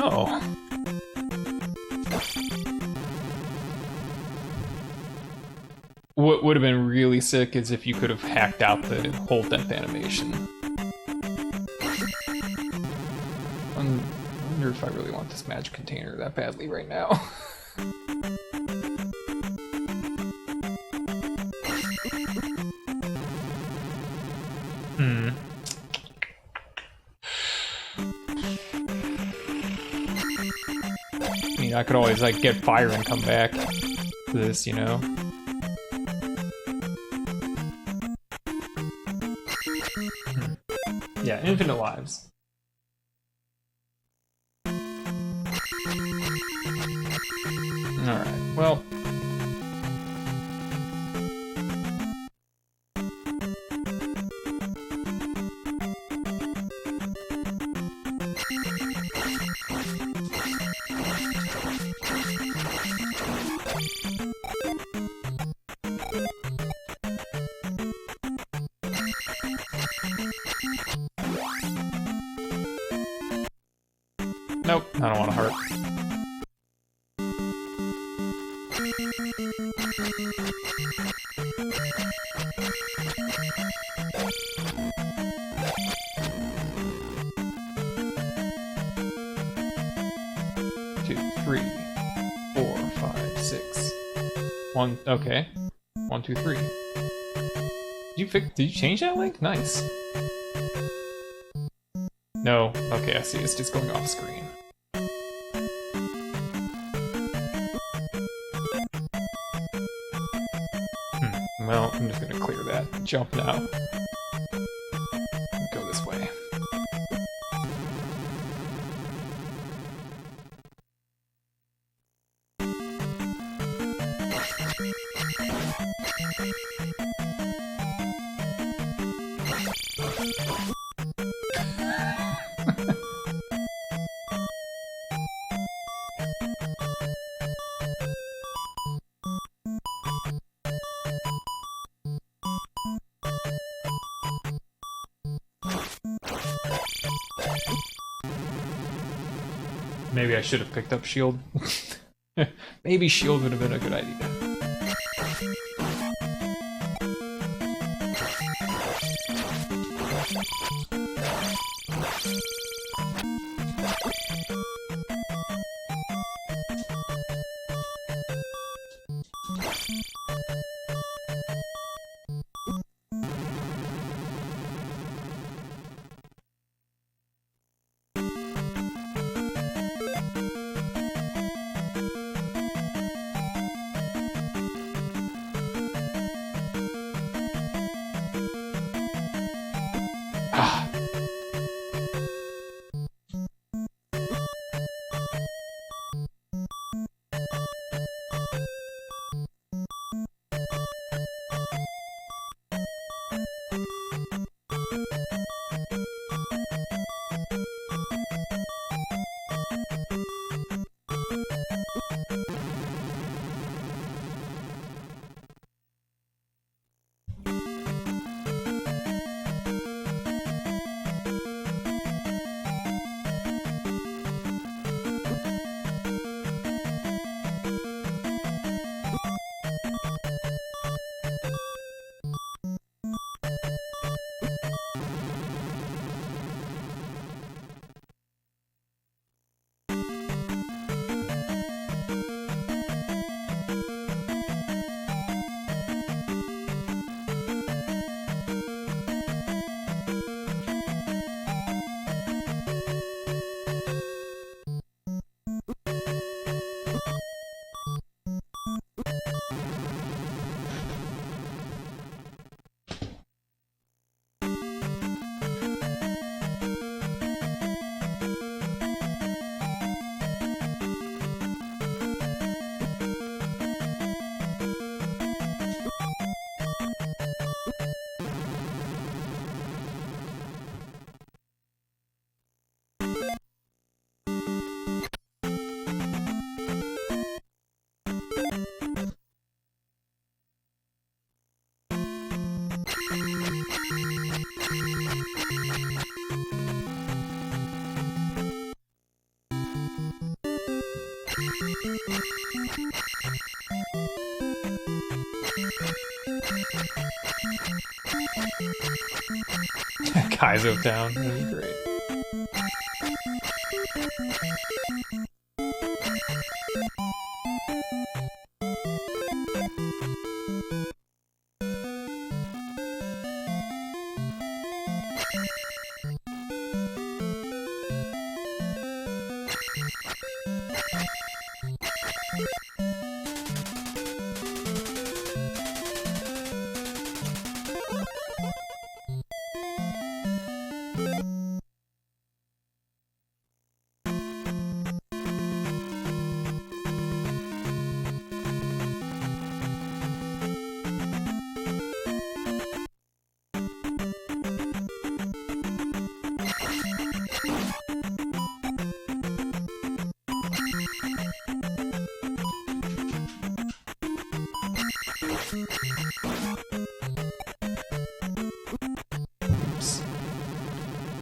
Oh. What would have been really sick is if you could have hacked out the whole death animation. I wonder if I really want this magic container that badly right now. I mean, I could always, like, get fire and come back to this, you know? Yeah, infinite lives. Alright, well... Nope, I don't want a heart. Two, 3, 4, 5, 6. 1, okay. 1, 2, 3. Did you change that link? Nice. No, okay, I see, it's just going off screen. Well, I'm just gonna clear that. Jump now. Go this way. Maybe I should have picked up shield. Maybe shield would have been a good idea. Kaizo down, that'd be great.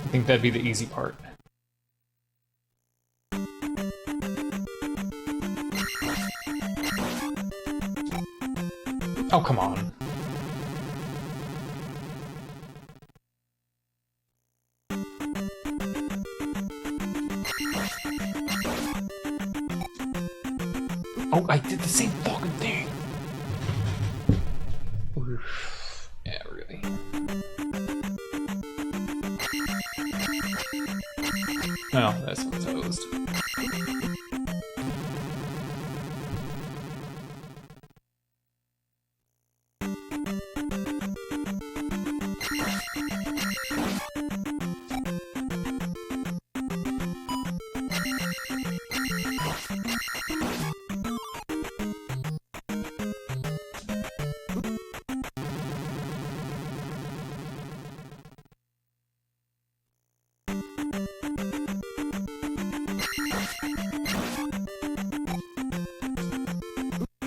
I think that'd be the easy part. Oh, come on. Oh, I did the same fucking thing. Oof. Yeah, really. No, that's what's toast.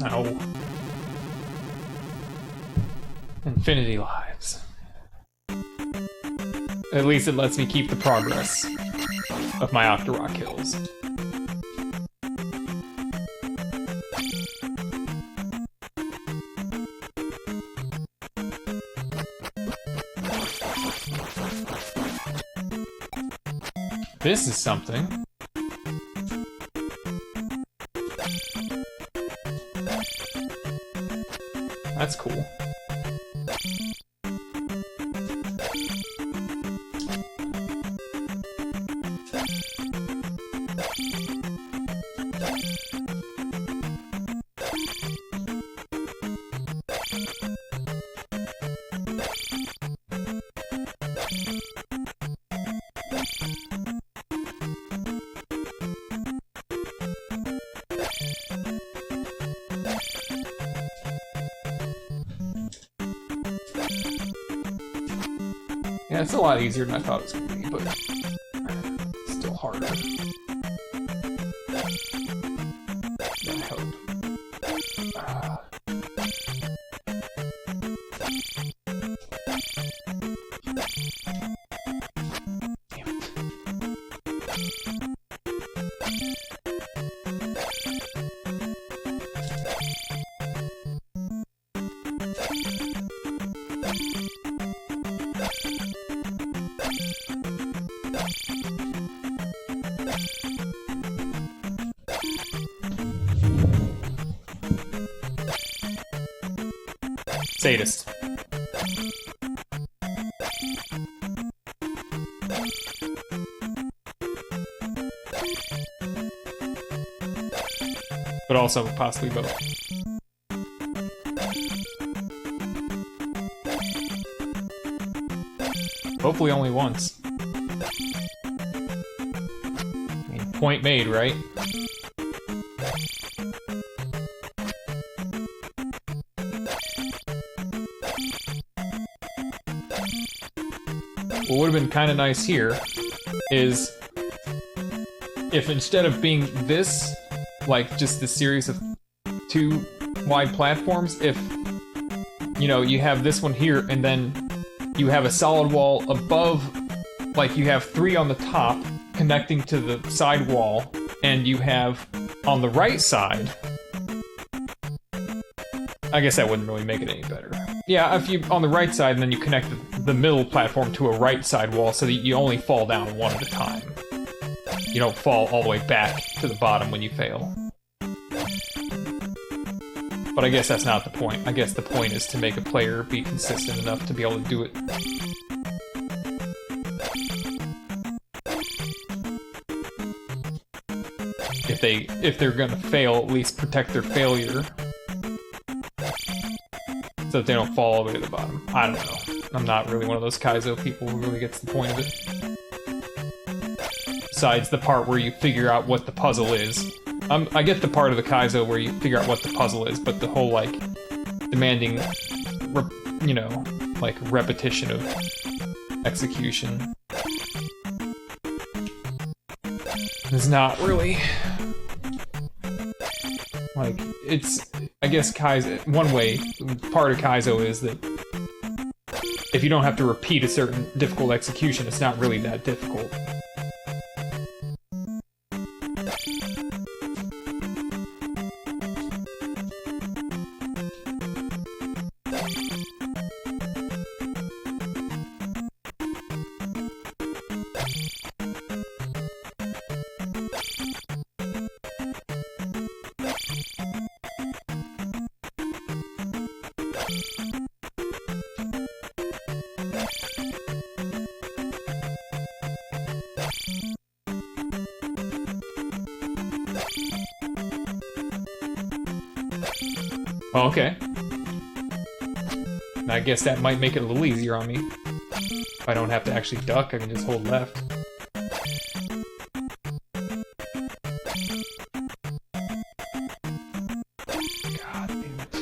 No. Infinity lives. At least it lets me keep the progress of my Octorok kills. This is something. That's cool. Yeah, it's a lot easier than I thought it was going to be, but still harder. I hope. Damn it. Sadist. But also possibly both. Hopefully only once. I mean, point made, right? What would have been kind of nice here is if instead of being this, like just this series of two wide platforms, if, you know, you have this one here and then you have a solid wall above, like you have three on the top connecting to the side wall, and you have on the right side, I guess that wouldn't really make it any better. Yeah, if you on the right side and then you connect the middle platform to a right side wall so that you only fall down one at a time. You don't fall all the way back to the bottom when you fail. But I guess that's not the point. I guess the point is to make a player be consistent enough to be able to do it. If they're gonna fail, at least protect their failure. So that they don't fall all the way to the bottom. I don't know. I'm not really one of those Kaizo people who really gets the point of it. Besides the part where you figure out what the puzzle is. I get the part of the Kaizo where you figure out what the puzzle is, but the whole, like, demanding, you know, like, repetition of execution is not really... Like, it's... I guess Kaizo... One way, part of Kaizo is that if you don't have to repeat a certain difficult execution, it's not really that difficult. Well, okay. I guess that might make it a little easier on me. If I don't have to actually duck, I can just hold left. God damn it.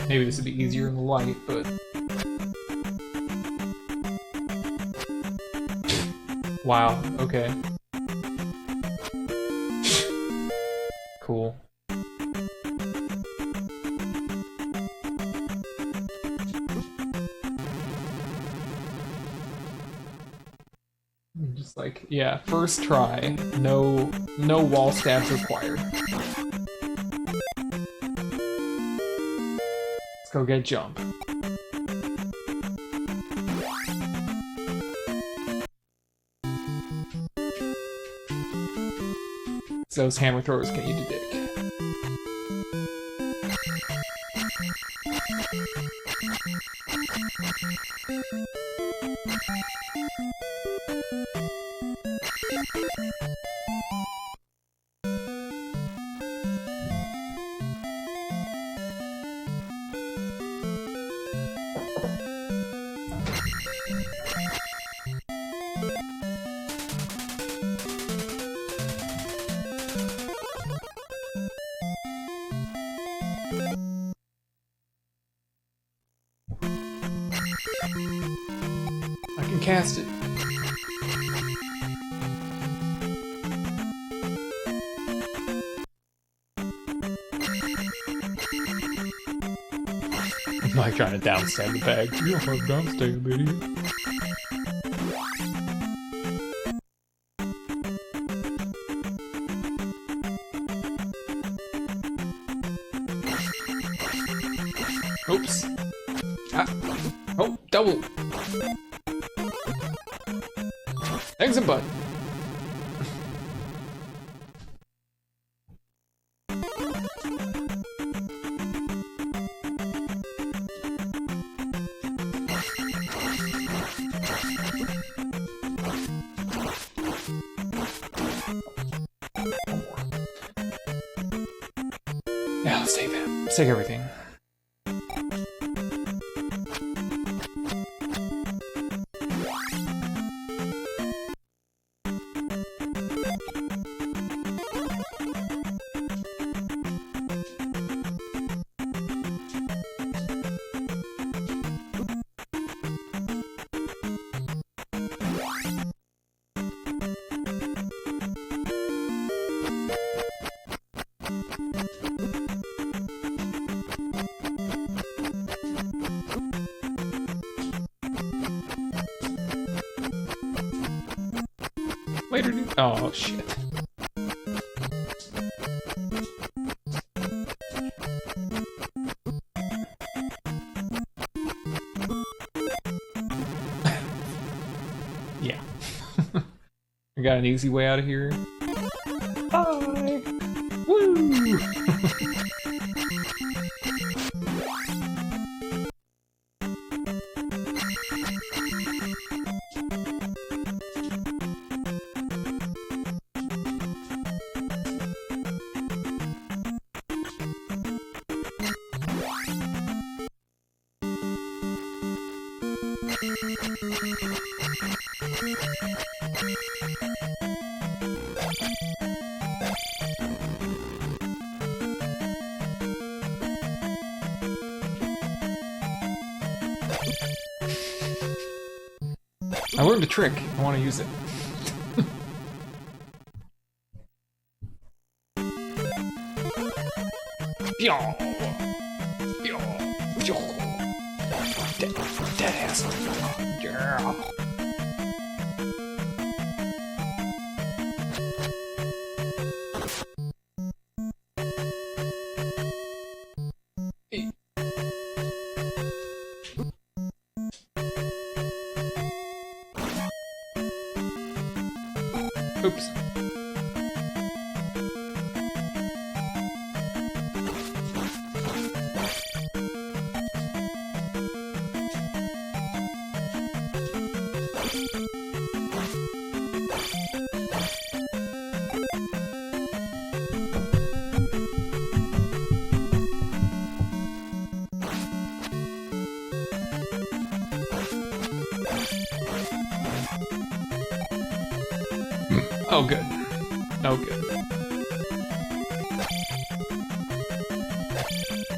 Maybe this would be easier in the light, but... Wow, okay. Cool. Just like, yeah, first try, no wall stabs required. Let's go get jump. Those hammer throwers can eat a dick. I can cast it. I'm like trying to downstab the bag. You don't have downstab, idiot. Oops. Ah. Oh, double. Exit button. Yeah, let's take that. Let's take everything. Later, dude. Oh, shit. Yeah. I got an easy way out of here. Bye! Woo! I learned a trick. I want to use it. Dead ass. Yeah. Oops. Oh, good. Oh, good.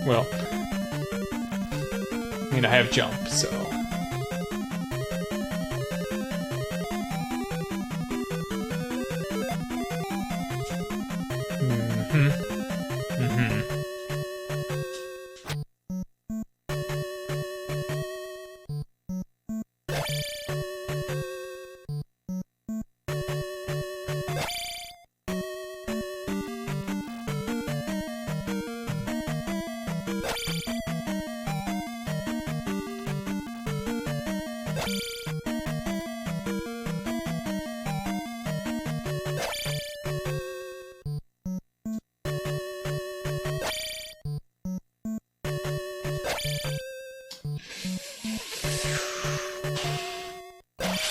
Well, I mean, I have jump, so...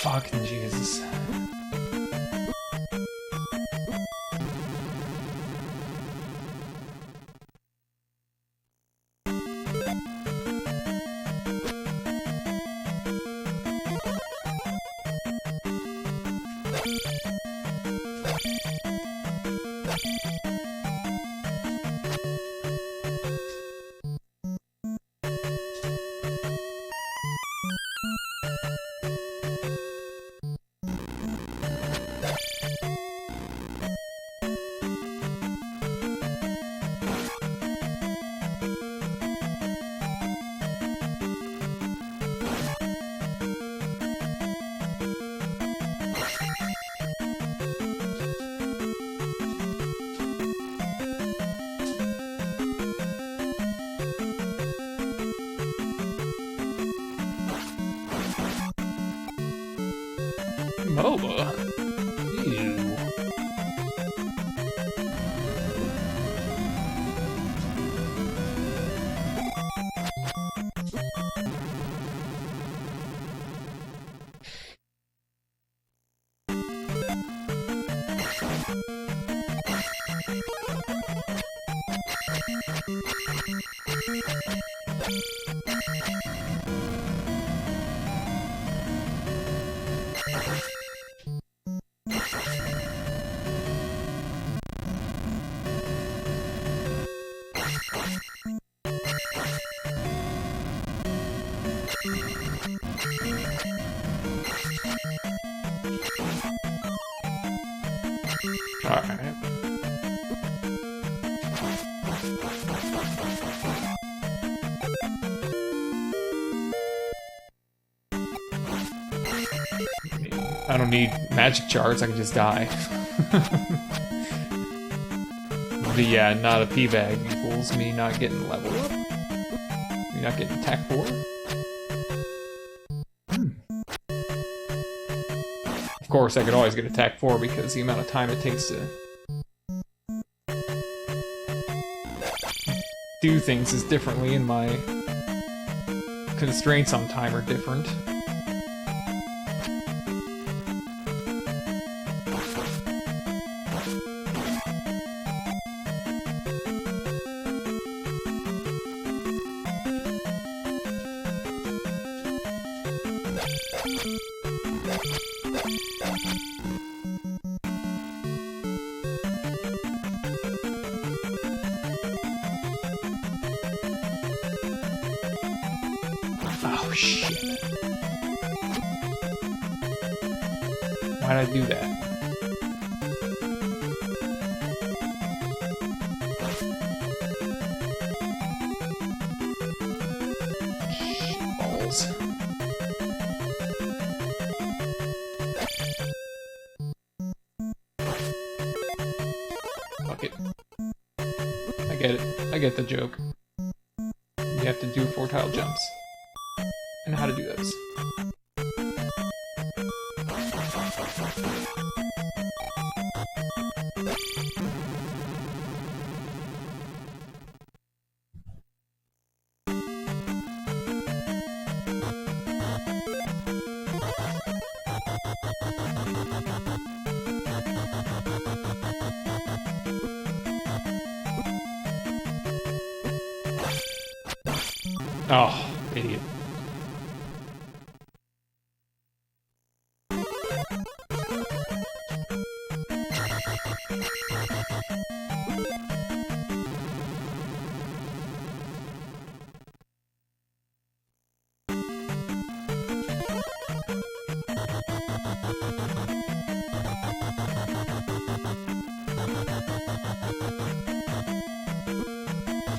Fucking Jesus. MOBA? Ew. Alright. I don't need magic shards, I can just die. But yeah, not a P-bag equals me not getting level up. Me not getting attack 4. Of course, I could always get attack 4 because the amount of time it takes to do things is differently, and my constraints on time are different. Oh shit. Why'd I do that? Balls. Fuck it. I get it. I get the joke. You have to do 4 tile jumps. And how to do those. Oh, idiot.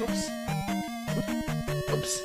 Oops. Oops.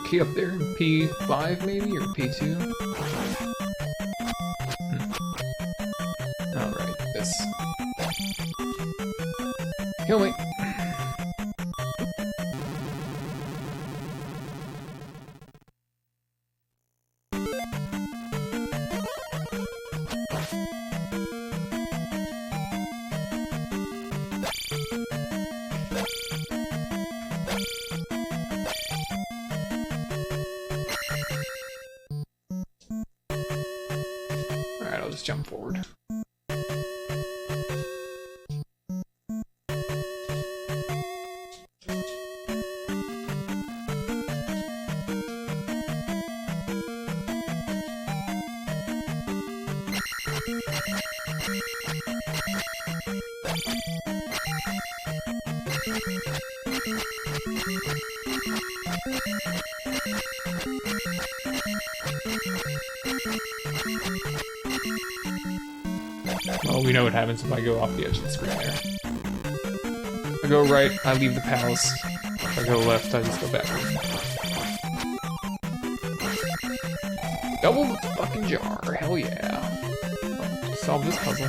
Key up there, P5 maybe, or P2? Alright, this. Kill me! I'll just jump forward. Well, we know what happens if I go off the edge of the screen there. If I go right, I leave the palace. If I go left, I just go backward. Double the fucking jar, hell yeah. Solve this puzzle.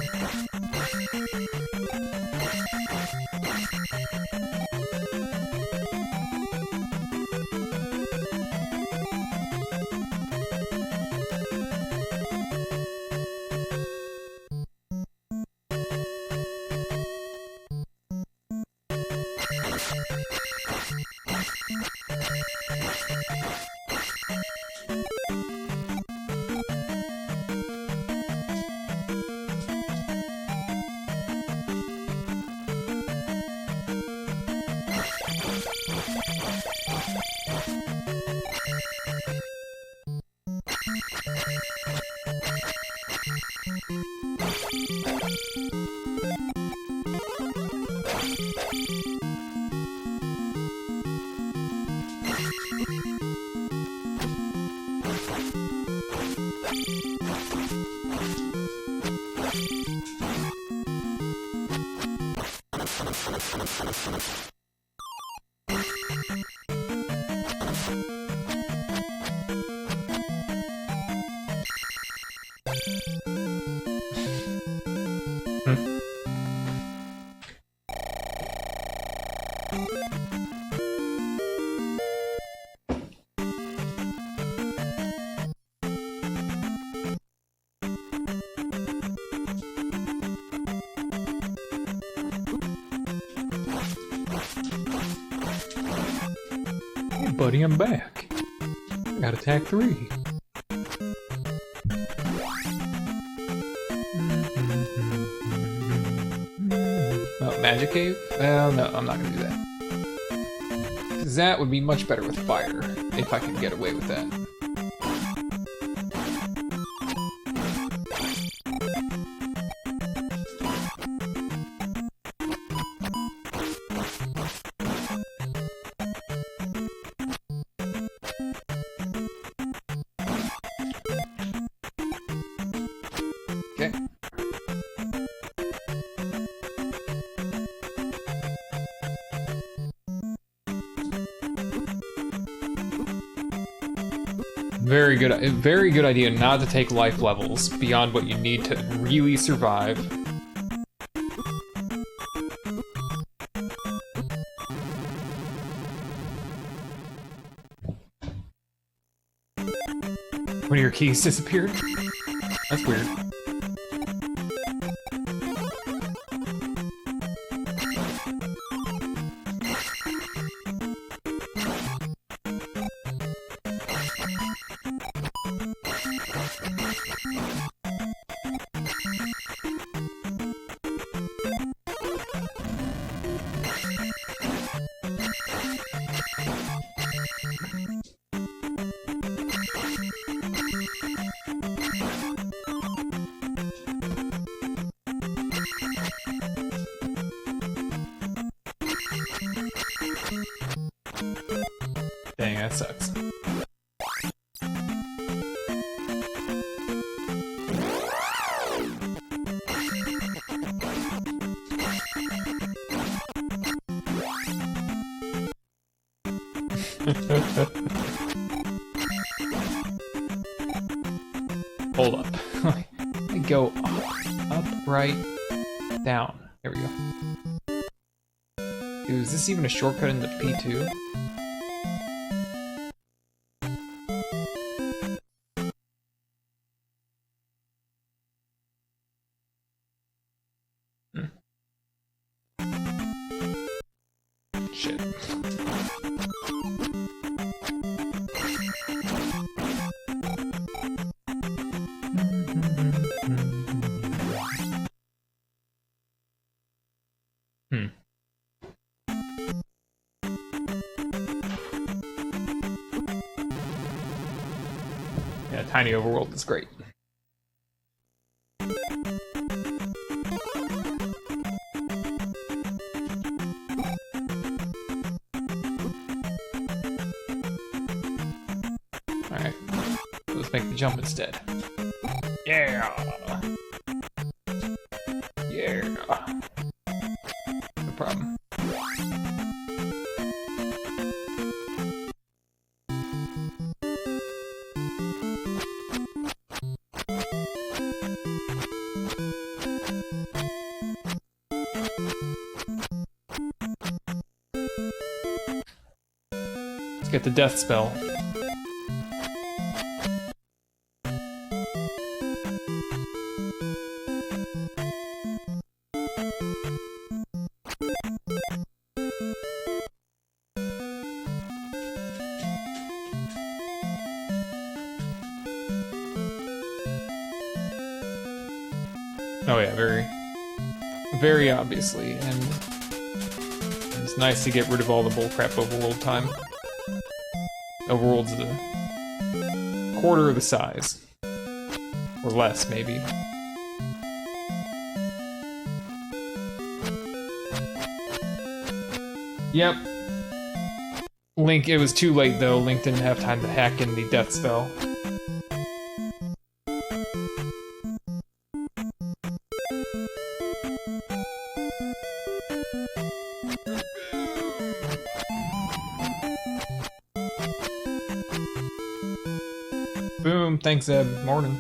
Hey buddy, I'm back. Got attack 3. Oh, magic cave? Well, no, I'm not gonna do that. Because that would be much better with fire, if I can get away with that. Okay. Very good idea not to take life levels beyond what you need to really survive. One of your keys disappeared? That's weird. Dang, that sucks. Hold up. I go up, right, down. There we go. Dude, is this even a shortcut into P2? Shit. Yeah, tiny overworld is great. Let's make the jump instead. Yeah! Yeah! No problem. Let's get the death spell. Oh yeah, very obviously, and it's nice to get rid of all the bullcrap overworld time. Overworld's a quarter of the size. Or less, maybe. Yep. Link, it was too late though. Link didn't have time to hack in the death spell. Boom, thanks Zeb. Morning.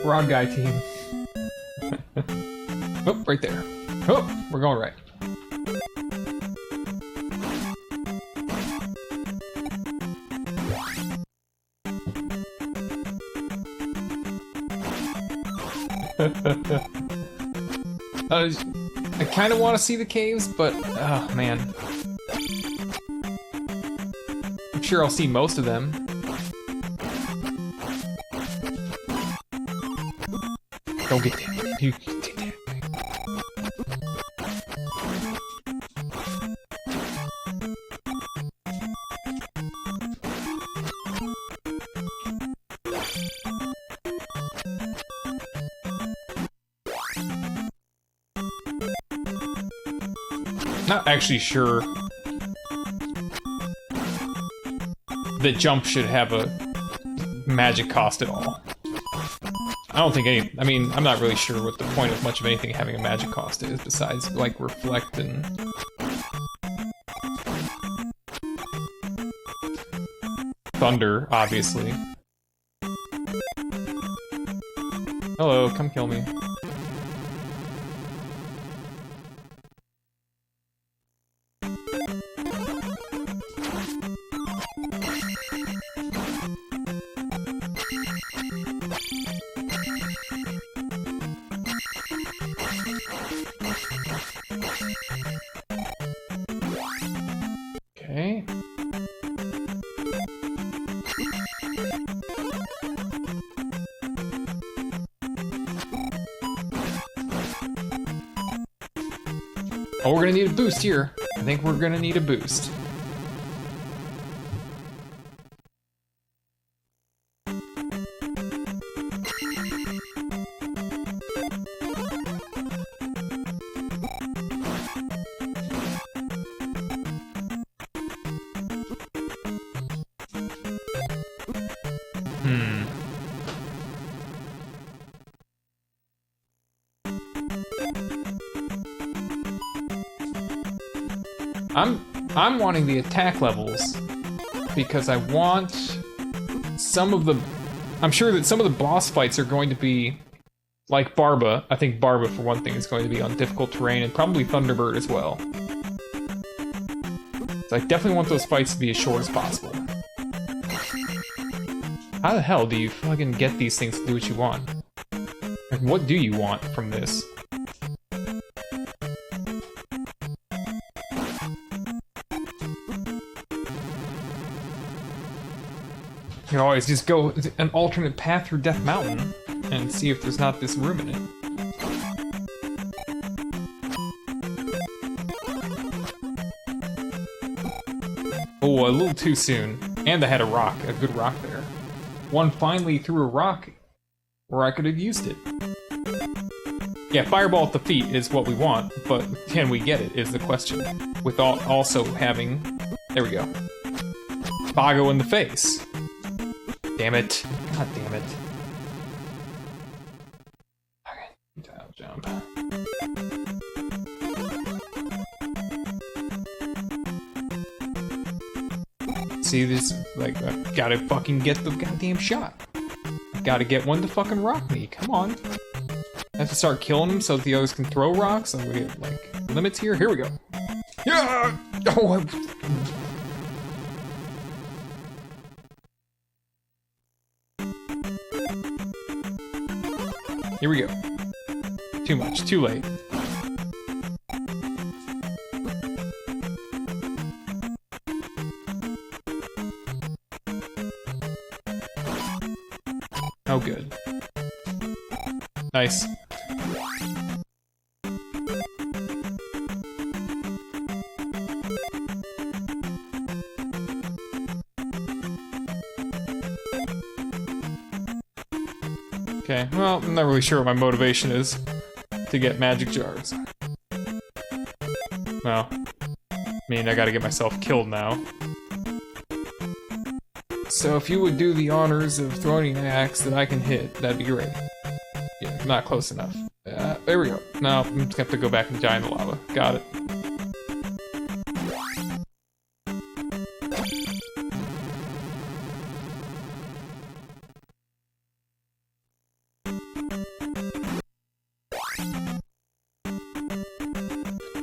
Broad guy team. Oh, right there. Oh, we're going right. I kind of want to see the caves, but oh man, I'm sure I'll see most of them. Don't get that. You take that. Not actually sure that jump should have a magic cost at all. I don't think any, I mean, I'm not really sure what the point of much of anything having a magic cost is, besides, like, reflect and... thunder, obviously. Hello, come kill me. Okay. Oh, we're gonna need a boost here. I think we're gonna need a boost. I'm wanting the attack levels because I want some of the... I'm sure that some of the boss fights are going to be like Barba. I think Barba, for one thing, is going to be on difficult terrain, and probably Thunderbird as well. So I definitely want those fights to be as short as possible. How the hell do you fucking get these things to do what you want? Like, what do you want from this? You can always just go an alternate path through Death Mountain and see if there's not this room in it. Oh, Oh, a little too soon. And I had a rock, a good rock there. One finally threw a rock where I could have used it. Yeah, fireball at the feet is what we want, but can we get it is the question. With also having... There we go. Bago in the face. Damn it. God damn it. Okay, dial jump. See this, like, I gotta fucking get the goddamn shot. I gotta get one to fucking rock me, come on. I have to start killing him so that the others can throw rocks, and we get, like, limits here. Here we go. Yeah! Oh, Here we go. Too much, too late. Oh, good. Nice. Okay, well, I'm not really sure what my motivation is to get magic jars. Well, I mean, I gotta get myself killed now. So if you would do the honors of throwing an axe that I can hit, that'd be great. Yeah, not close enough. There we go. Now I'm just gonna have to go back and die in the lava. Got it.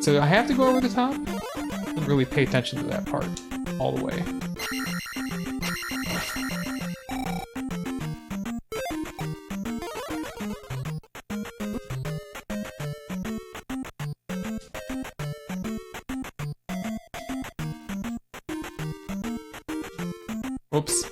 So I have to go over the top? Didn't really pay attention to that part all the way. Oops.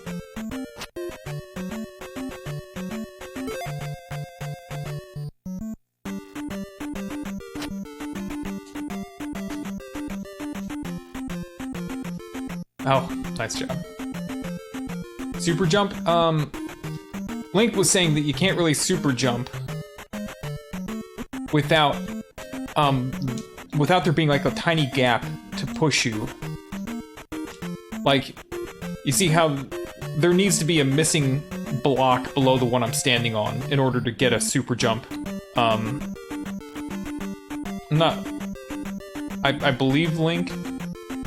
Oh, nice job. Super jump? Link was saying that you can't really super jump without there being like a tiny gap to push you. Like, you see how there needs to be a missing block below the one I'm standing on in order to get a super jump. I believe Link.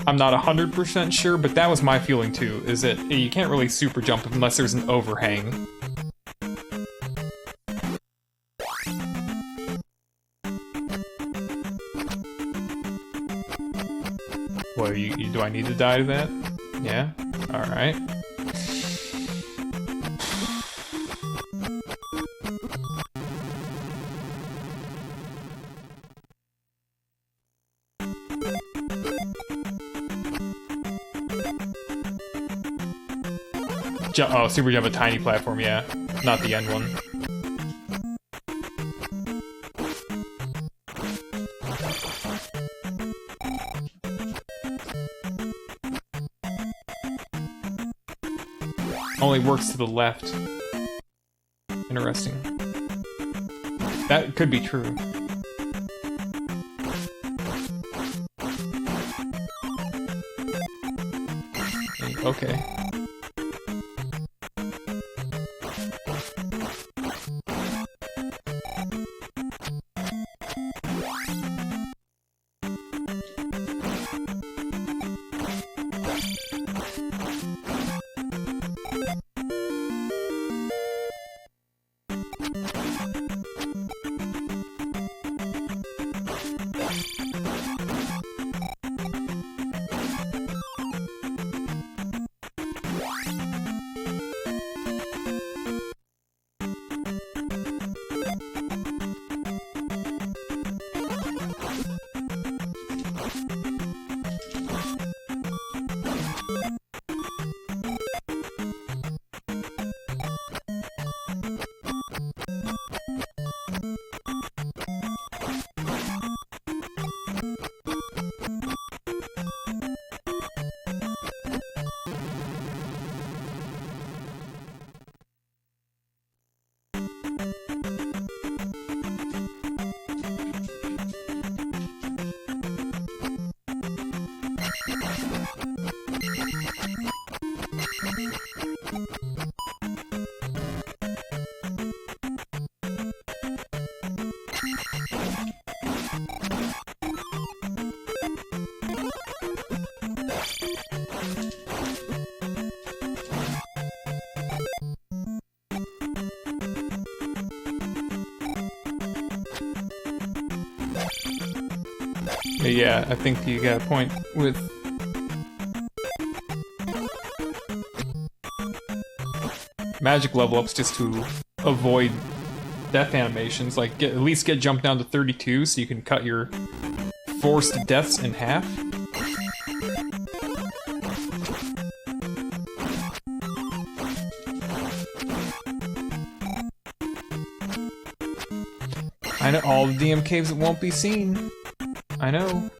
I'm not 100% sure, but that was my feeling too, is that you can't really super jump unless there's an overhang. What, do I need to die to that? Yeah? Alright. Oh, super jump a tiny platform, yeah. Not the end one. Only works to the left. Interesting. That could be true. Okay. But yeah, I think you got a point with magic level ups just to avoid death animations. Like, at least get jumped down to 32 so you can cut your forced deaths in half. I know all the DM caves that won't be seen. I know,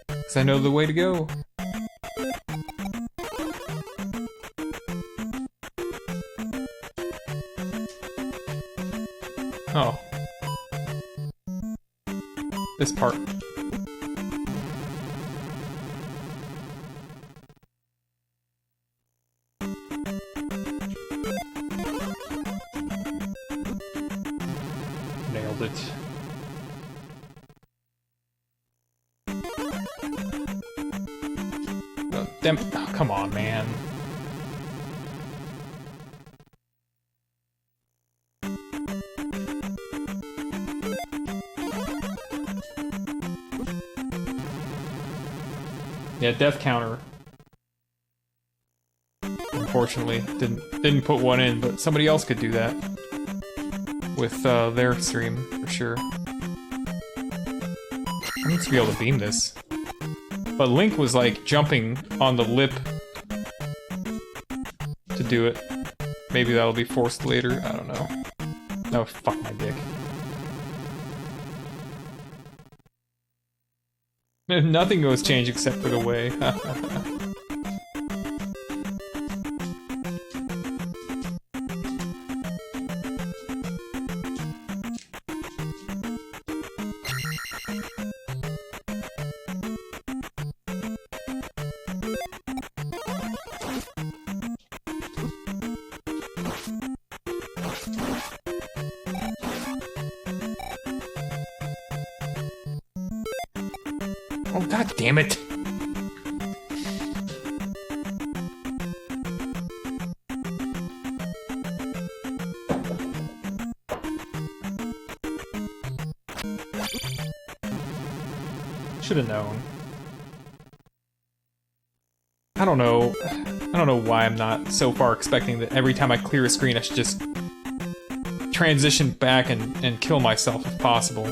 because I know the way to go. Oh. This part. Nailed it. Oh, come on, man. Yeah, death counter. Unfortunately, didn't put one in, but somebody else could do that with their stream for sure. I need to be able to beam this. But Link was like jumping on the lip to do it. Maybe that'll be forced later, I don't know. No, fuck my dick. Nothing goes change except for the way. Oh, god damn it! Should have known. I don't know why I'm not so far expecting that every time I clear a screen I should just transition back and kill myself if possible.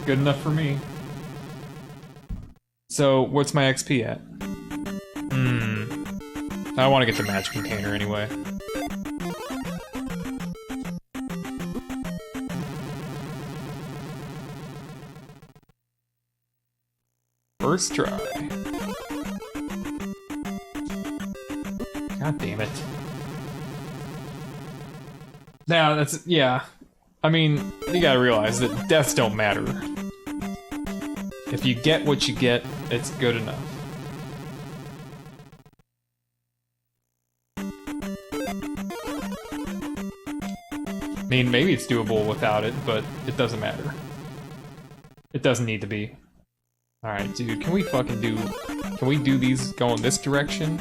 Good enough for me. So, what's my XP at? I want to get the magic container anyway. First try. God damn it. Now, yeah. I mean, you gotta realize that deaths don't matter. If you get what you get, it's good enough. I mean, maybe it's doable without it, but it doesn't matter. It doesn't need to be. Alright, dude, can we do these going this direction?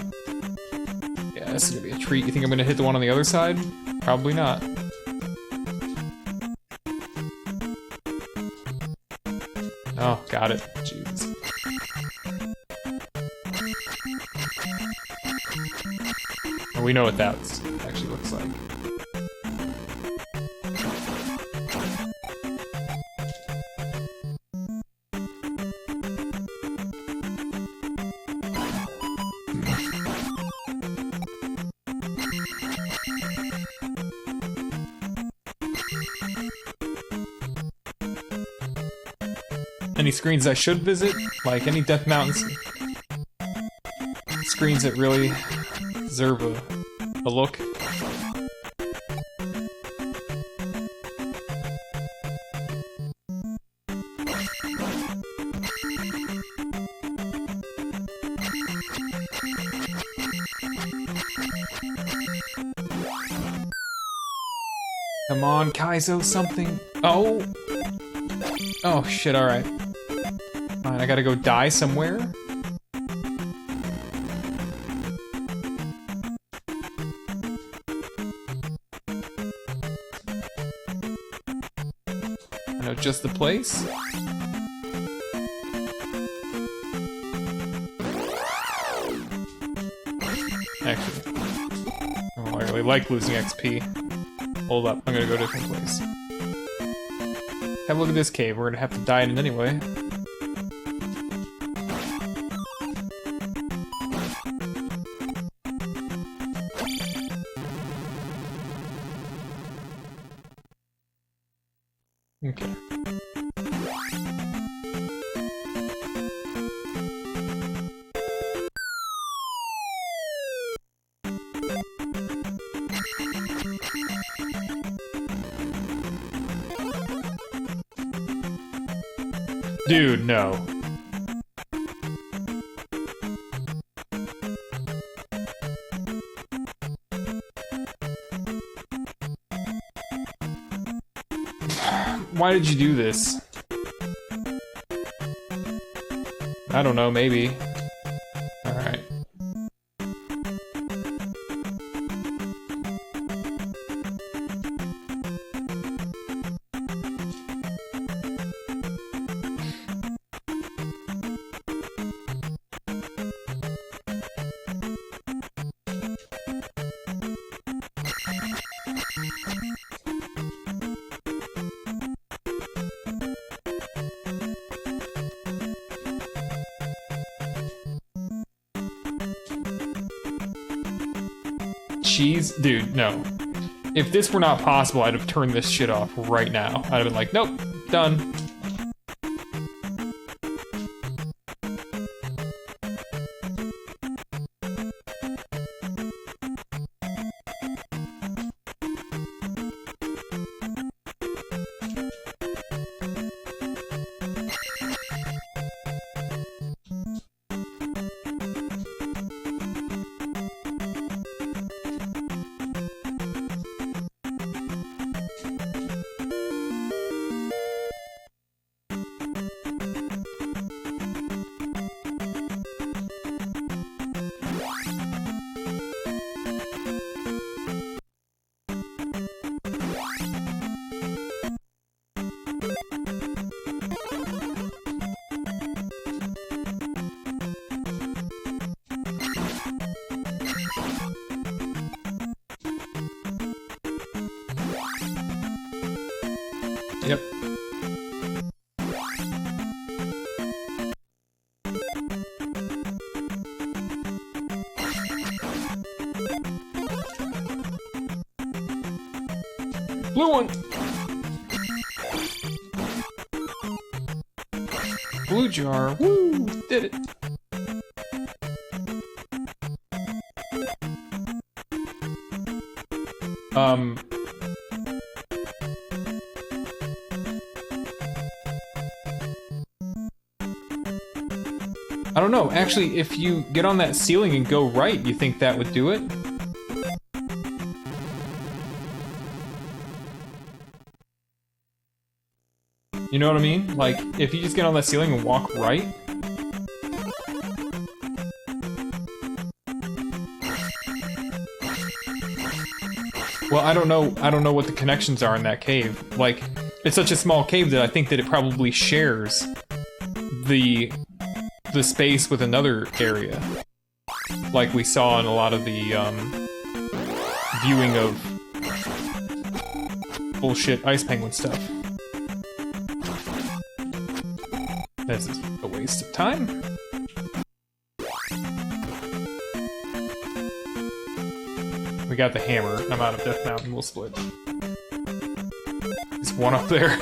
Yeah, this is gonna be a treat. You think I'm gonna hit the one on the other side? Probably not. Oh, got it. Jeez. Well, we know what that actually looks like. Any screens I should visit? Like any Death Mountains screens that really deserve a look? Come on, Kaizo, something. Oh! Oh, shit, alright. Fine, I gotta go die somewhere. I know just the place. Actually, oh, I really like losing XP. Hold up, I'm gonna go to a different place. Have a look at this cave, we're gonna have to die in it anyway. Okay. Dude, no. Why did you do this? I don't know, maybe. Alright. Cheese? Dude, no. If this were not possible, I'd have turned this shit off right now. I'd have been like, nope, done. Yep. Blue one! Blue jar, woo! Did it! I don't know, actually, if you get on that ceiling and go right, you think that would do it? You know what I mean? Like, if you just get on that ceiling and walk right? Well, I don't know what the connections are in that cave. Like, it's such a small cave that I think that it probably shares the space with another area. Like we saw in a lot of the, viewing of bullshit ice penguin stuff. This is a waste of time. We got the hammer. I'm out of Death Mountain. We'll split. Is one up there?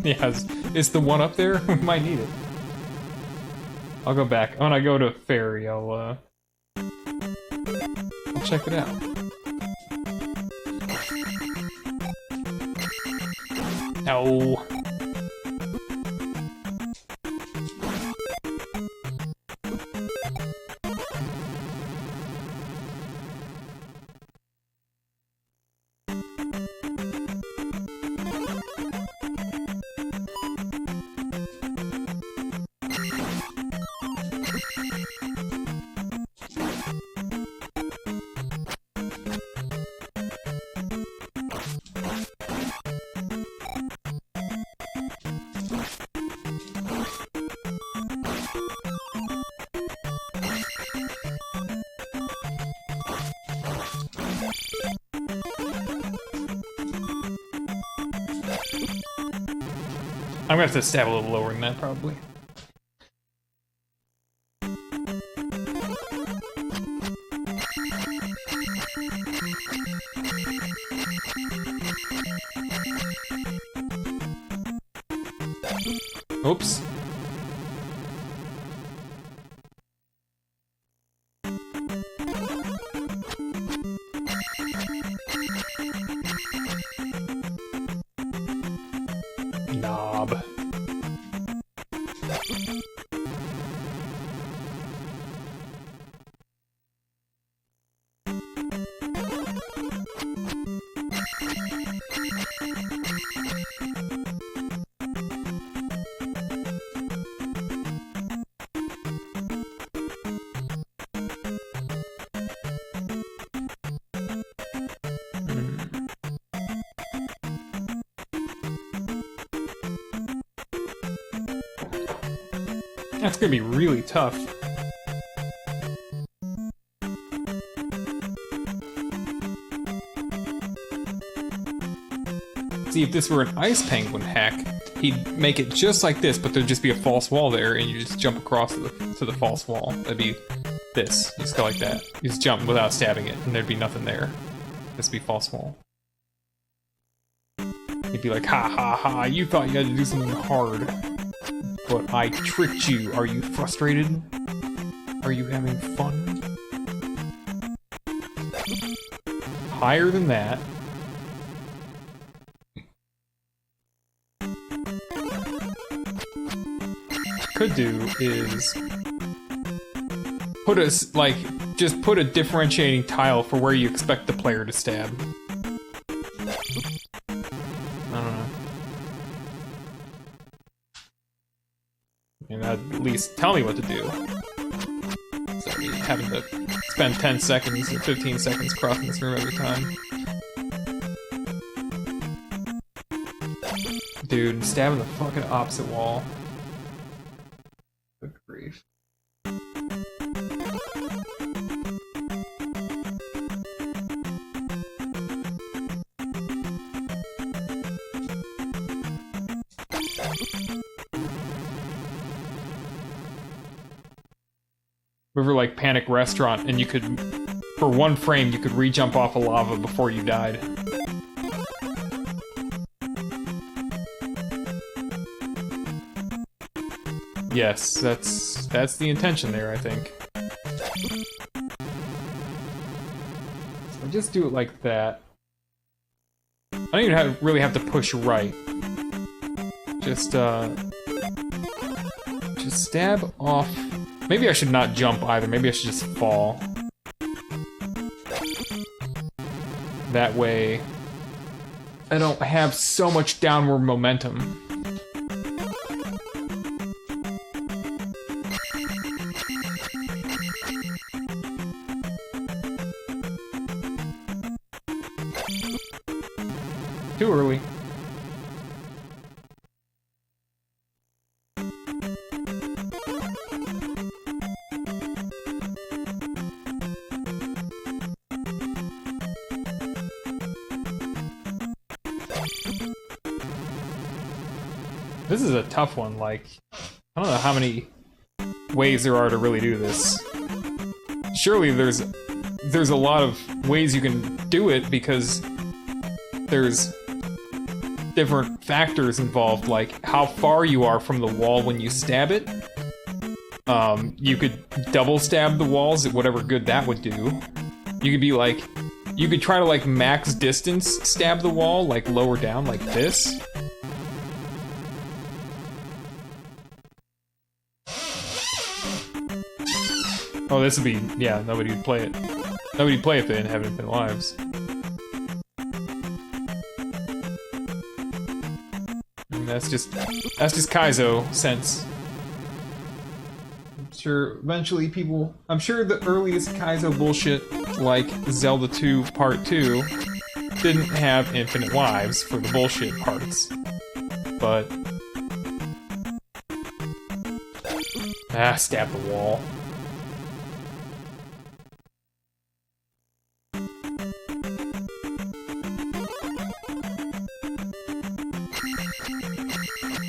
Yeah, is the one up there? We might need it. I'll go back. When I go to Ferry, I'll check it out. No. I'm gonna have to stab a little lower than that, probably. Oops. Knob. That's gonna be really tough. See, if this were an Ice Penguin hack, he'd make it just like this, but there'd just be a false wall there, and you just jump across to the false wall. That'd be this. You just go like that. You just jump without stabbing it, and there'd be nothing there. This would be false wall. He'd be like, ha ha ha, you thought you had to do something hard. But I tricked you. Are you frustrated? Are you having fun? Higher than that. Could do is put a, like, just put a differentiating tile for where you expect the player to stab. I don't know. And at least tell me what to do. Instead of me having to spend 10 seconds or 15 seconds crossing this room every time. Dude, stabbing the fucking opposite wall. Good grief. We were like Panic Restaurant, and you could, for one frame, you could re-jump off of lava before you died. Yes, that's the intention there, I think. So just do it like that. I don't even really have to push right. Just stab off. Maybe I should not jump either. Maybe I should just fall. That way, I don't have so much downward momentum. Too early. This is a tough one, like, I don't know how many ways there are to really do this. Surely there's a lot of ways you can do it because there's different factors involved, like how far you are from the wall when you stab it. You could double stab the walls at whatever good that would do. You could be like, you could try to like max distance stab the wall, like lower down like this. Oh, this would be, yeah, nobody would play it. Nobody would play if they didn't have infinite lives. And that's just Kaizo sense. I'm sure eventually people, I'm sure the earliest Kaizo bullshit, like Zelda 2 Part 2, didn't have infinite lives for the bullshit parts. But... stab the wall.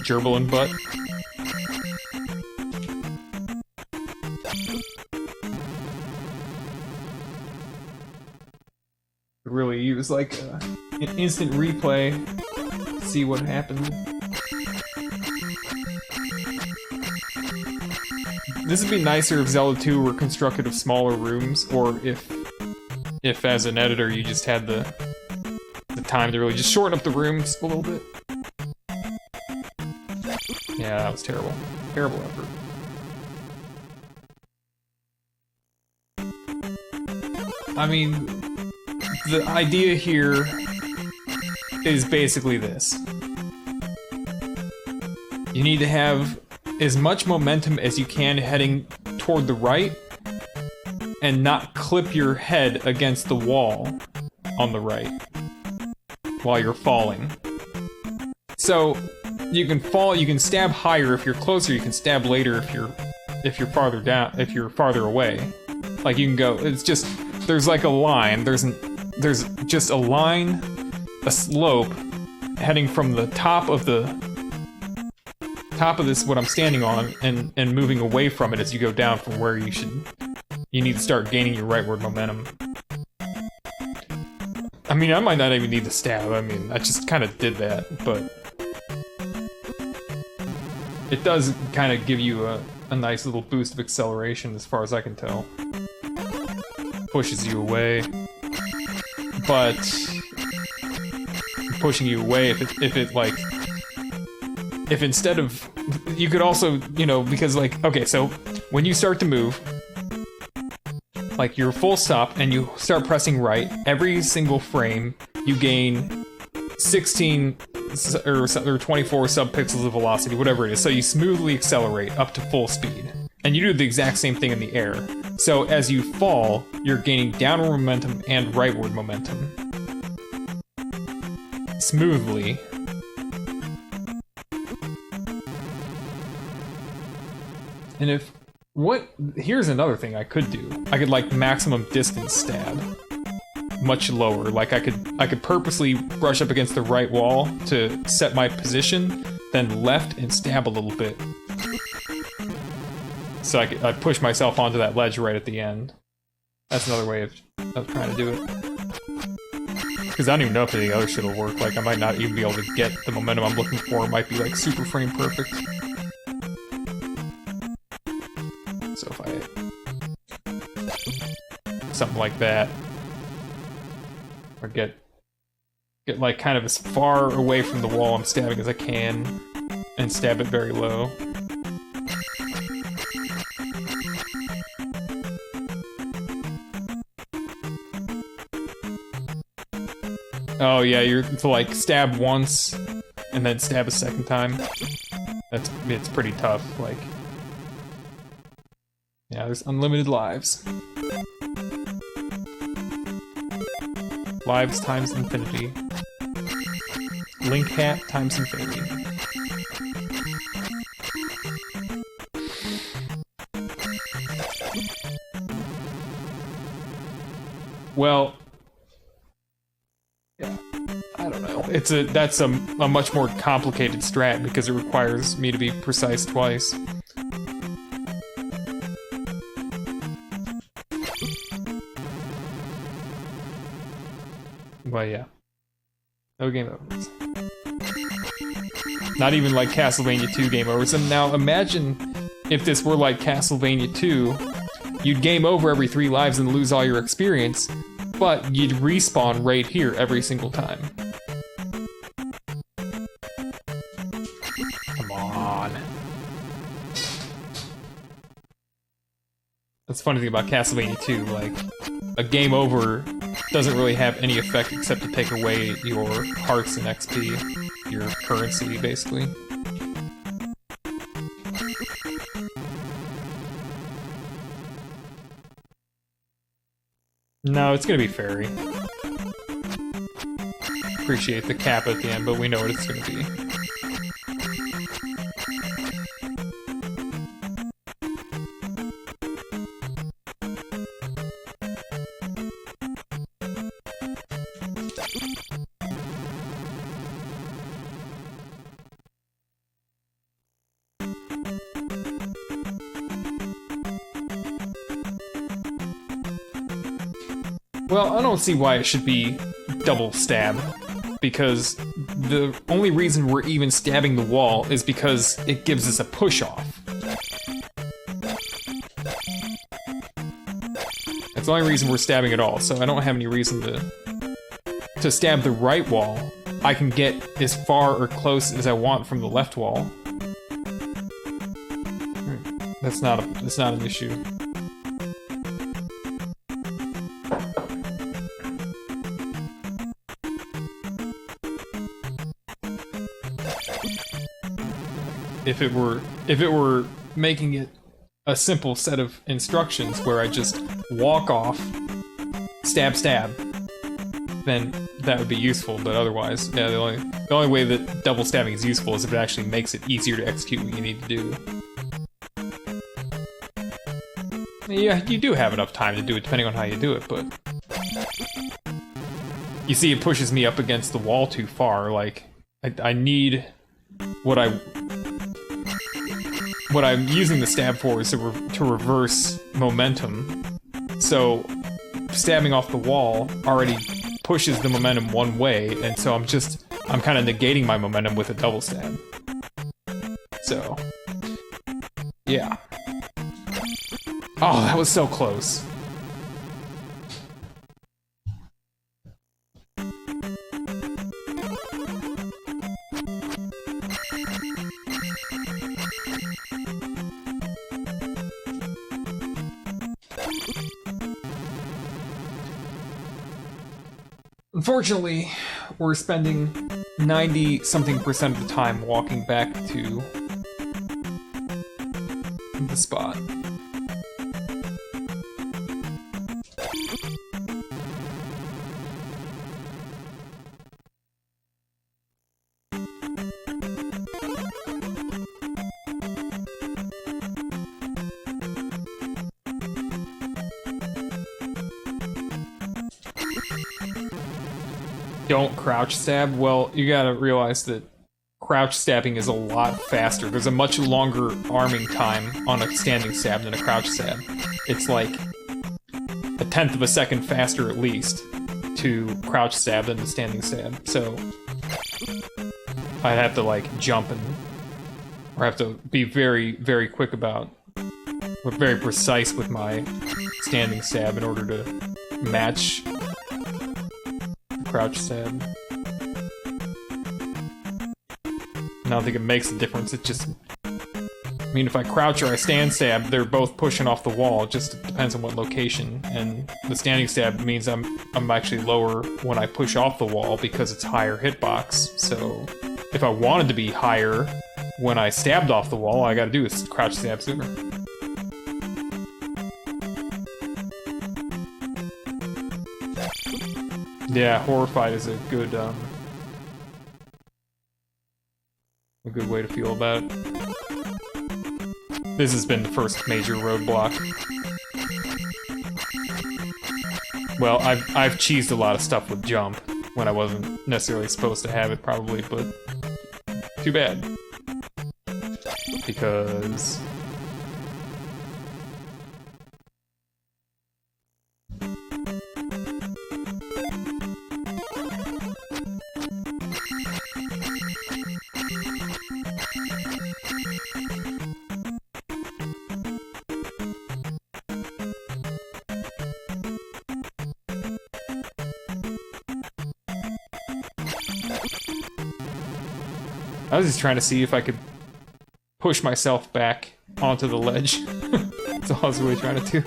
gerbil butt. Really use like an instant replay, see what happened. This would be nicer if Zelda 2 were constructed of smaller rooms, or if as an editor you just had the time to really just shorten up the rooms a little bit. Yeah, that was terrible. Terrible effort. I mean, the idea here is basically this. You need to have as much momentum as you can heading toward the right, and not clip your head against the wall on the right while you're falling. So you can fall, you can stab higher if you're closer, you can stab later if you're farther down, if you're farther away. Like you can go, it's just, there's like a line, there's just a line, a slope heading from the top of this, what I'm standing on, and moving away from it as you go down from where you need to start gaining your rightward momentum. I mean, I might not even need to stab, I mean, I just kind of did that, but it does kind of give you a nice little boost of acceleration as far as I can tell. Pushes you away, but pushing you away if instead of, you could also, you know, because like, okay, so when you start to move, like you're full stop and you start pressing right, every single frame you gain 16 or 24 subpixels of velocity, whatever it is, so you smoothly accelerate up to full speed. And you do the exact same thing in the air. So as you fall, you're gaining downward momentum and rightward momentum. Smoothly. And here's another thing I could do. I could like maximum distance stab. Much lower. Like I could purposely brush up against the right wall to set my position, then left and stab a little bit. So I push myself onto that ledge right at the end. That's another way of trying to do it. Because I don't even know if any other shit will work. Like I might not even be able to get the momentum I'm looking for. It might be like super frame perfect. So if I something like that, or get like kind of as far away from the wall I'm stabbing as I can, and stab it very low. Oh yeah, you're to like stab once and then stab a second time. It's pretty tough. Like, yeah, there's unlimited lives. Lives times infinity. Link hat times infinity. Well, yeah, I don't know. That's a much more complicated strat because it requires me to be precise twice. But yeah, no game overs. Not even like Castlevania 2 game overs. And now imagine if this were like Castlevania 2, you'd game over every 3 lives and lose all your experience, but you'd respawn right here every single time. Come on. That's the funny thing about Castlevania 2, like, a game over doesn't really have any effect except to take away your hearts and XP, your currency, basically. No, it's gonna be fairy. Appreciate the cap at the end, but we know what it's gonna be. Well, I don't see why it should be double stab, because the only reason we're even stabbing the wall is because it gives us a push-off. That's the only reason we're stabbing at all, so I don't have any reason to stab the right wall. I can get as far or close as I want from the left wall. That's not an issue. If it were making it a simple set of instructions where I just walk off, stab, stab, then that would be useful. But otherwise, yeah, the only way that double stabbing is useful is if it actually makes it easier to execute what you need to do. Yeah, you do have enough time to do it depending on how you do it, but you see, it pushes me up against the wall too far. Like, I need what I'm using the stab for is to reverse momentum. So stabbing off the wall already pushes the momentum one way, and so I'm kind of negating my momentum with a double stab. So, yeah. Oh, that was so close. Unfortunately, we're spending 90-something% of the time walking back to the spot. Don't crouch stab? Well, you gotta realize that crouch stabbing is a lot faster. There's a much longer arming time on a standing stab than a crouch stab. It's like a tenth of a second faster at least to crouch stab than the standing stab. So I'd have to like jump or have to be very, very quick or very precise with my standing stab in order to match crouch stab. I don't think it makes a difference. It just, I mean, if I crouch or I stand stab, they're both pushing off the wall. It just depends on what location. And the standing stab means I'm actually lower when I push off the wall because it's higher hitbox. So if I wanted to be higher when I stabbed off the wall, all I gotta do is crouch stab sooner. Yeah, horrified is a good way to feel about it. This has been the first major roadblock. Well, I've cheesed a lot of stuff with jump when I wasn't necessarily supposed to have it, probably, but too bad. Because I was just trying to see if I could push myself back onto the ledge. That's all I was really trying to do.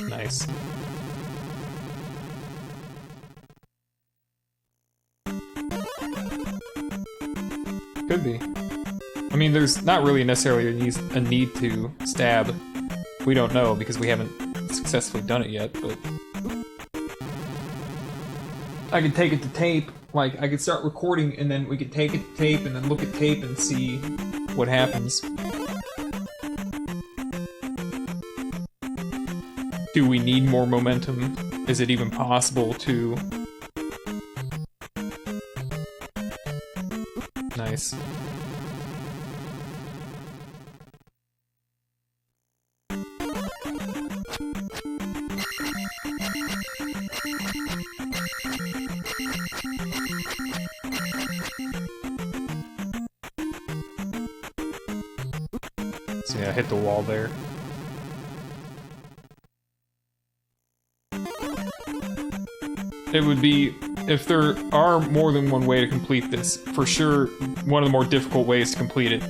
Nice. Could be. I mean, there's not really necessarily a need to stab. We don't know because we haven't successfully done it yet, but I could take it to tape. Like, I could start recording and then we could take it to tape and then look at tape and see what happens. do we need more momentum? Is it even possible to... Nice. So yeah, hit the wall there. It would be, if there are more than one way to complete this, for sure one of the more difficult ways to complete it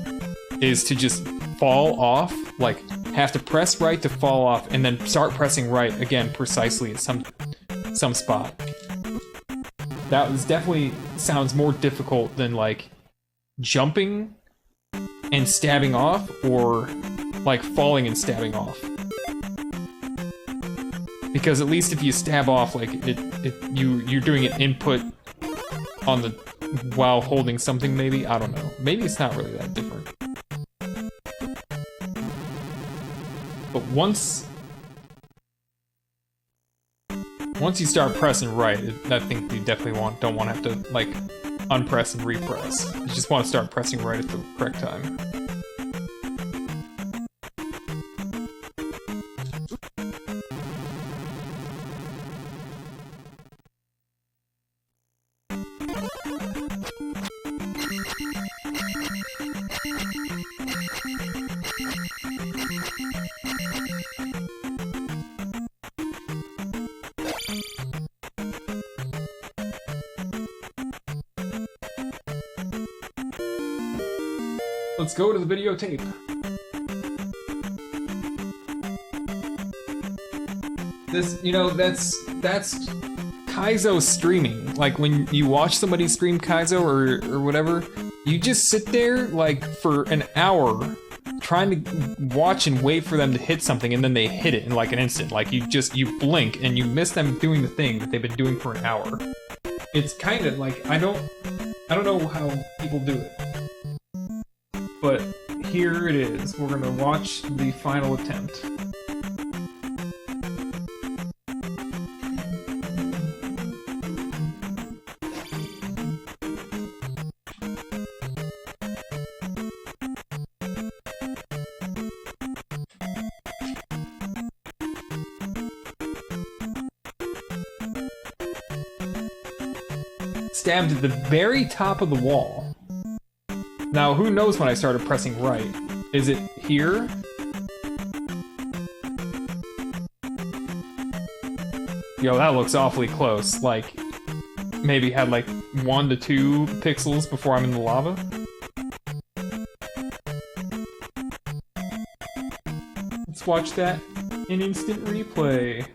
is to just fall off, like have to press right to fall off and then start pressing right again precisely at some spot. That was definitely sounds more difficult than like jumping and stabbing off or like falling and stabbing off. Because at least if you stab off, like you're doing an input on the while holding something. Maybe, I don't know. Maybe it's not really that different. But once you start pressing right, I think you definitely don't want to have to like unpress and repress. You just want to start pressing right at the correct time. Let's go to the videotape. This, you know, that's Kaizo streaming. Like when you watch somebody stream Kaizo or whatever, you just sit there like for an hour trying to watch and wait for them to hit something, and then they hit it in like an instant. Like you blink and you miss them doing the thing that they've been doing for an hour. It's kind of like I don't know how people do it. But here it is. We're gonna watch the final attempt. Stabbed at the very top of the wall. Now, who knows when I started pressing right? Is it here? Yo, that looks awfully close. Like, maybe had like 1 to 2 pixels before I'm in the lava. Let's watch that in instant replay.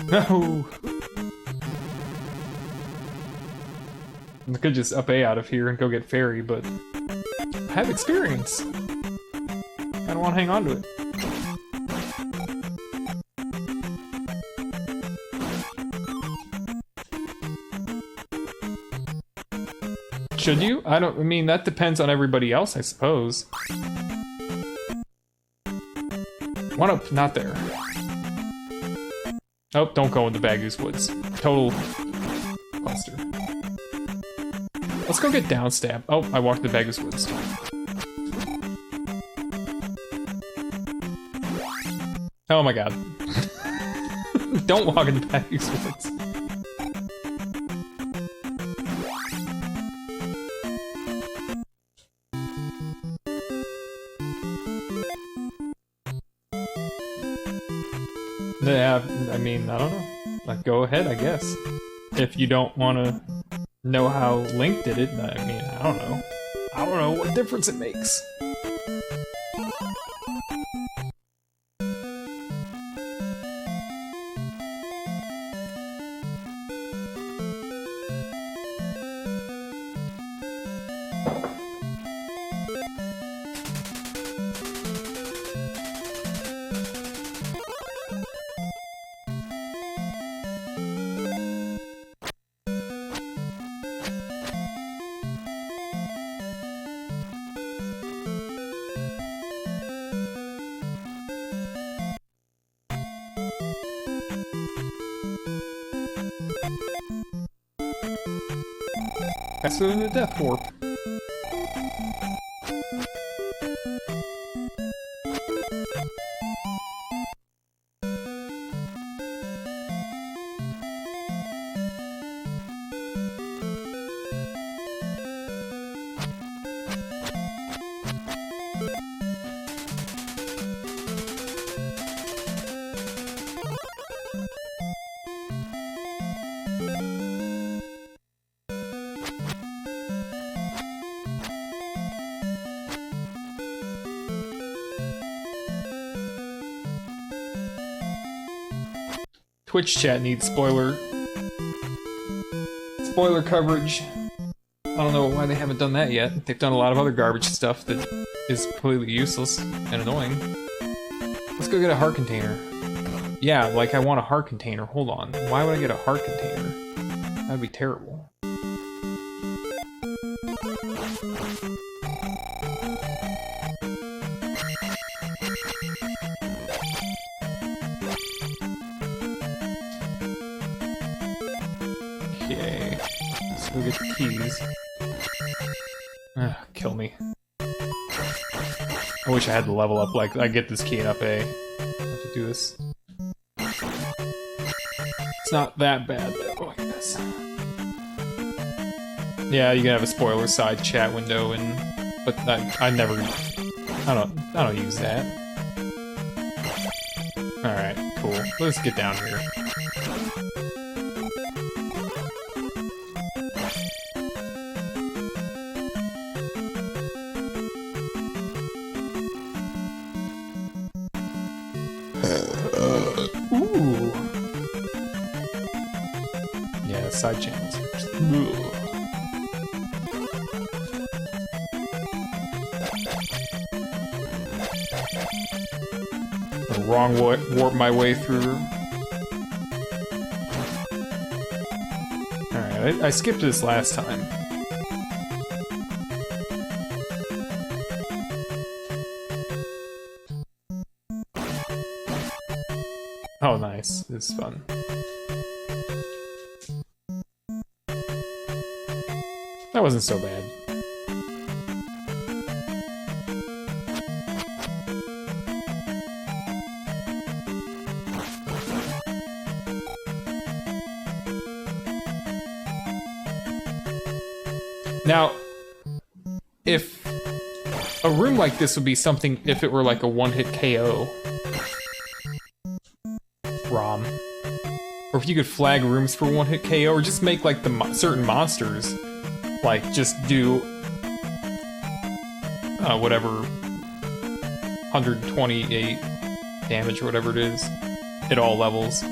No! I could just up A out of here and go get Fairy, but I have experience. I don't want to hang on to it. Should you? I mean, that depends on everybody else, I suppose. One up, not there. Oh, don't go in the Bagoose Woods. Total cluster. Let's go get downstab. Oh, I walked the Bagoose Woods. Oh my god. Don't walk in the Bagoose Woods. Yeah, I mean, I don't know. Like, go ahead, I guess. If you don't want to know how Link did it, I mean, I don't know. I don't know what difference it makes. Faster than the death warp. Twitch chat needs spoiler coverage. I don't know why they haven't done that yet. They've done a lot of other garbage stuff that is completely useless and annoying. Let's go get a heart container. Yeah, like I want a heart container. Hold on. Why would I get a heart container? That'd be terrible. Okay, let's go get the keys. Kill me. I wish I had the level up, like, I get this key and up A. I have to do this. It's not that bad, though. Like this. Yeah, you can have a spoiler side chat window, but I don't use that. Alright, cool. Let's get down here. Ooh. Yeah, side channels. The wrong warp my way through. Alright, I skipped this last time. Oh, nice. This is fun. That wasn't so bad. Now, if a room like this would be something, if it were like a one-hit KO ROM, or if you could flag rooms for one-hit KO, or just make like the certain monsters, like just do whatever 128 damage or whatever it is at all levels.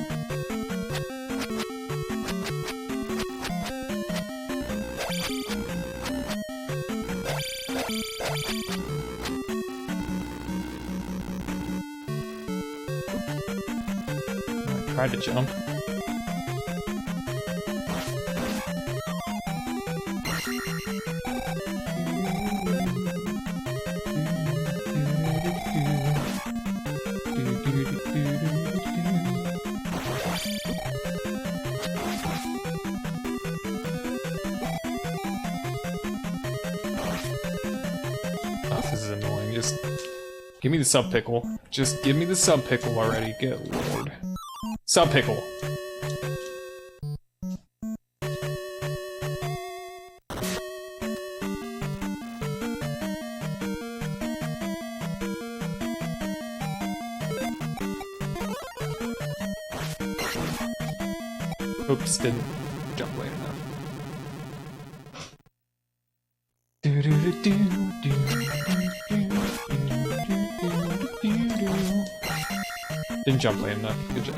Tried to jump. Oh, this is annoying. Just give me the sub pickle. Just give me the sub pickle already. Good lord. Sub pickle. Oops, didn't jump late enough. Didn't jump late enough. Good job.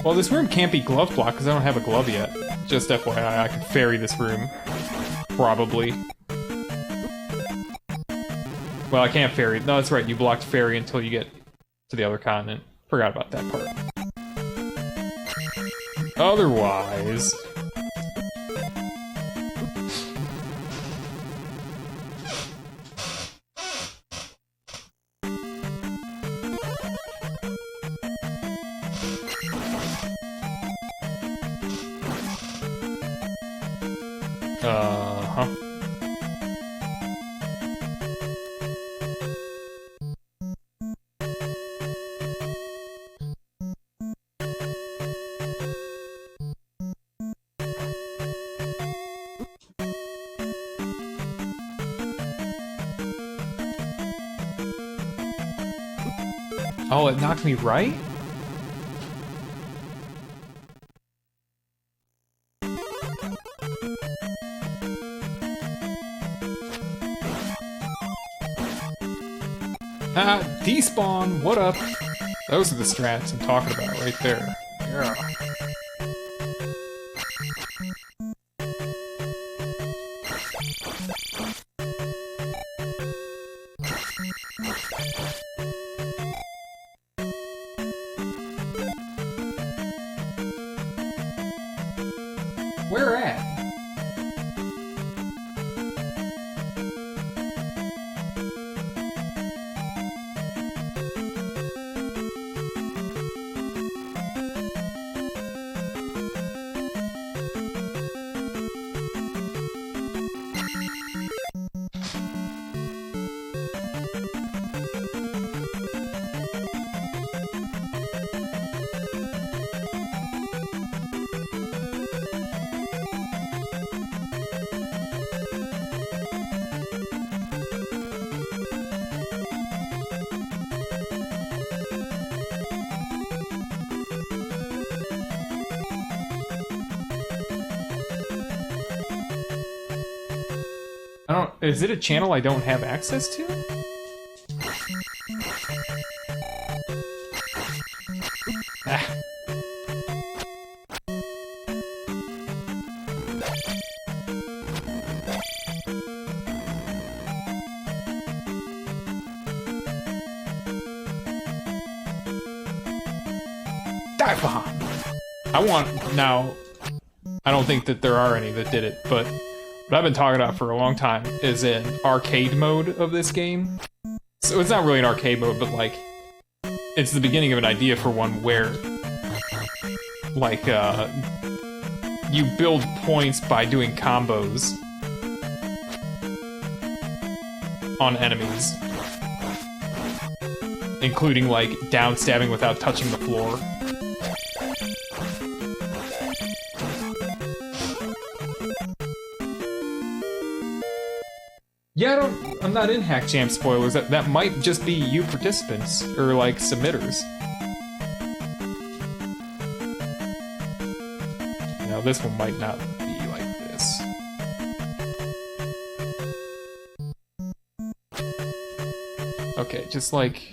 Well, this room can't be glove block because I don't have a glove yet. Just FYI, I can ferry this room. Probably. Well, I can't ferry. No, that's right. You blocked ferry until you get to the other continent. Forgot about that part. Otherwise... Uh-huh. Oh, it knocked me right? Ah, despawn, what up? Those are the strats I'm talking about right there. Yeah. Where at? Is it a channel I don't have access to? Ah. Dive bomb! I don't think that there are any that did it, but what I've been talking about for a long time is an arcade mode of this game. So it's not really an arcade mode, but like, it's the beginning of an idea for one where, like, you build points by doing combos on enemies. Including, like, down stabbing without touching the floor. Yeah, I'm not in HackJam spoilers. That might just be you participants, or like submitters. Now this one might not be like this. Okay, just like...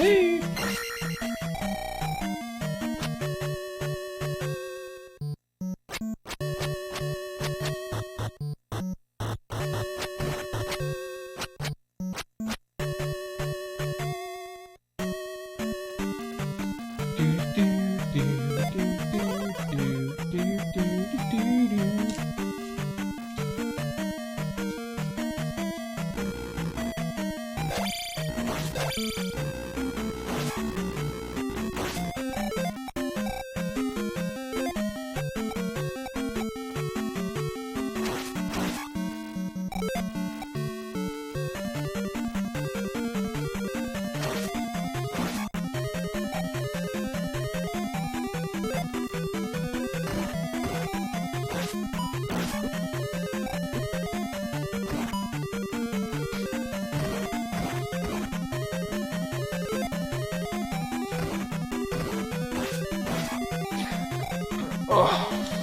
Hey! Oh.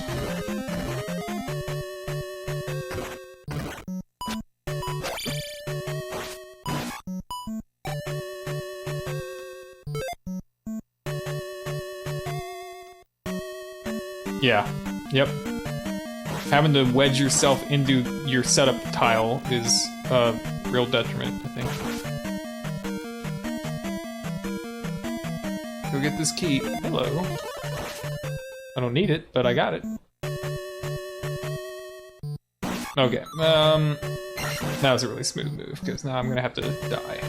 Yeah. Yep. Having to wedge yourself into your setup tile is a real detriment, I think. Go get this key. Hello. I don't need it, but I got it. Okay. That was a really smooth move, because now I'm gonna have to die.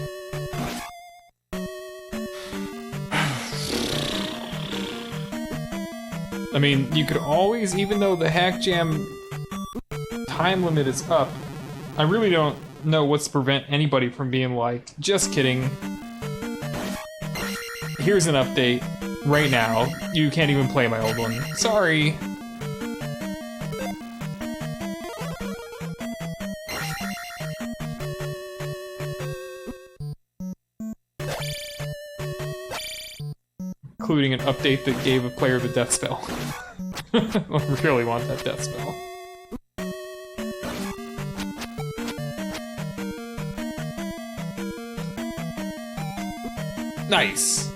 I mean, you could always, even though the HackJam time limit is up, I really don't know what's to prevent anybody from being like, just kidding. Here's an update right now. You can't even play my old one. Sorry. Including an update that gave a player the death spell. I really want that death spell. Nice!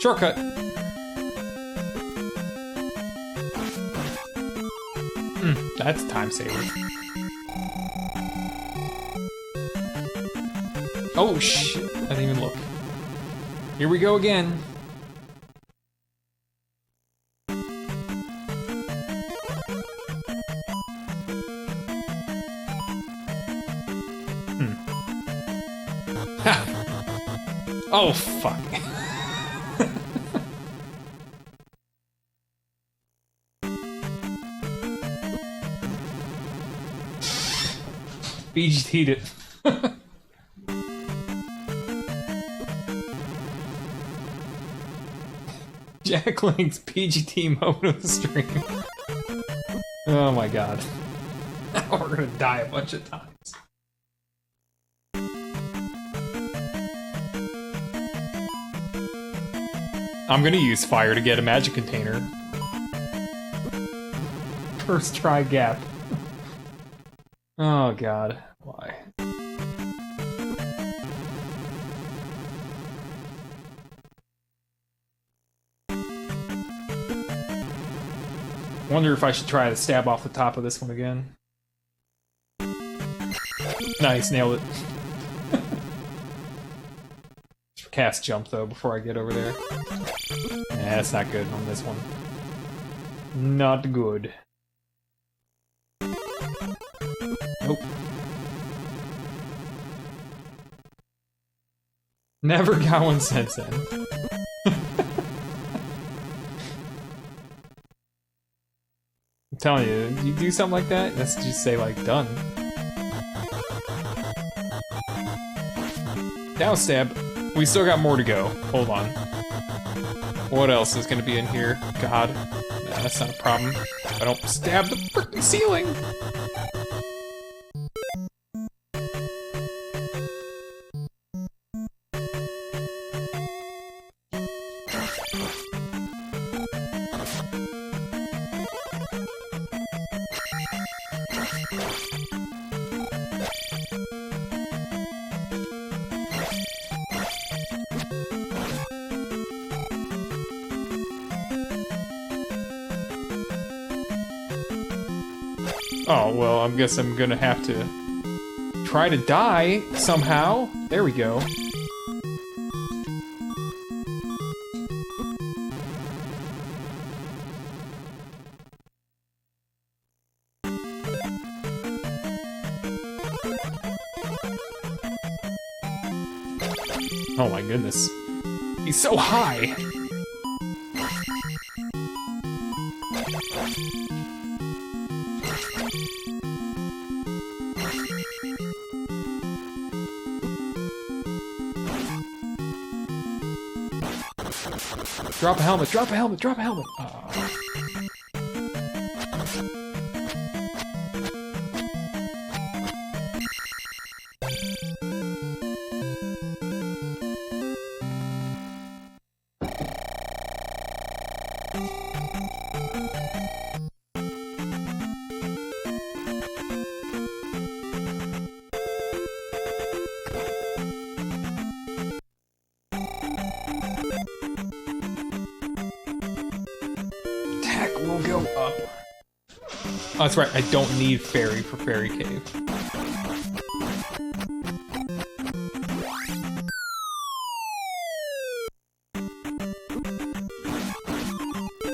Shortcut! That's a time saver. Oh shit, I didn't even look. Here we go again. Ha! Oh fuck. BGT'd it. Jack Link's PGT moment of the stream. Oh my god. We're gonna die a bunch of times. I'm gonna use fire to get a magic container. First try gap. Oh god, why? Wonder if I should try to stab off the top of this one again. Nice, nailed it. Cast jump though before I get over there. Yeah, that's not good on this one. Not good. Nope. Never got one since then. I'm telling you, you do something like that, let's just say like done. Down stab. We still got more to go. Hold on. What else is gonna be in here? God. Nah, that's not a problem. I don't stab the frickin' ceiling! Oh, well, I guess I'm gonna have to try to die somehow. There we go. Oh my goodness. He's so high! Drop a helmet, drop a helmet, drop a helmet! we'll go up. Oh, that's right, I don't need fairy for Fairy Cave.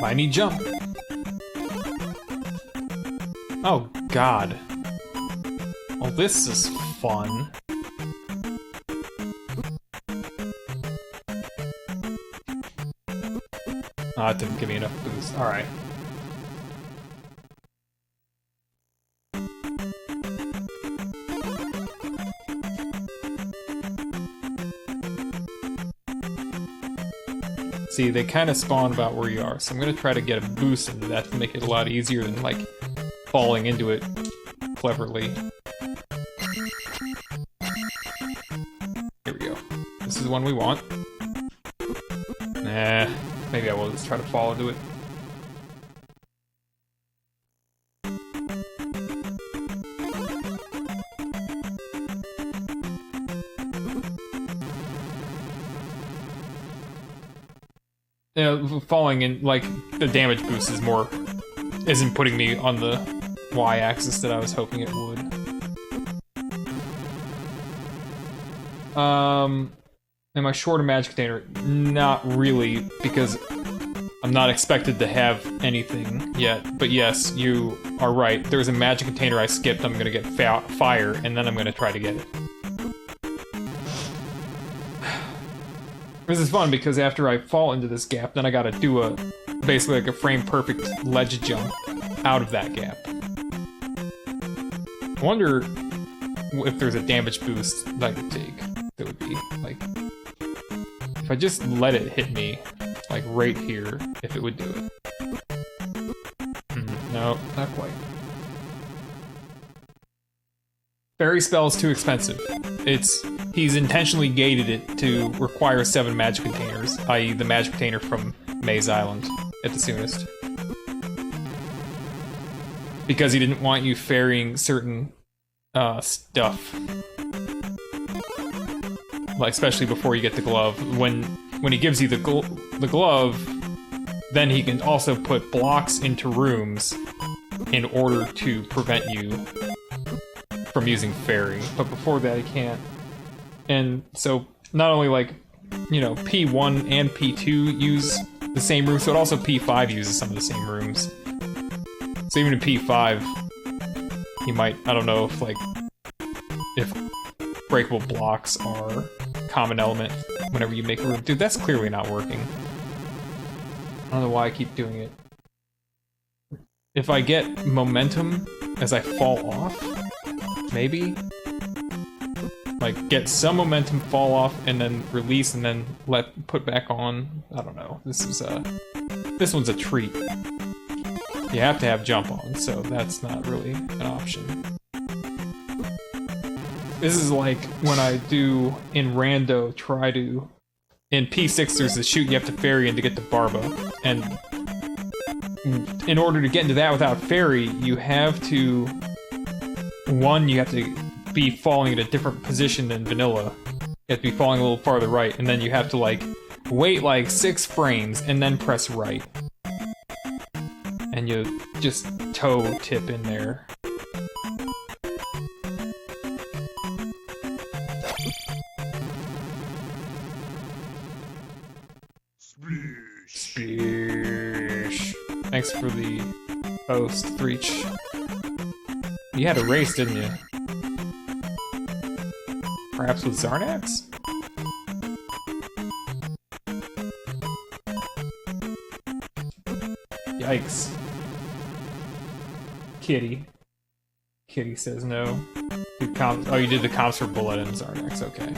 I need jump. Oh, God. Oh, this is fun. Oh, that didn't give me enough boost. Alright. See, they kind of spawn about where you are, so I'm gonna try to get a boost into that to make it a lot easier than, like, falling into it cleverly. Here we go. This is the one we want. Nah, maybe I will just try to fall into it. Yeah, falling in, like, the damage boost is more... isn't putting me on the Y-axis that I was hoping it would. Am I short a magic container? Not really, because I'm not expected to have anything yet. But yes, you are right. There's a magic container I skipped. I'm gonna get fire, and then I'm gonna try to get it. This is fun because after I fall into this gap, then I gotta do a basically like a frame-perfect ledge jump out of that gap. I wonder if there's a damage boost that I could take. That would be like if I just let it hit me, like right here, if it would do it. No, not quite. Fairy spell is too expensive. He's intentionally gated it to require 7 magic containers, i.e. the magic container from Maze Island at the soonest. Because he didn't want you ferrying certain stuff. Like, especially before you get the glove. When he gives you the glove, then he can also put blocks into rooms in order to prevent you from using fairy. But before that, he can't. And so, not only, like, you know, P1 and P2 use the same room, so it also P5 uses some of the same rooms. So even in P5, he might, I don't know if, like, if breakable blocks are a common element whenever you make a room. Dude, that's clearly not working. I don't know why I keep doing it. If I get momentum as I fall off, maybe? Like, get some momentum, fall off, and then release, and then put back on. I don't know. This one's a treat. You have to have jump on, so that's not really an option. This is like when I do in rando in P6 there's the shoot you have to fairy in to get to Barba, and in order to get into that without fairy, you have to be falling at a different position than vanilla. You have to be falling a little farther right, and then you have to, like, wait like 6 frames and then press right. And you just toe tip in there. Splish. Thanks for the host, Threech. You had a race, didn't you? Perhaps with Zarnax? Yikes. Kitty. Kitty says no. Oh, you did the comps for Bullet and Zarnax, okay.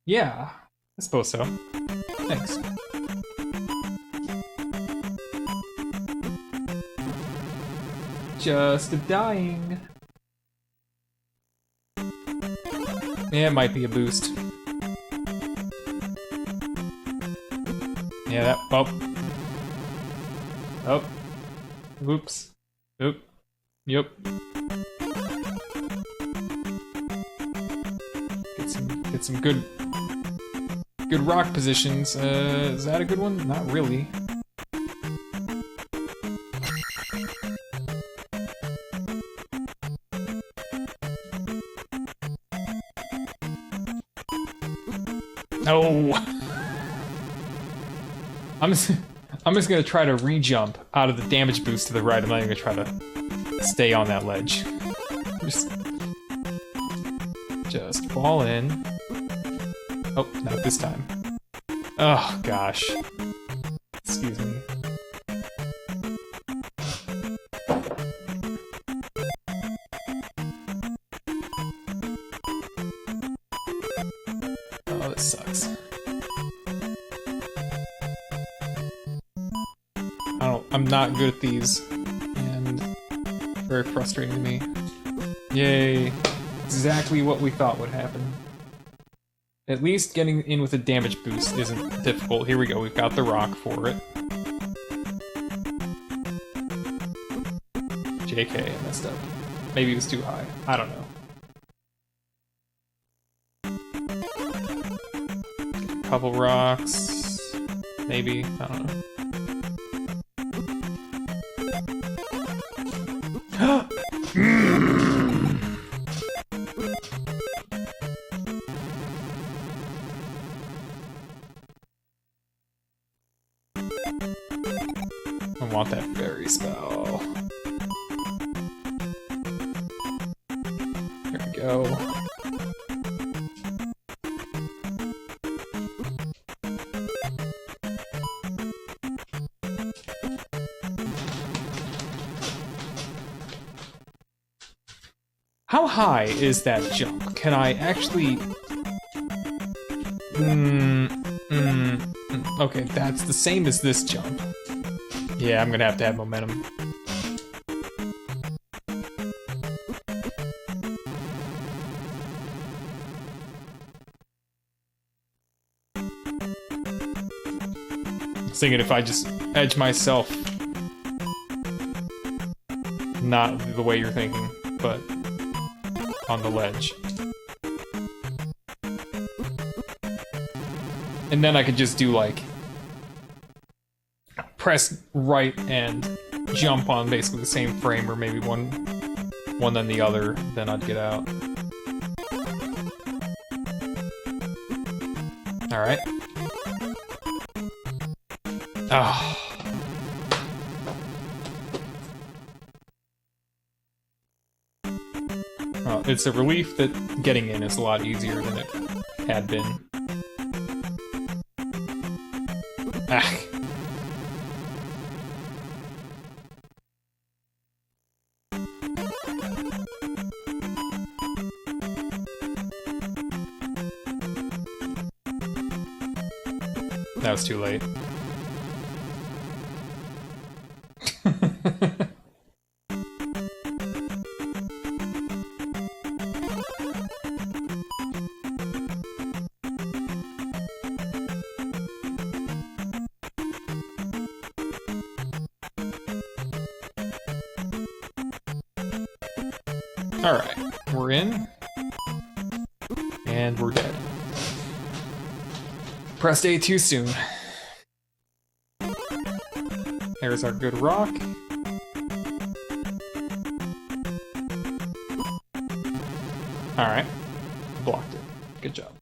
Yeah. I suppose so. Thanks. Just dying. Yeah, it might be a boost. Yeah, that. Oh. Oh. Oops. Oop. Yep. Get some good Good rock positions. Is that a good one? Not really. No! I'm just gonna try to re-jump out of the damage boost to the right. I'm not even gonna try to stay on that ledge. Just fall in. Oh, not this time. Oh, gosh. Excuse me. Oh, this sucks. I'm not good at these, and very frustrating to me. Yay. Exactly what we thought would happen. At least getting in with a damage boost isn't difficult. Here we go, we've got the rock for it. JK, I messed up. Maybe it was too high. I don't know. Couple rocks. Maybe. I don't know. I want that fairy spell. There we go. How high is that jump? Can I actually... Okay, that's the same as this jump. Yeah, I'm gonna have to have momentum. I was thinking if I just edge myself, not the way you're thinking, but on the ledge. And then I could just do like press right and jump on basically the same frame, or maybe one then the other, then I'd get out. Alright. Oh. Well, it's a relief that getting in is a lot easier than it had been. Ah. That was too late. Alright, we're in. And we're dead. Pressed A too soon. There's our good rock. Alright. Blocked it. Good job.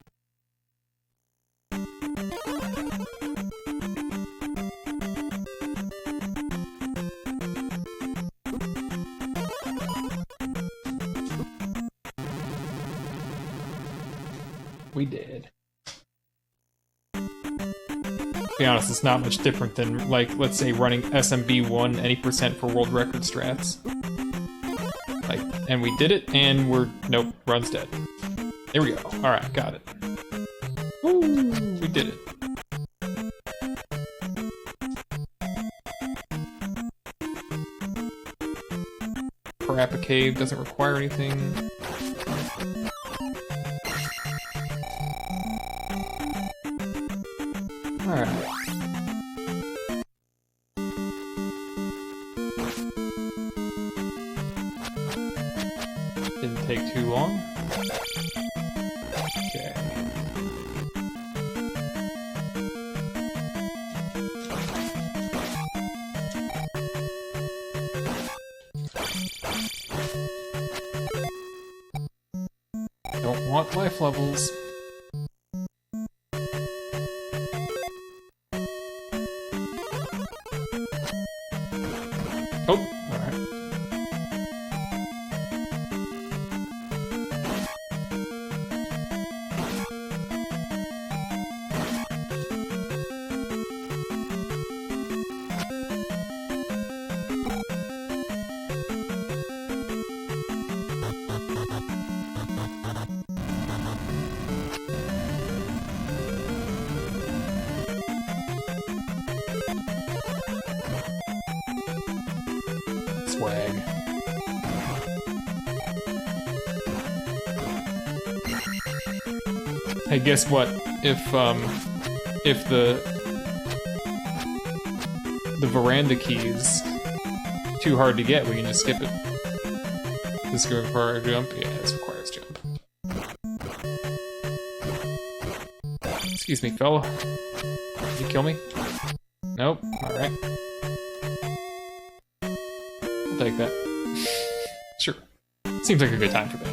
We did. To be honest, it's not much different than, like, let's say running SMB1 any percent for world record strats. Like, and we did it, and we're... Nope, run's dead. There we go. Alright, got it. Woo! We did it. Parappa Cave doesn't require anything. Alright. Didn't take too long. Okay. want life levels. Oh, alright. Swag. Hey, guess what? If the veranda key is too hard to get, we can just skip it. Does this require a jump? Yeah, this requires jump. Excuse me, fella. Did you kill me? Nope. Alright. I'll take that. Sure. Seems like a good time for that.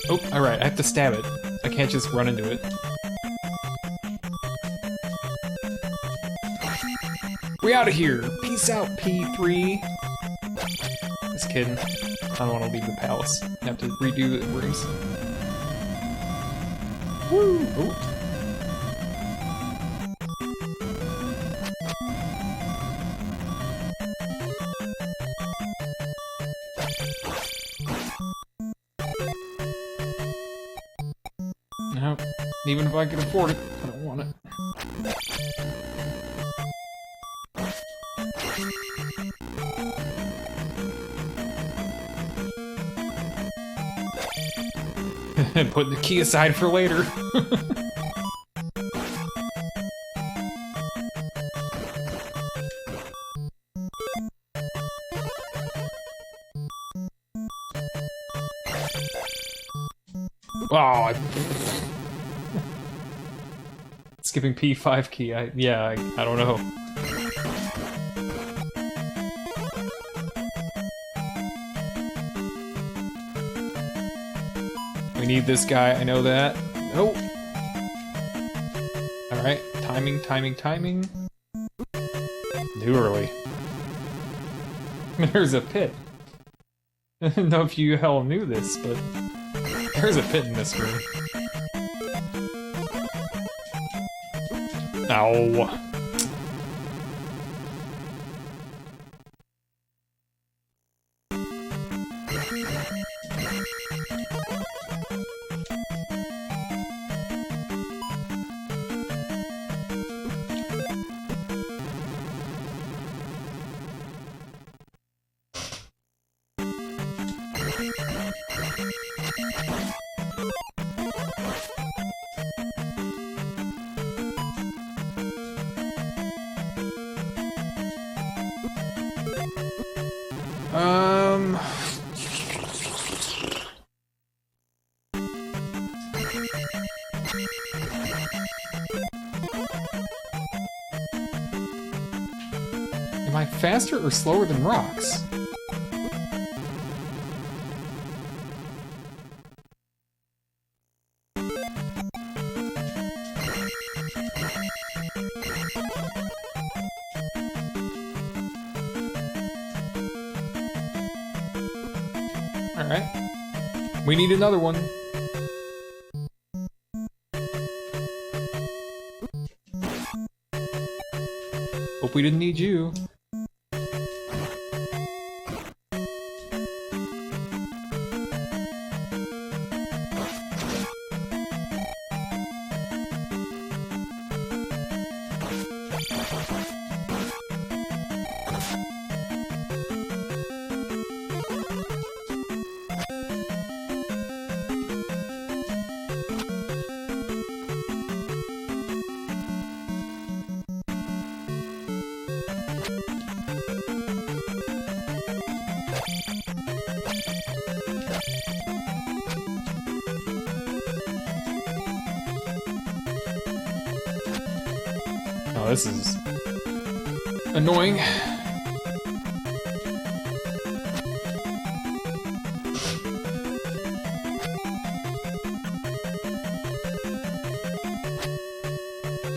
Oh, alright, I have to stab it. I can't just run into it. We out of here! Peace out, P3! Just kidding. I don't want to leave the palace. I have to redo the rooms. Woo! Oh. Nope. Even if I could afford it, I don't want it. And putting the key aside for later. Oh, skipping P5 key. I don't know. We need this guy. I know that. Oh. All right. Timing, timing, timing. Too early. There's a pit. I don't know if you all knew this, but there's a pit in this room. Ow. Am I faster or slower than rocks? Alright. We need another one. Hope we didn't need you. Oh, this is annoying.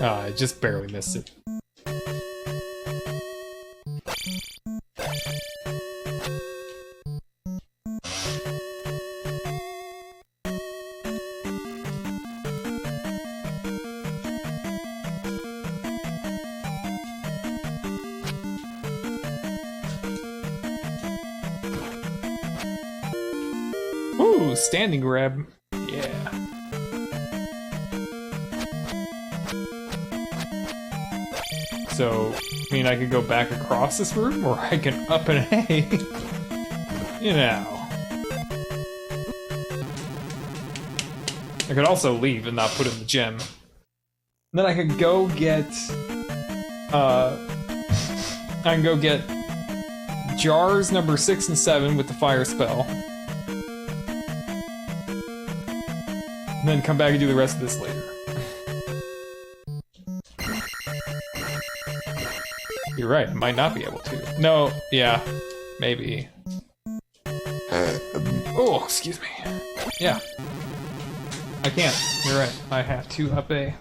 I just barely missed it. Ooh, standing grab. Yeah. So, I mean, I could go back across this room, or I can up and A. You know. I could also leave and not put in the gem. Then I could go get... I can go get jars number 6 and 7 with the fire spell. And then come back and do the rest of this later. You're right, I might not be able to. No, yeah, maybe. Oh, excuse me. Yeah. I can't, you're right. I have to up A.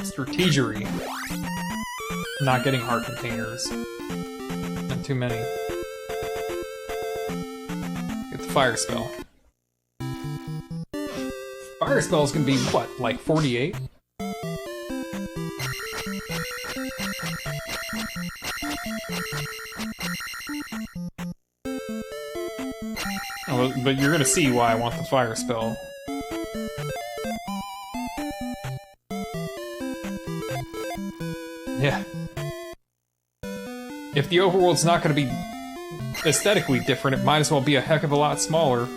Strategery. Not getting heart containers. Not too many. Get the fire spell. Fire spell is gonna be what, like 48? Oh, but you're gonna see why I want the fire spell. Yeah. If the overworld's not going to be aesthetically different, it might as well be a heck of a lot smaller.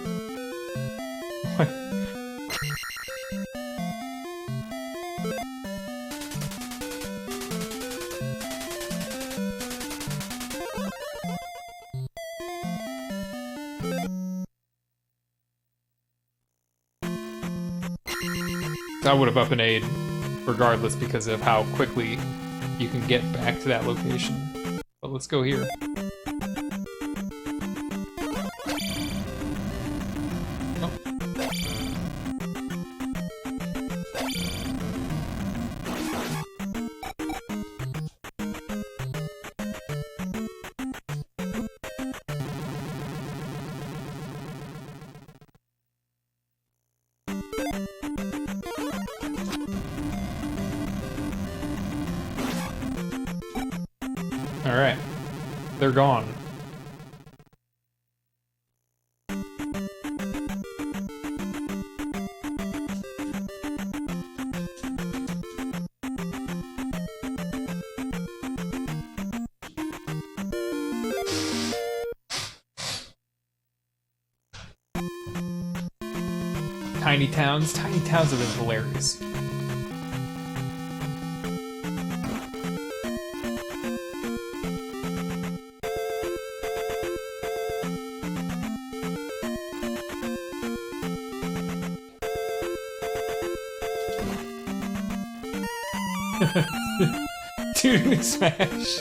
I would have up and A'd regardless because of how quickly you can get back to that location. But let's go here. Oh. Alright. They're gone. Tiny towns? Tiny towns have been hilarious. Dude, smash.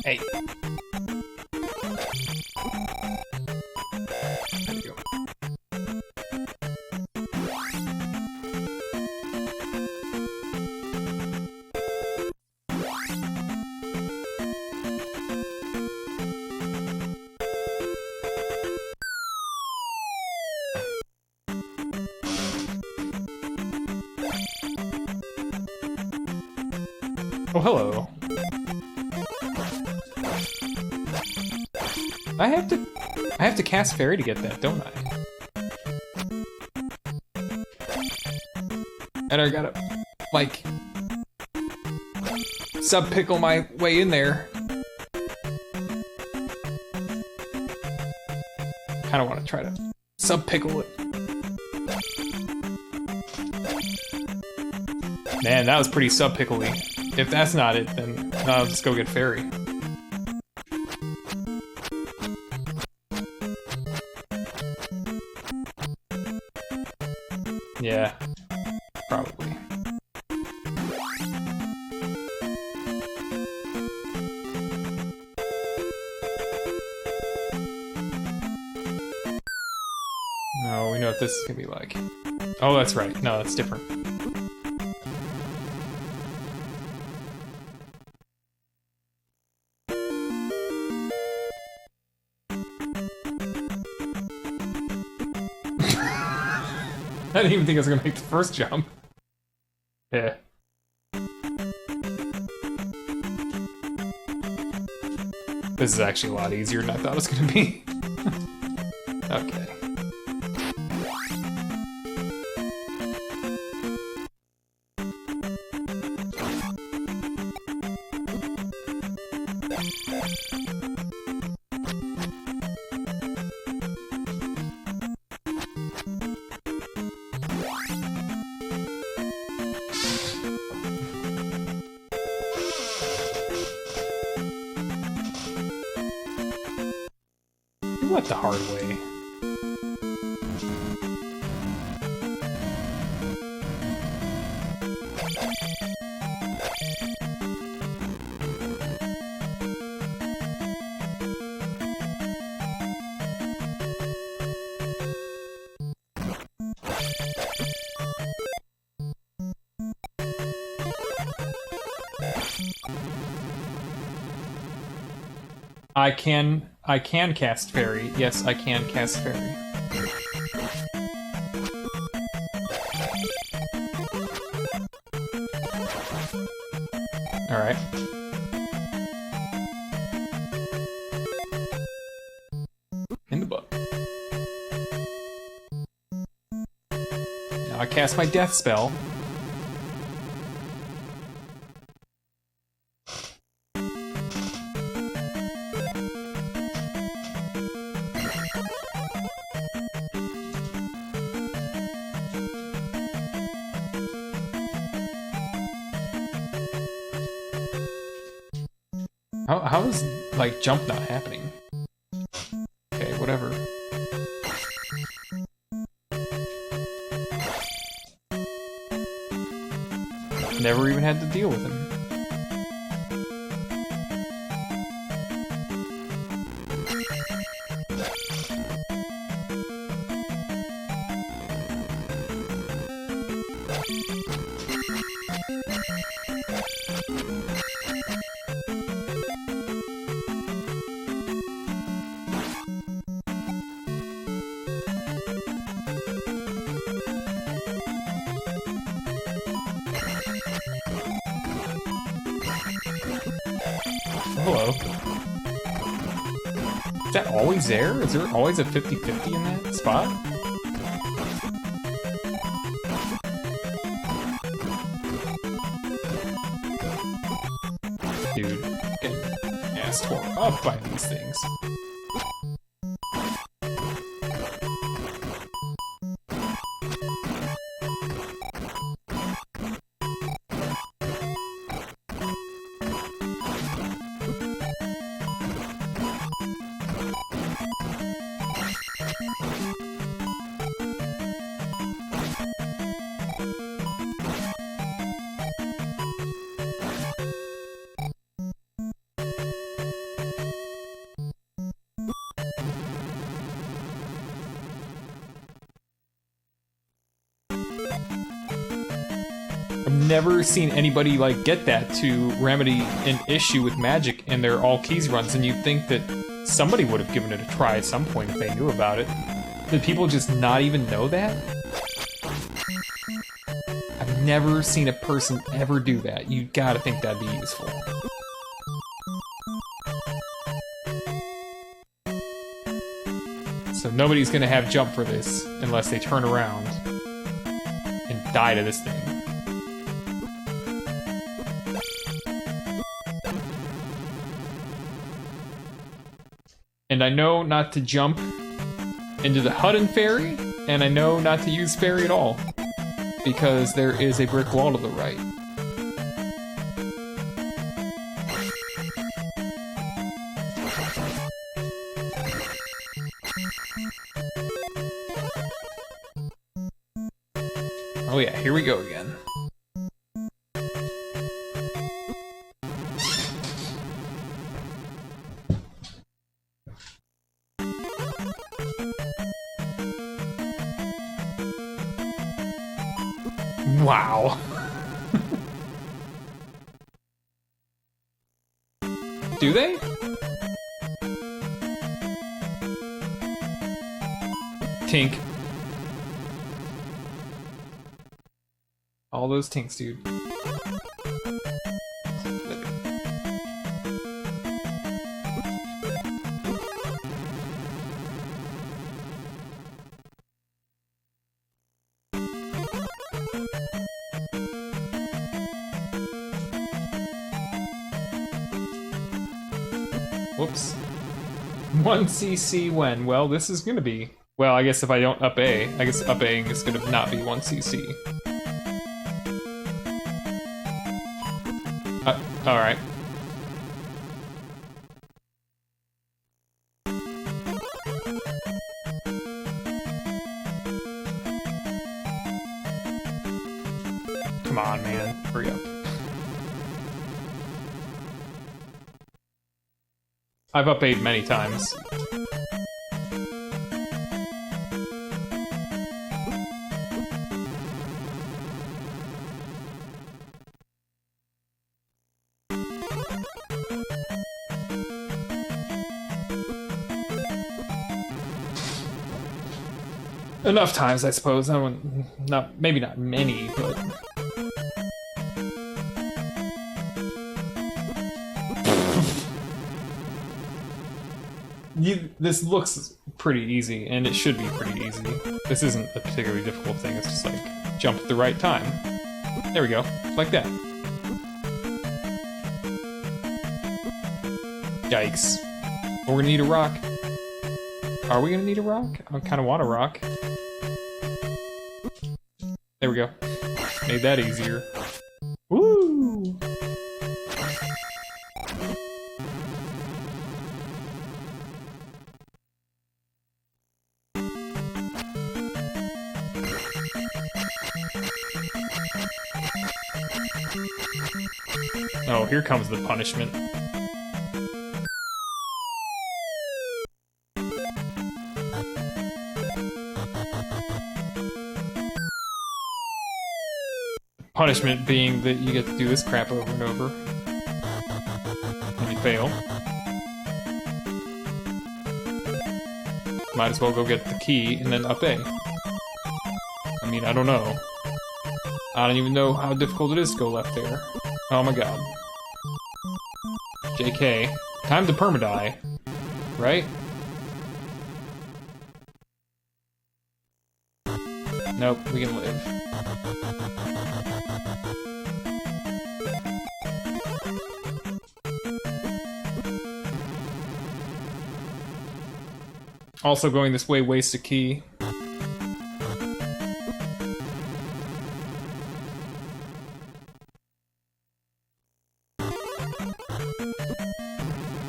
Hey. There you go. Oh, hello. I I have to cast Fairy to get that, don't I? And I gotta, like, sub-pickle my way in there. Kinda wanna try to sub-pickle it. Man, that was pretty sub-pickle-y. If that's not it, then I'll just go get Fairy. Yeah, probably. No, we know what this is gonna be like. Oh, that's right. No, that's different. I didn't even think I was gonna make the first jump. Yeah. This is actually a lot easier than I thought it was gonna be. Okay. You went the hard way. I can cast Fairy. Yes, I can cast Fairy. Alright. In the book. Now I cast my death spell. How is, like, jump not happening? Okay, whatever. Never even had to deal with him. Hello. Is that always there? Is there always a 50-50 in that spot? Dude, getting ass tore up by these things. I've never seen anybody like get that to remedy an issue with magic in their all keys runs, and you'd think that somebody would have given it a try at some point if they knew about it. Did people just not even know that? I've never seen a person ever do that. You gotta think that'd be useful. So nobody's gonna have jump for this unless they turn around and die to this thing. And I know not to jump into the Hudden Fairy, and I know not to use Fairy at all, because there is a brick wall to the right. Oh yeah, here we go again. Wow. Do they? Tink. All those tinks, dude. Whoops. 1 CC when? Well, this is gonna be... Well, I guess if I don't up A, I guess up A is gonna not be 1 CC. Alright. Come on, man. Hurry up. I've up A'd many times. Enough times, I suppose. I wouldn't, not maybe not many, but this looks pretty easy, and it should be pretty easy. This isn't a particularly difficult thing. It's just like jump at the right time. There we go, like that. Yikes! We're gonna need a rock. Are we gonna need a rock? I kind of want a rock. There we go. Made that easier. Woo! Oh, here comes the punishment. Punishment being that you get to do this crap over and over. And you fail. Might as well go get the key and then up A. I mean, I don't know. I don't even know how difficult it is to go left there. Oh my god. JK. Time to permadie. Right? Nope, we can live. Also going this way wastes a key.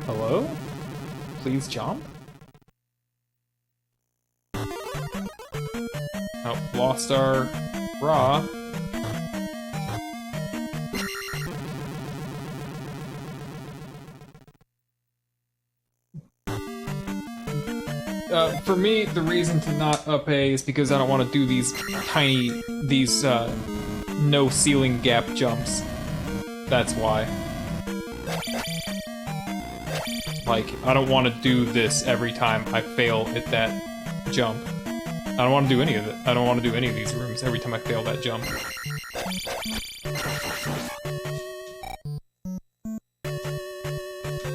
Hello? Please jump? Oh, lost our bra. For me, the reason to not up A is because I don't want to do these no ceiling gap jumps. That's why. Like, I don't want to do this every time I fail at that jump. I don't want to do any of it. I don't want to do any of these rooms every time I fail that jump.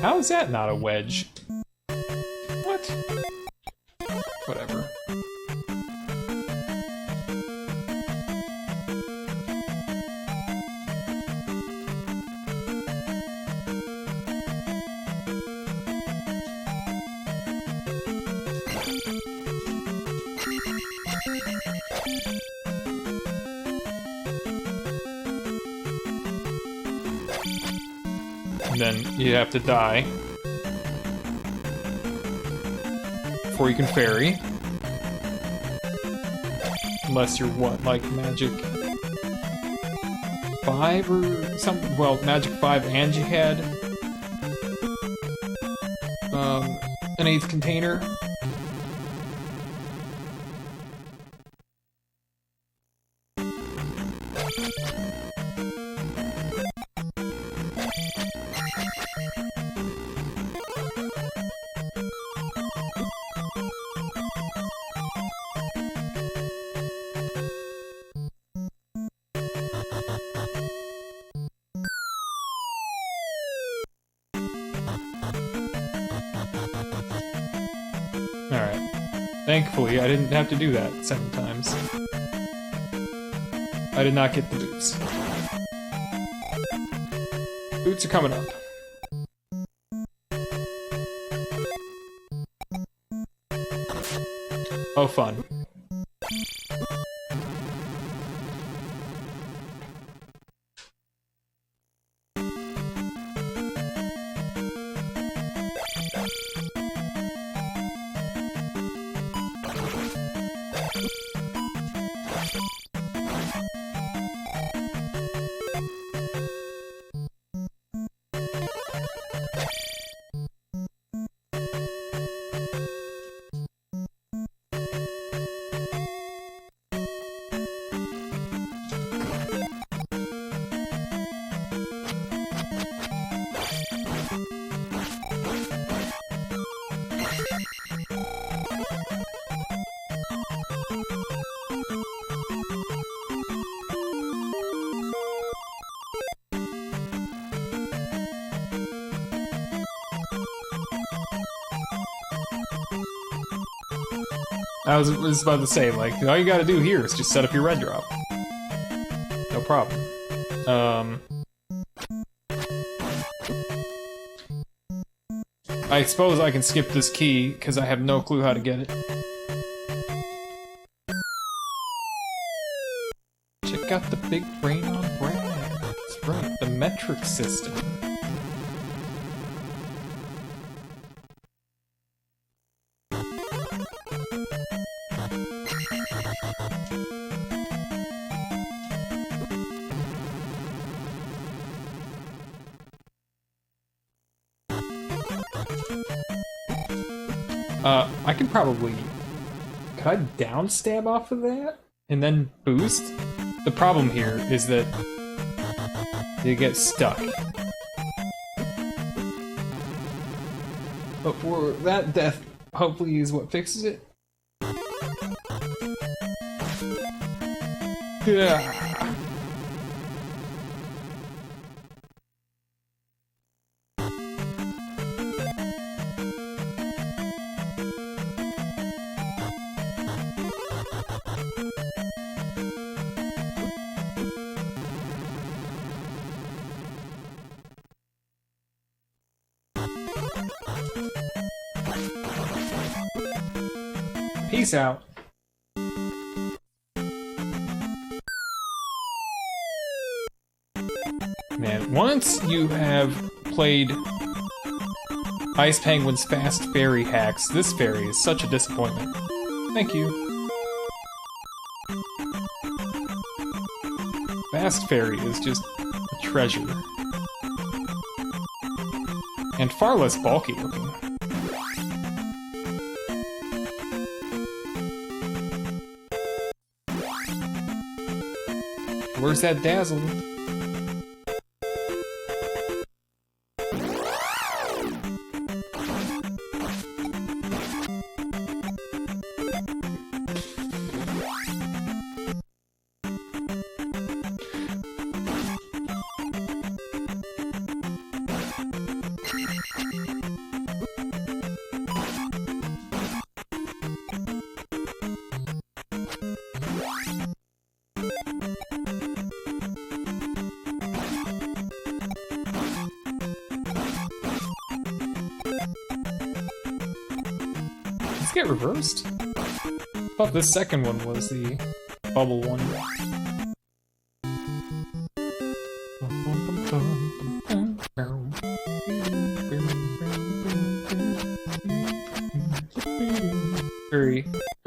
How is that not a wedge? What? Whatever. And then you have to die before you can fairy. Unless you're what, like magic 5 or something? Well, magic 5 and you had an 8th container. Alright. Thankfully, I didn't have to do that 7 times. I did not get the boots. Boots are coming up. Oh, fun. I was about to say, like, all you gotta do here is just set up your red drop. No problem. I suppose I can skip this key, because I have no clue how to get it. Check out the big brain on Brad. That's right, the metric system. I can probably... Could I down stab off of that? And then boost? The problem here is that you get stuck. But for that death, hopefully is what fixes it. Yeah. Peace out. Man, once you have played Ice Penguin's Fast Fairy hacks, this fairy is such a disappointment. Thank you. Fast Fairy is just a treasure. And far less bulky looking. Where's that dazzle? Get reversed? I thought this second one was the bubble one.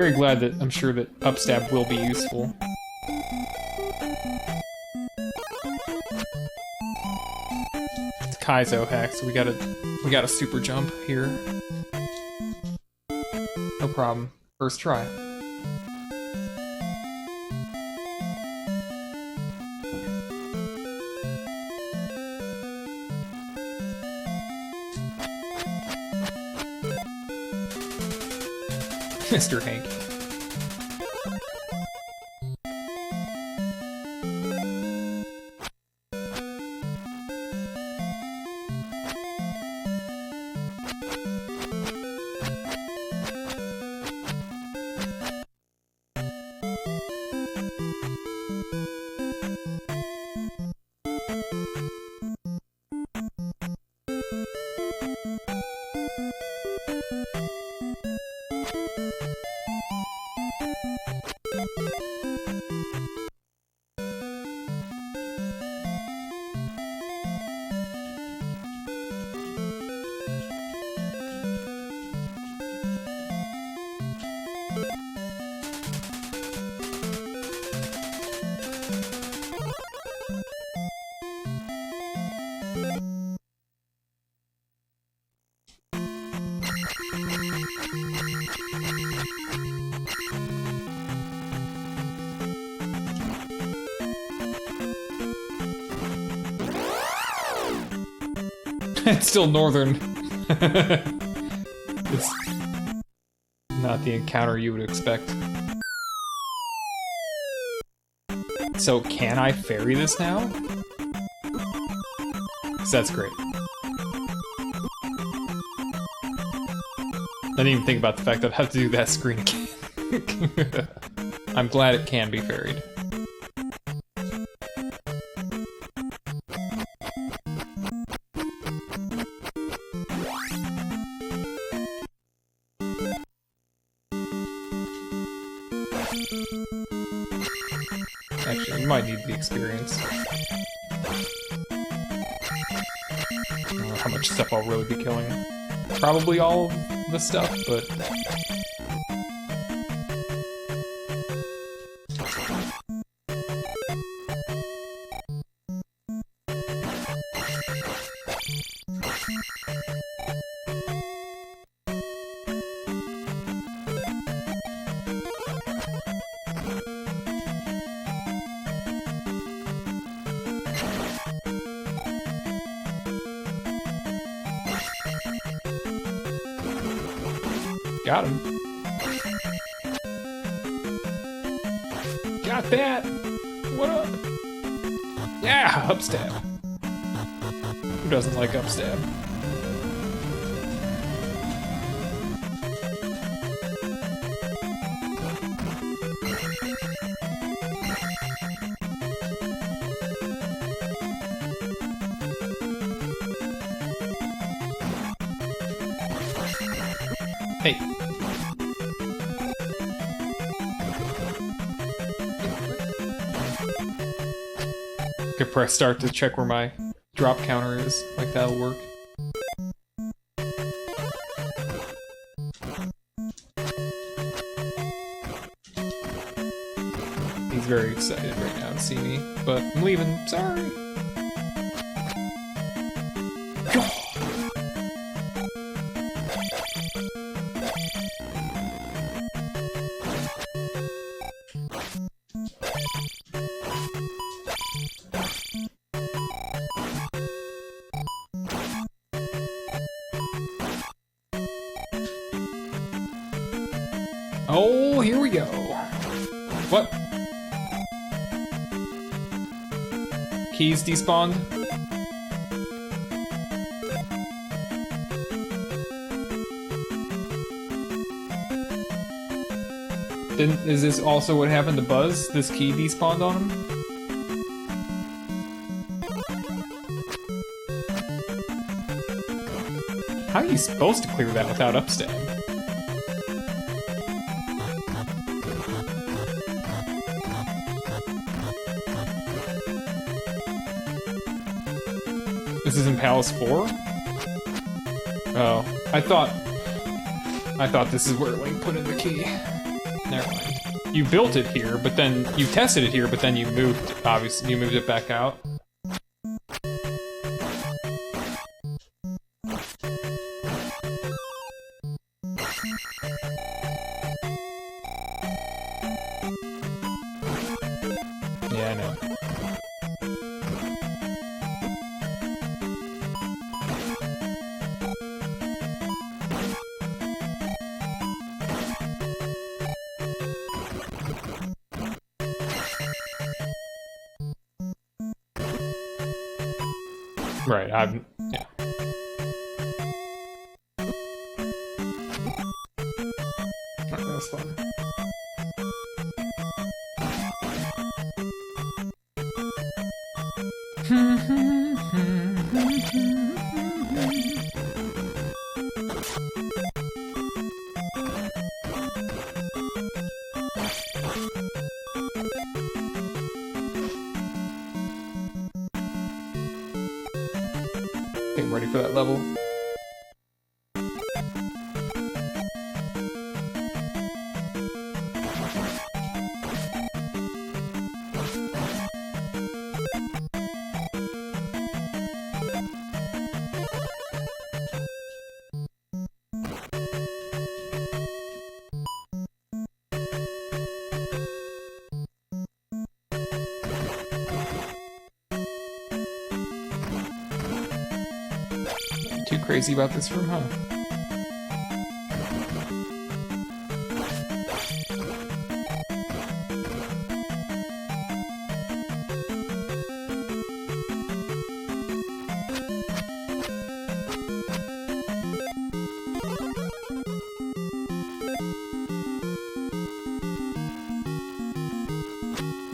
Very glad that I'm sure that upstab will be useful. It's Kaizo hack, so we gotta super jump here. No problem. First try. Mr. Hank. It's still northern. It's not the encounter you would expect. So can I ferry this now? 'Cause that's great. I didn't even think about the fact that I have to do that screen again. I'm glad it can be ferried. Actually, you might need the experience. I don't know how much stuff I'll really be killing. Probably all of the stuff, but... Got him. Got that! What up? Yeah! Upstab. Who doesn't like upstab? Hey. Could press start to check where my drop counter is. Like that'll work. He's very excited right now to see me, but I'm leaving. Sorry. Oh, here we go. What? Keys despawned? Is this also what happened to Buzz? This key despawned on him? How are you supposed to clear that without upstab? This is in Palace 4? Oh, I thought this is where Link put in the key. Never mind. You built it here, but then you tested it here, but then you moved. Obviously, you moved it back out. Yeah, I know. Right, yeah. That was fun. Okay, I'm ready for that level. Too crazy about this room, huh?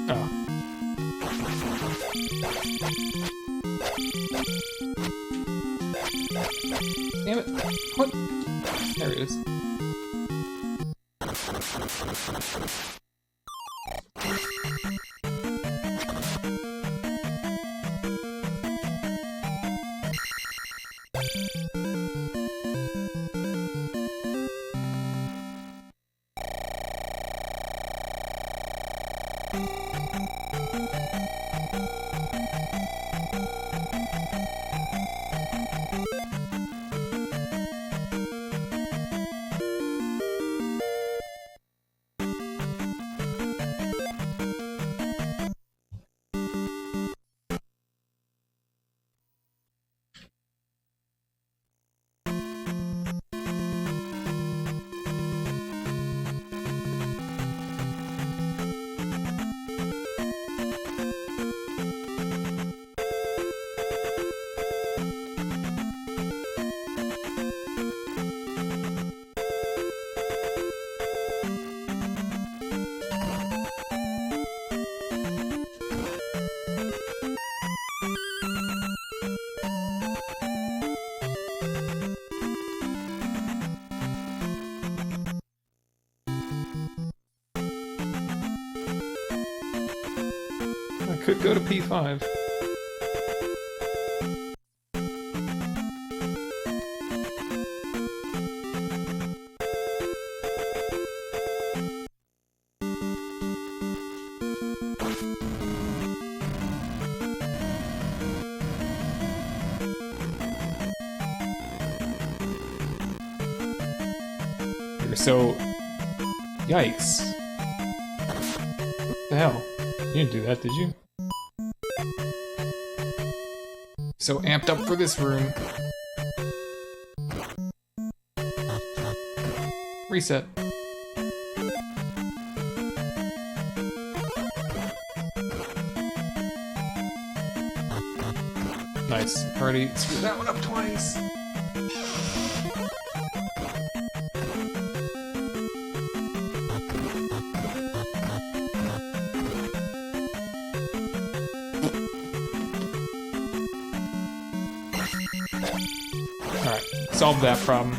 Oh. Damn it. What? There it is. Could go to P5. So, yikes. What the hell? You didn't do that, did you? So amped up for this room. Reset. Nice. Already screwed that one up twice. Alright, solve that problem.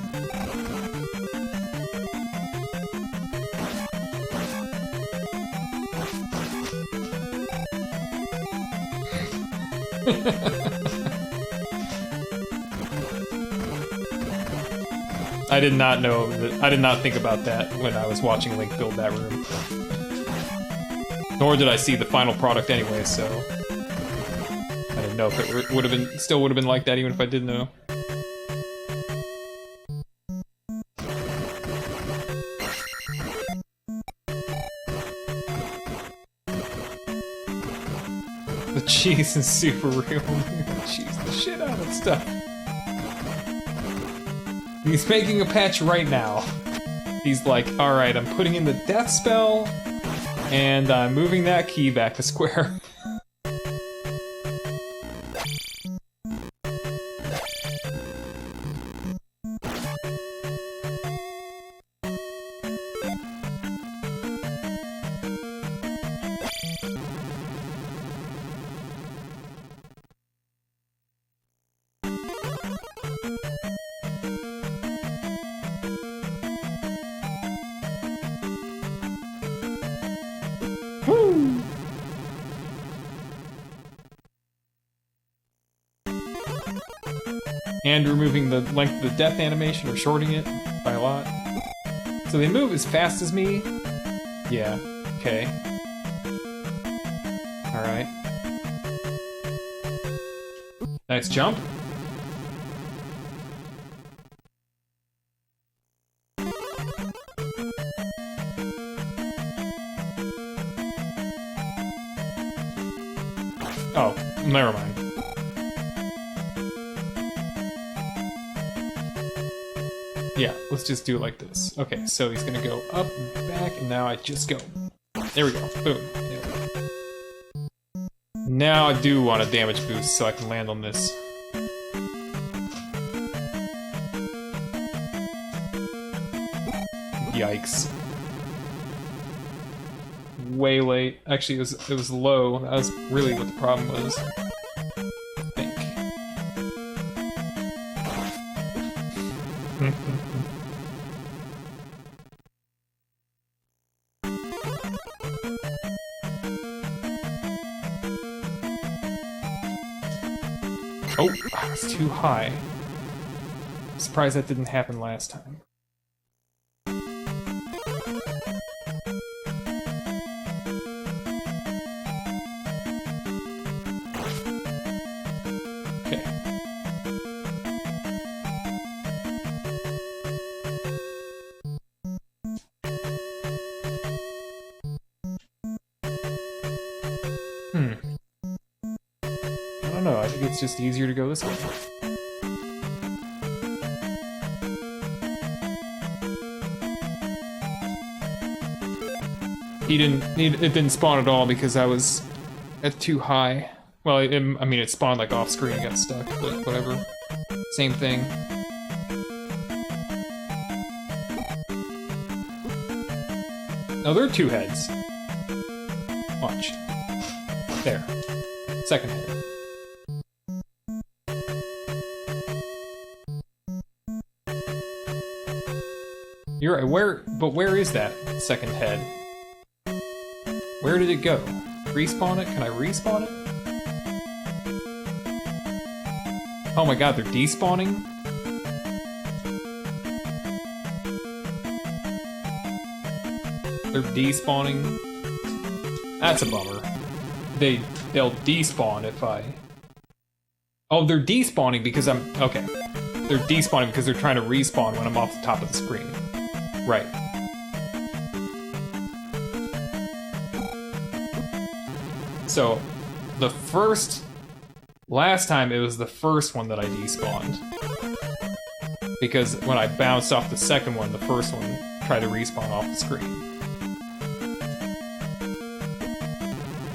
I did not know that. I did not think about that when I was watching Link build that room. Nor did I see the final product anyway, so I didn't know if it would have been still would have been like that even if I did know. The cheese is super real. Cheese the shit out of stuff. He's making a patch right now. He's like, alright, I'm putting in the death spell, and I'm moving that key back to square. Woo! And removing the length of the death animation or shorting it by a lot. So they move as fast as me? Yeah, okay. Alright. Nice jump. Oh, never mind. Yeah, let's just do it like this. Okay, so he's gonna go up, back, and now I just go. There we go. Boom. There we go. Now I do want a damage boost so I can land on this. Yikes. Way late. Actually, it was low. That was really what the problem was. I think. Oh, it's too high. I'm surprised that didn't happen last time. Okay. I don't know, I think it's just easier to go this way. It didn't spawn at all because I was at too high. Well, I mean, it spawned like off screen and got stuck, but whatever. Same thing. Oh, there are two heads. Watch. There. Second head. You're right, where is that second head? Where did it go? Respawn it? Can I respawn it? Oh my god, they're despawning? They're despawning? That's a bummer. They'll despawn if I... Oh, they're despawning because I'm... Okay. They're despawning because they're trying to respawn when I'm off the top of the screen. Right. So, last time it was the first one that I despawned. Because when I bounced off the second one, the first one tried to respawn off the screen.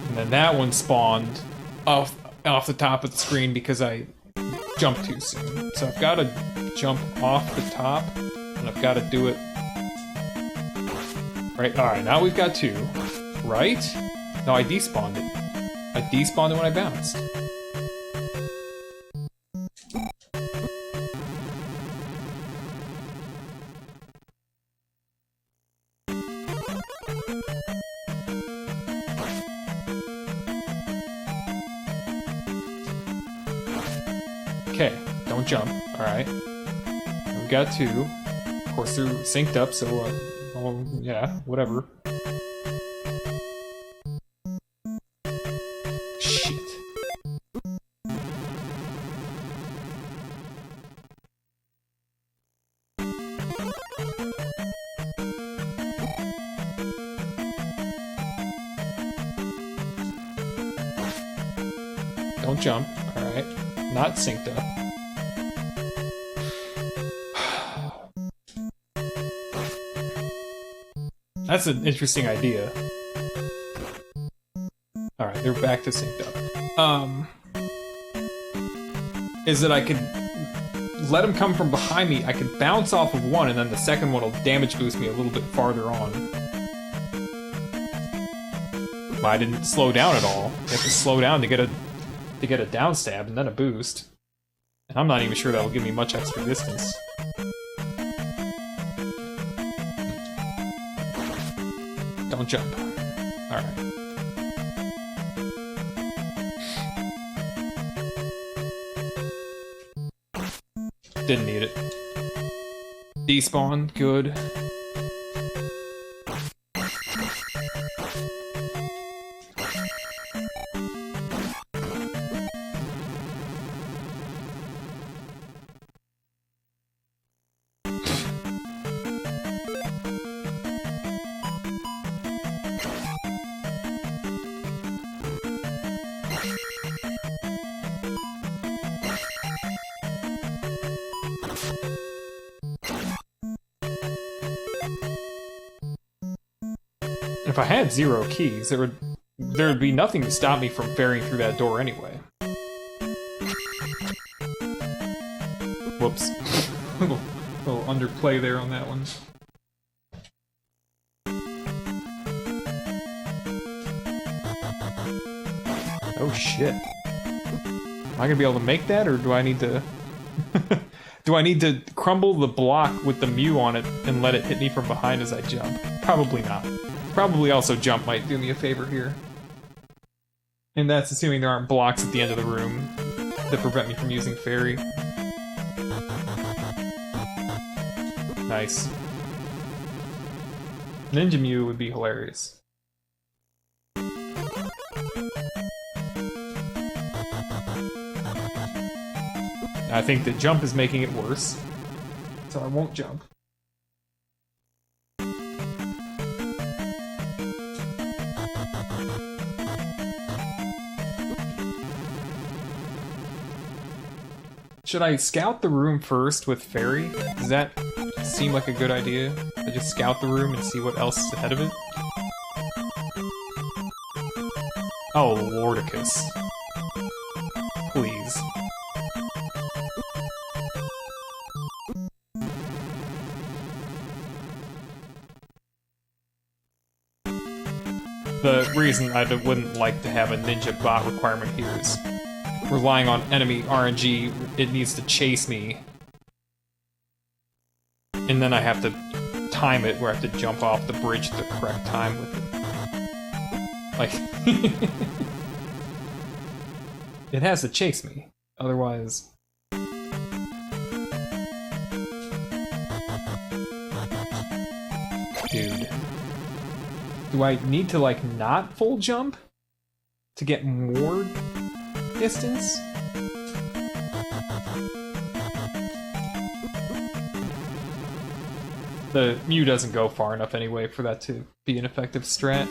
And then that one spawned off the top of the screen because I jumped too soon. So I've got to jump off the top, and I've got to do it... Right, alright, now we've got two. Right? No, I despawned it. I despawned it when I bounced. Okay, don't jump. Alright. We've got two. course, they're synced up, so, oh, yeah, whatever. Shit. Don't jump. Alright. Not synced up. That's an interesting idea. Alright, they're back to synced up. Is that I could let them come from behind me, I could bounce off of one, and then the second one will damage boost me a little bit farther on. But I didn't slow down at all. You have to slow down to get a down stab and then a boost. And I'm not even sure that will give me much extra distance. Don't jump. Alright. Didn't need it. Despawn, good. If I had 0 keys, there would be nothing to stop me from ferrying through that door anyway. Whoops. little underplay there on that one. Oh shit. Am I gonna be able to make that, or do I need to... do I need to crumble the block with the Mew on it and let it hit me from behind as I jump? Probably not. Probably also jump might do me a favor here. And that's assuming there aren't blocks at the end of the room that prevent me from using fairy. Nice. Ninja Mew would be hilarious. I think the jump is making it worse, so I won't jump. Should I scout the room first with fairy? Does that seem like a good idea? I just scout the room and see what else is ahead of it? Oh, Lordicus. Please. The reason I wouldn't like to have a ninja bot requirement here is relying on enemy RNG, it needs to chase me. And then I have to time it where I have to jump off the bridge at the correct time with it. Like... it has to chase me. Otherwise... Dude. Do I need to, like, not full jump? To get more distance? The Mew doesn't go far enough anyway for that to be an effective strat.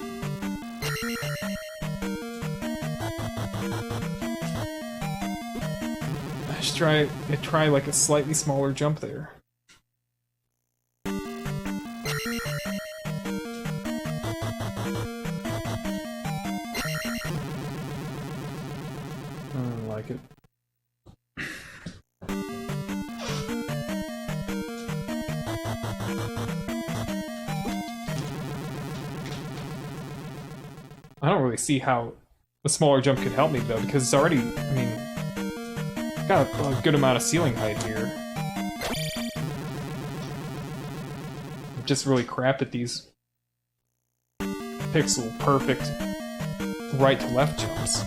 I should try like a slightly smaller jump there. It. I don't really see how a smaller jump could help me though, because it's already, I mean, got a good amount of ceiling height here. I'm just really crap at these pixel perfect right to left jumps.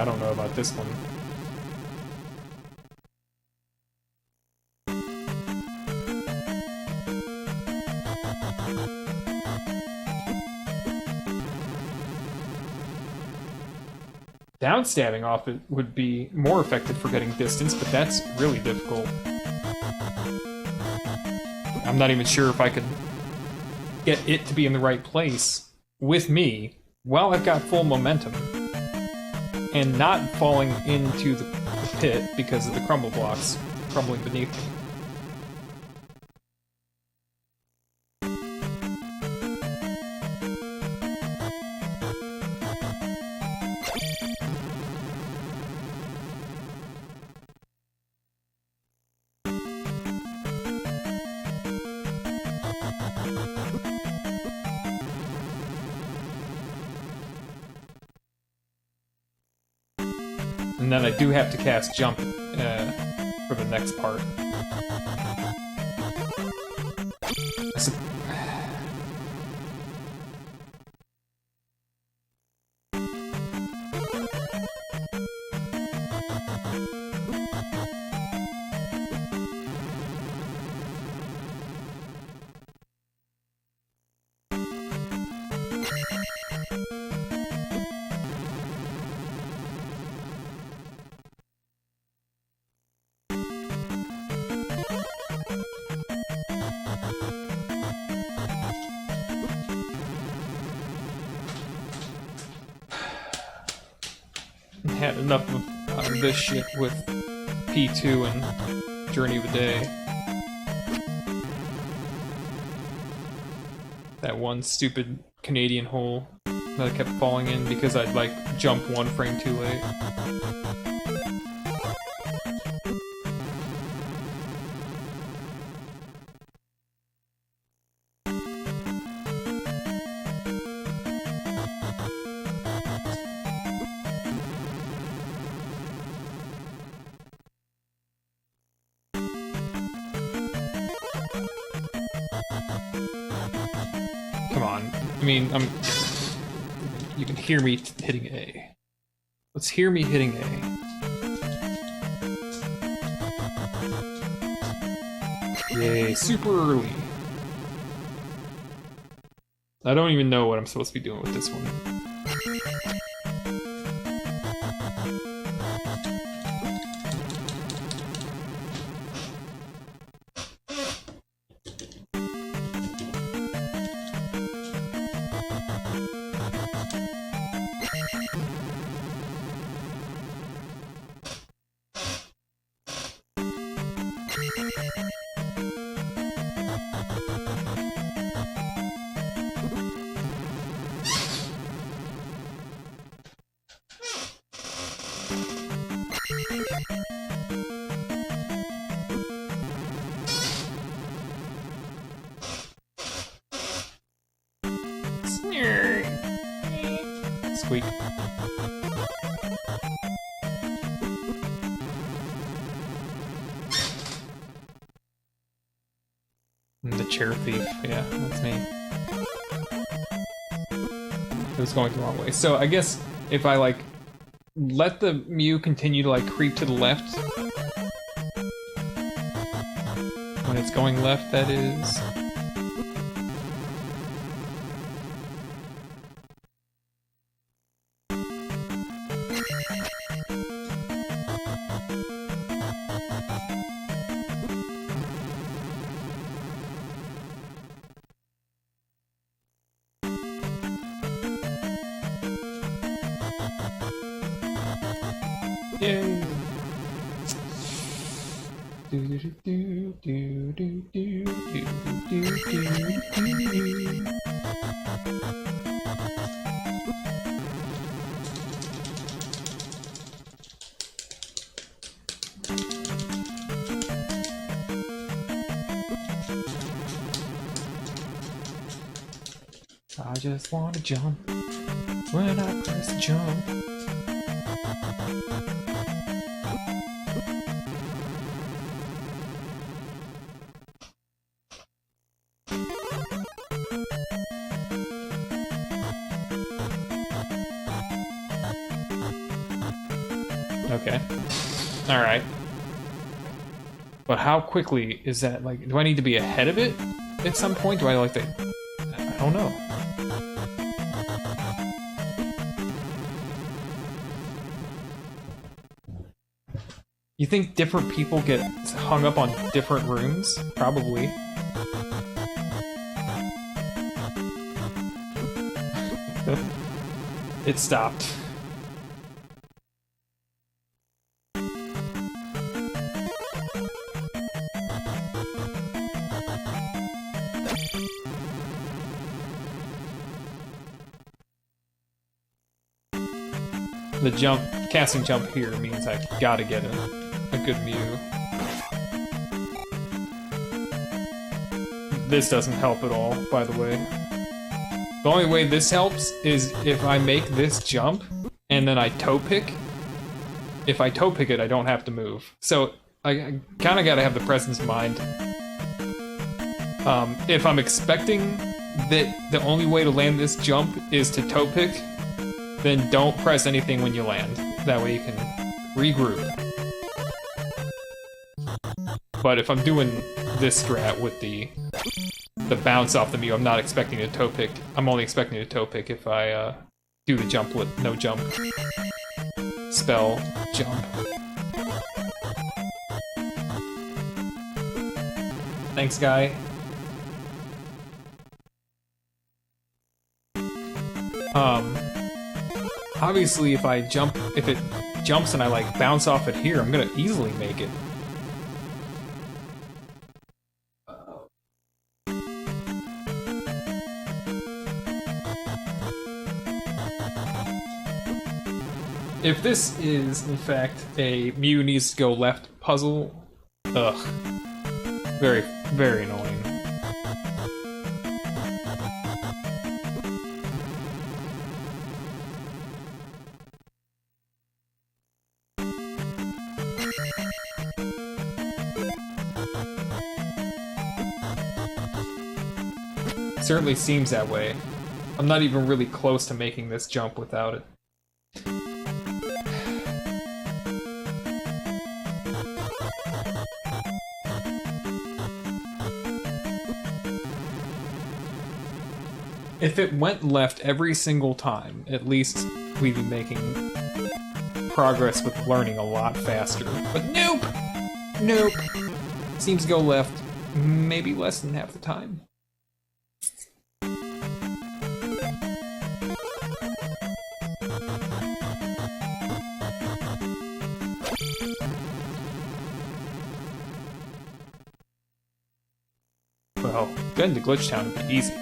I don't know about this one. Downstabbing off it would be more effective for getting distance, but that's really difficult. I'm not even sure if I could get it to be in the right place with me while I've got full momentum and not falling into the pit because of the crumble blocks crumbling beneath me. And then I do have to cast jump for the next part. Had enough of this shit with P2 and Journey of a Day. That one stupid Canadian hole that I kept falling in because I'd like jump 1 frame too late. Come on. I mean, you can hear me hitting A. Let's hear me hitting A. Yay, super early. I don't even know what I'm supposed to be doing with this one. Squeak. The chair thief, yeah, that's me. It was going the wrong way. So I guess if I like let the Mew continue to like creep to the left when it's going left, that is. Yay! I just wanna jump when I press jump. Okay. Alright. But how quickly is that? Like, do I need to be ahead of it at some point? Do I like to... I don't know. You think different people get hung up on different rooms? Probably. It stopped. The jump, casting jump here means I gotta get a good Mew. This doesn't help at all, by the way. The only way this helps is if I make this jump and then I toe pick. If I toe pick it, I don't have to move. So I kind of gotta have the presence of mind. If I'm expecting that the only way to land this jump is to toe pick, then don't press anything when you land. That way you can regroup. But if I'm doing this strat with the bounce off the Mew, I'm not expecting to toe pick. I'm only expecting to toe pick if I do the jump with no jump. Spell jump. Thanks, guy. Obviously if it jumps and I like bounce off it here, I'm gonna easily make it. If this is, in fact, a Mew needs to go left puzzle, ugh. Very, very annoying. Certainly seems that way. I'm not even really close to making this jump without it. If it went left every single time, at least we'd be making progress with learning a lot faster. But nope! Nope! Seems to go left maybe less than half the time. Well, getting to Glitch Town would be easy.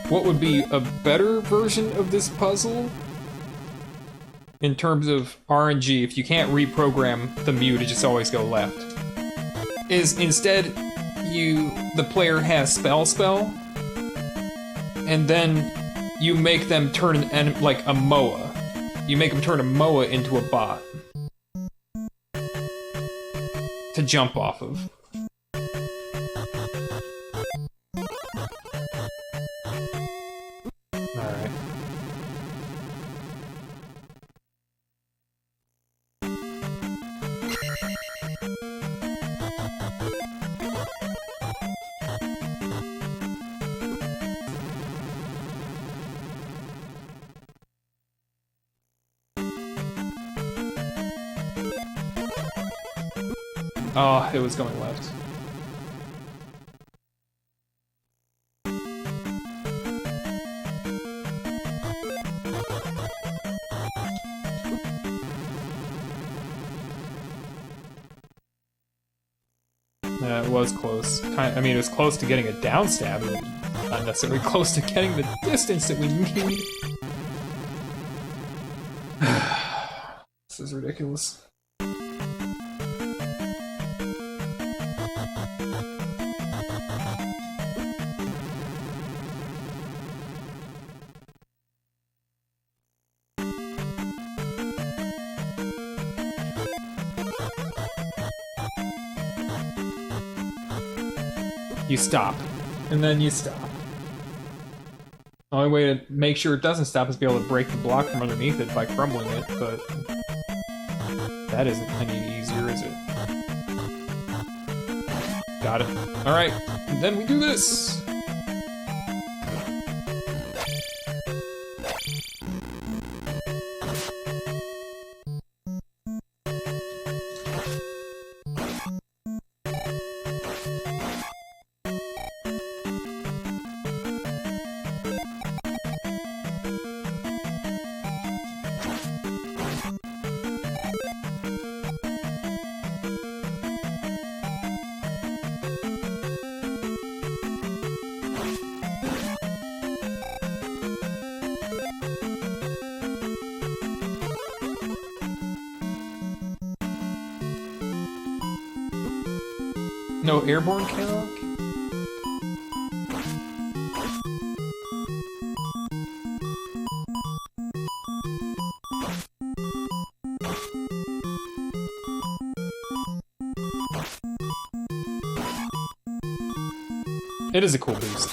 What would be a better version of this puzzle? In terms of RNG, if you can't reprogram the Mew to just always go left, is instead the player has spell, and then you make them turn like a Moa. You make them turn a Moa into a bot to jump off of. Alright. Oh, it was going left. Yeah, it was close. I mean, it was close to getting a down stab, but not necessarily close to getting the distance that we need. This is ridiculous. you stop. And then you stop. The only way to make sure it doesn't stop is to be able to break the block from underneath it by crumbling it, but that isn't any easier, is it? Got it. Alright, and then we do this! No airborne Karok? It is a cool boost.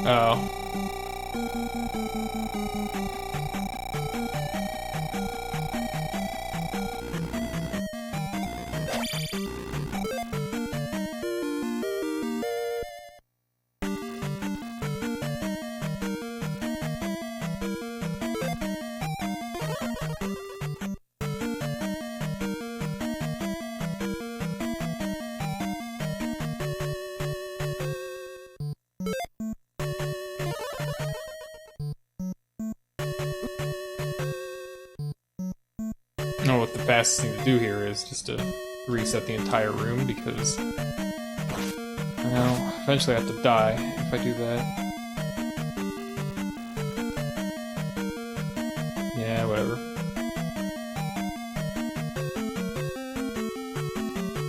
Oh. know what the fastest thing to do here is, just to reset the entire room, because well, eventually I have to die if I do that. Yeah, whatever.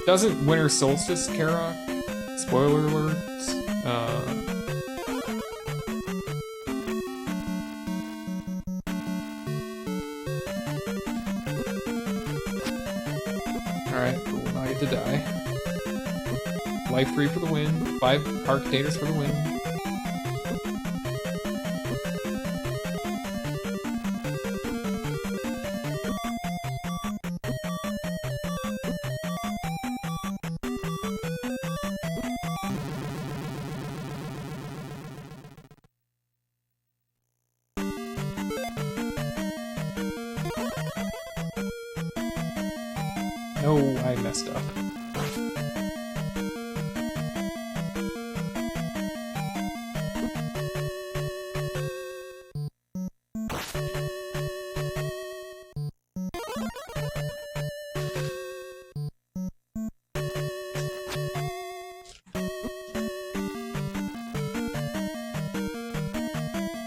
Doesn't Winter Solstice Karok? Spoiler alerts. Alright, cool. Now I get to die. Life 3 for the win. 5 heart containers for the win. No, I messed up.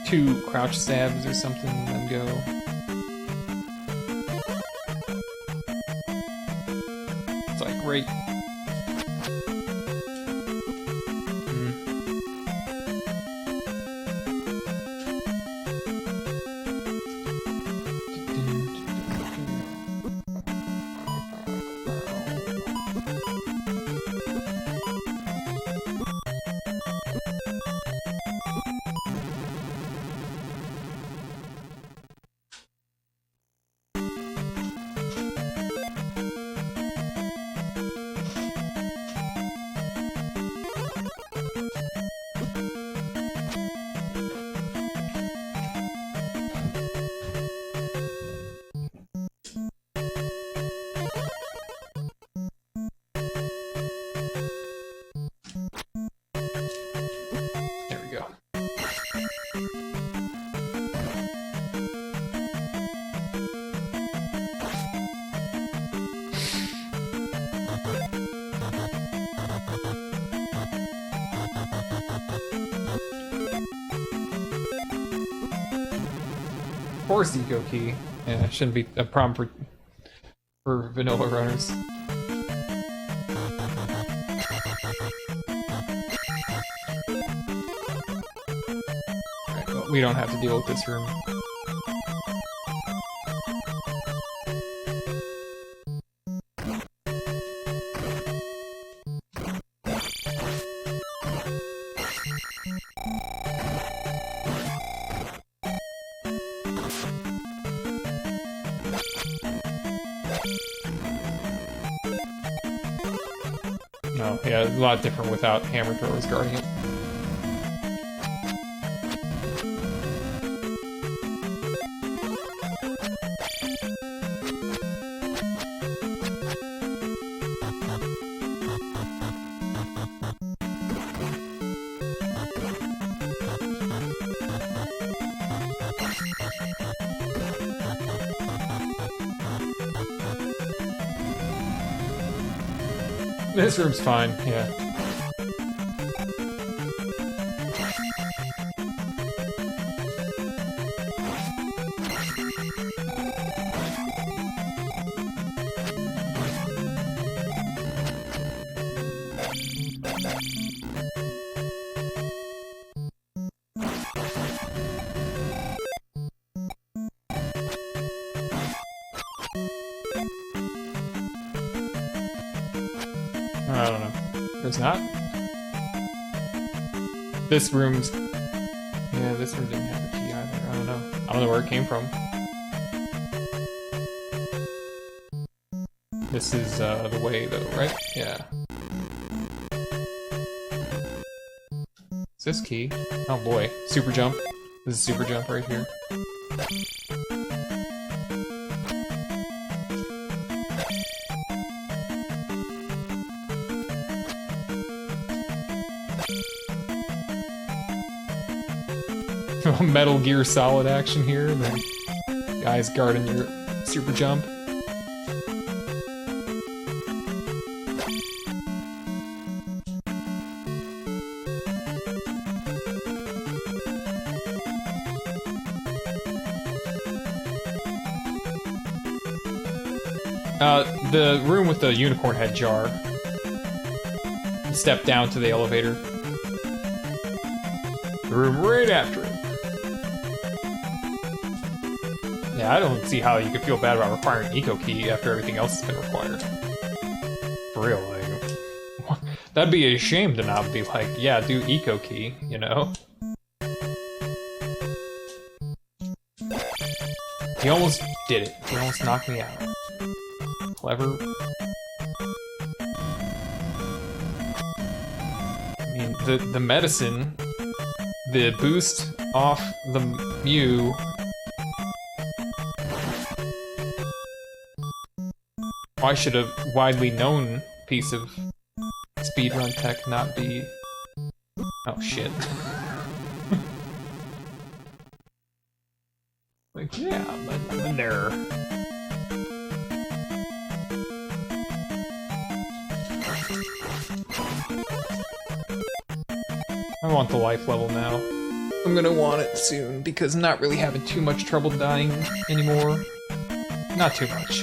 Two crouch stabs or something, and then go. It's like right. Force eco key. Yeah, it shouldn't be a problem for vanilla runners. Alright, well, we don't have to deal with this room. No, yeah, a lot different without hammer throwers guarding it. This room's fine, yeah. I don't know. There's not? This room's... Yeah, this room didn't have a key either. I don't know. I don't know where it came from. This is the way though, right? Yeah. Is this key? Oh boy. Super jump. This is super jump right here. Metal Gear Solid action here. The guys guarding your super jump. The room with the unicorn head jar. Step down to the elevator. The room right after it. Yeah, I don't see how you could feel bad about requiring eco key after everything else has been required. For real, like... That'd be a shame to not be like, yeah, do eco key, you know? He almost did it. He almost knocked me out. Clever. I mean, the medicine, the boost off the Mew... Why should a widely known piece of speedrun tech not be... Oh shit. Like, yeah, I'm in there. I want the life level now. I'm gonna want it soon, because I'm not really having too much trouble dying anymore. Not too much.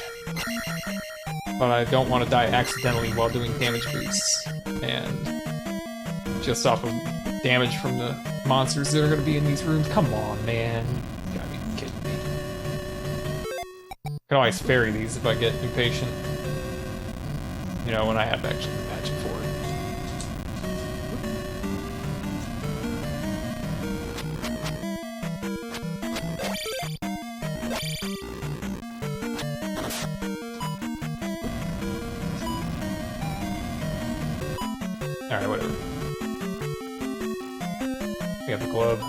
But I don't want to die accidentally while doing damage boosts. And just off of damage from the monsters that are going to be in these rooms. Come on, man. You gotta be kidding me. I can always ferry these if I get impatient. You know, when I have actually the magic for it. Alright, whatever. We have the glove.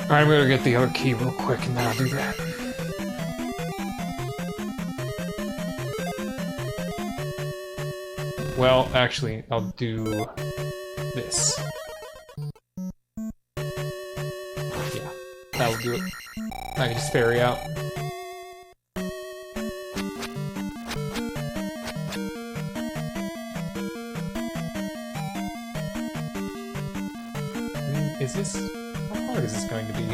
Alright, I'm gonna get the other key real quick and then I'll do that. well, actually, I'll do this. Yeah, that'll do it. I can just ferry out. I mean, is this... how hard is this going to be?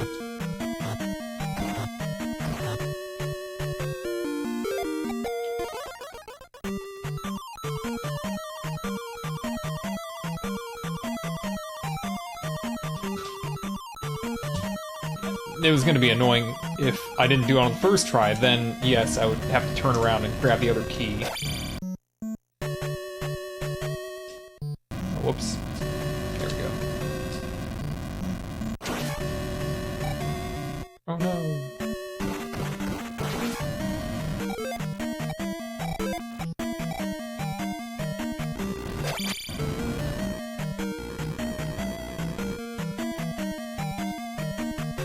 It was going to be annoying if I didn't do it on the first try, then yes, I would have to turn around and grab the other key. Oh, whoops. There we go. Oh no.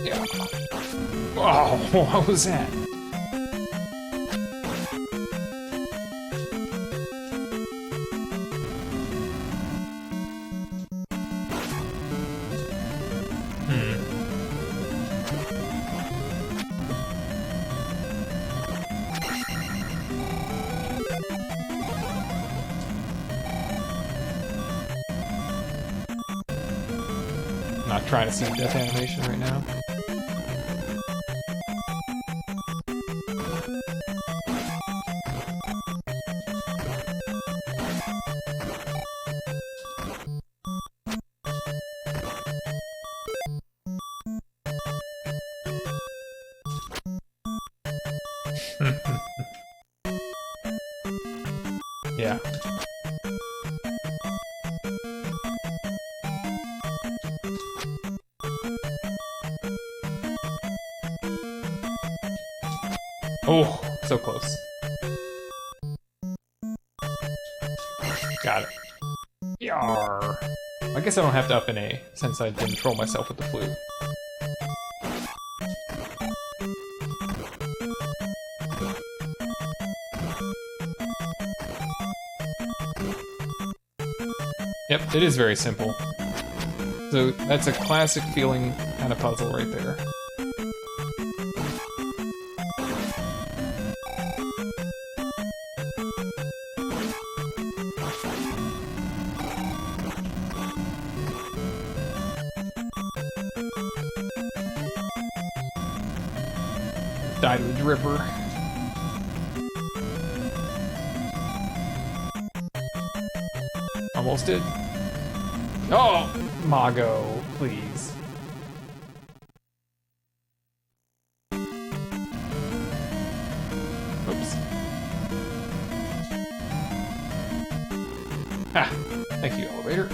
Yeah. Oh, what was that? Not trying to see the death animation right now. Yeah. Oh, so close. Got it. Yarr. I guess I don't have to up an A, since I didn't troll myself with the flute. Yep, it is very simple. So that's a classic feeling kind of puzzle right there. Die to the dripper. Almost did. Oh, Mago, please. Oops. Ah, thank you, elevator.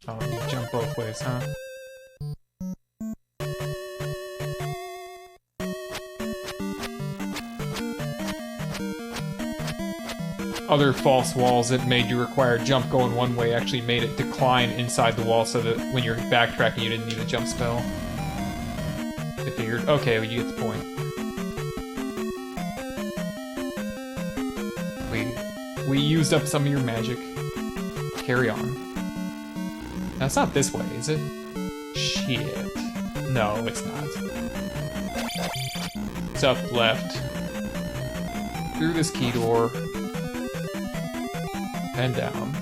Oh, you jump both ways, huh? Other false walls that made you require jump going one way actually made it decline inside the wall so that when you're backtracking you didn't need a jump spell. I figured, okay, well, you get the point. We used up some of your magic. Carry on. Now, it's not this way, is it? Shit. No, it's not. It's up left. Through this key door. And down.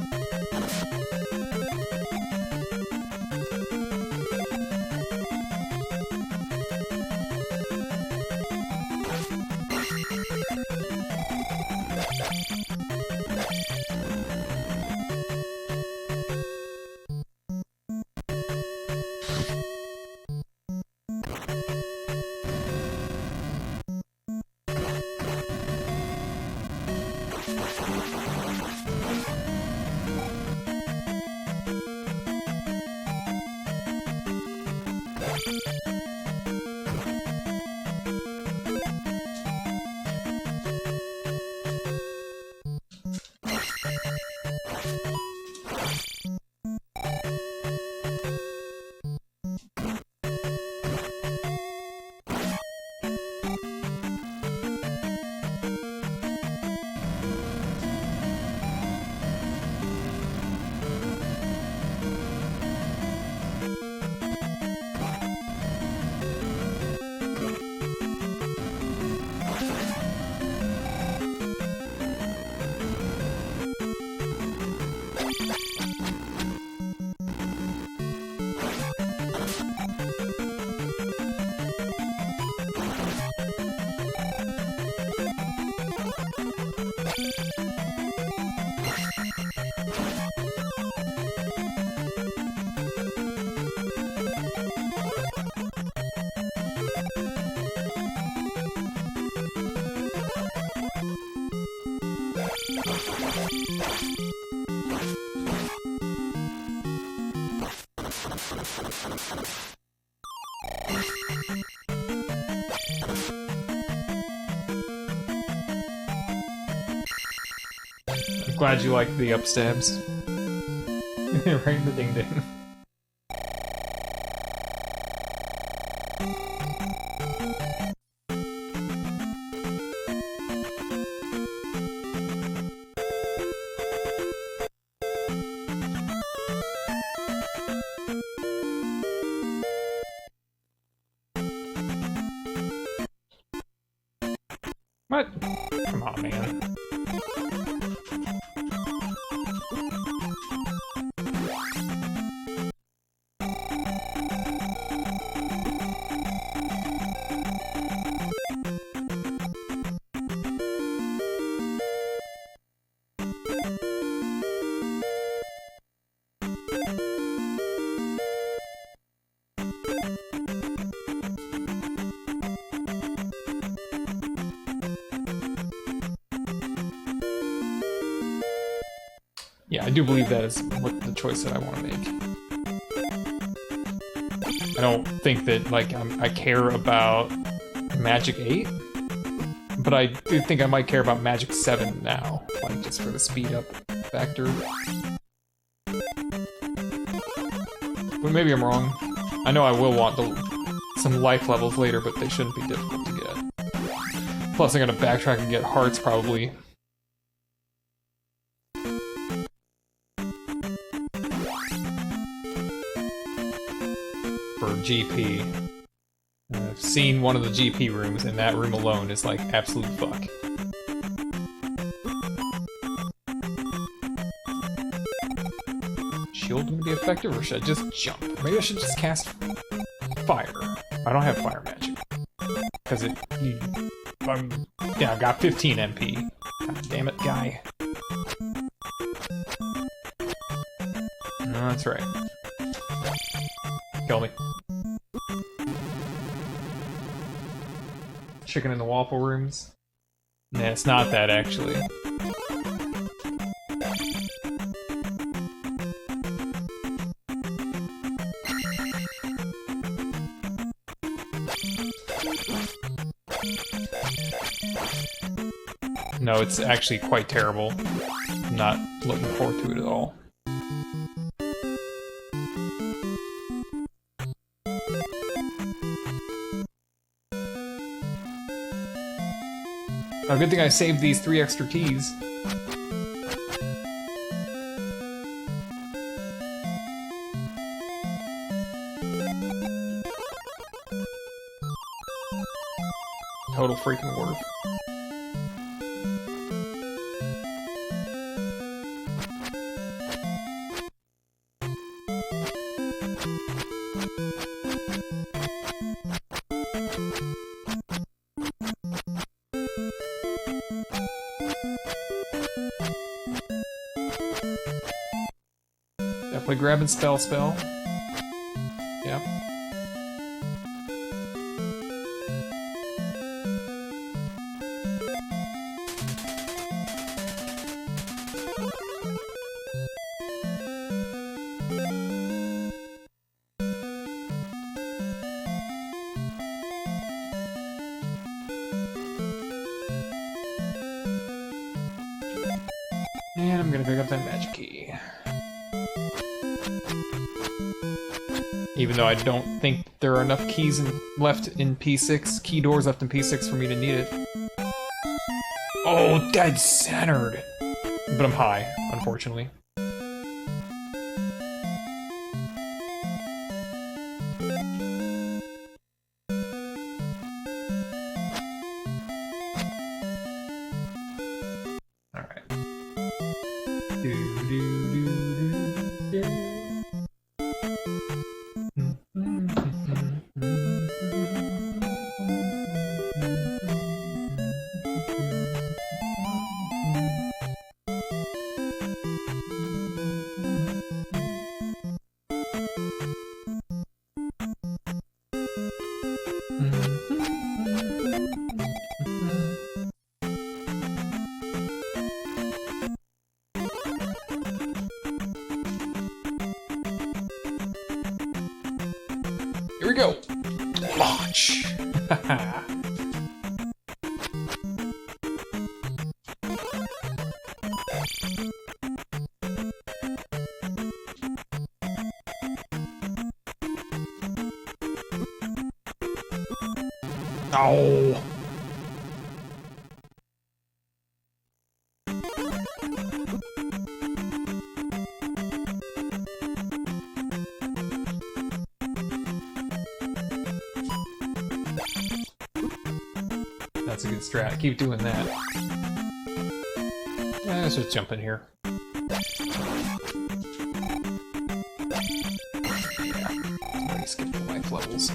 I'm glad you like the upstabs. Right in the ding ding. What? Come on, man. Yeah, I do believe that is what the choice that I want to make. I don't think that, like, I care about Magic 8, but I do think I might care about Magic 7 now, like, just for the speed up factor. But maybe I'm wrong. I know I will want some life levels later, but they shouldn't be difficult to get. Plus, I'm gonna backtrack and get hearts, probably. For GP. I've seen one of the GP rooms, and that room alone is like absolute fuck. Shield gonna be effective, or should I just jump? Maybe I should just cast fire. I don't have fire magic. Because yeah, I've got 15 MP. God damn it, guy. No, that's right. Kill me. Chicken in the waffle rooms? Nah, it's not that, actually. No, it's actually quite terrible. I'm not looking forward to it at all. Oh, good thing I saved these 3 extra keys. Total freaking worth. Definitely grab and spell. Yeah. And I'm gonna pick up that magic key. Even though I don't think there are enough keys left in P6, key doors left in P6 for me to need it. Oh, dead centered! But I'm high, unfortunately. Alright. Here we go. Launch. Oh. That's a good strat. Keep doing that. Let's just jump in here. Yeah. Already skipped the life levels.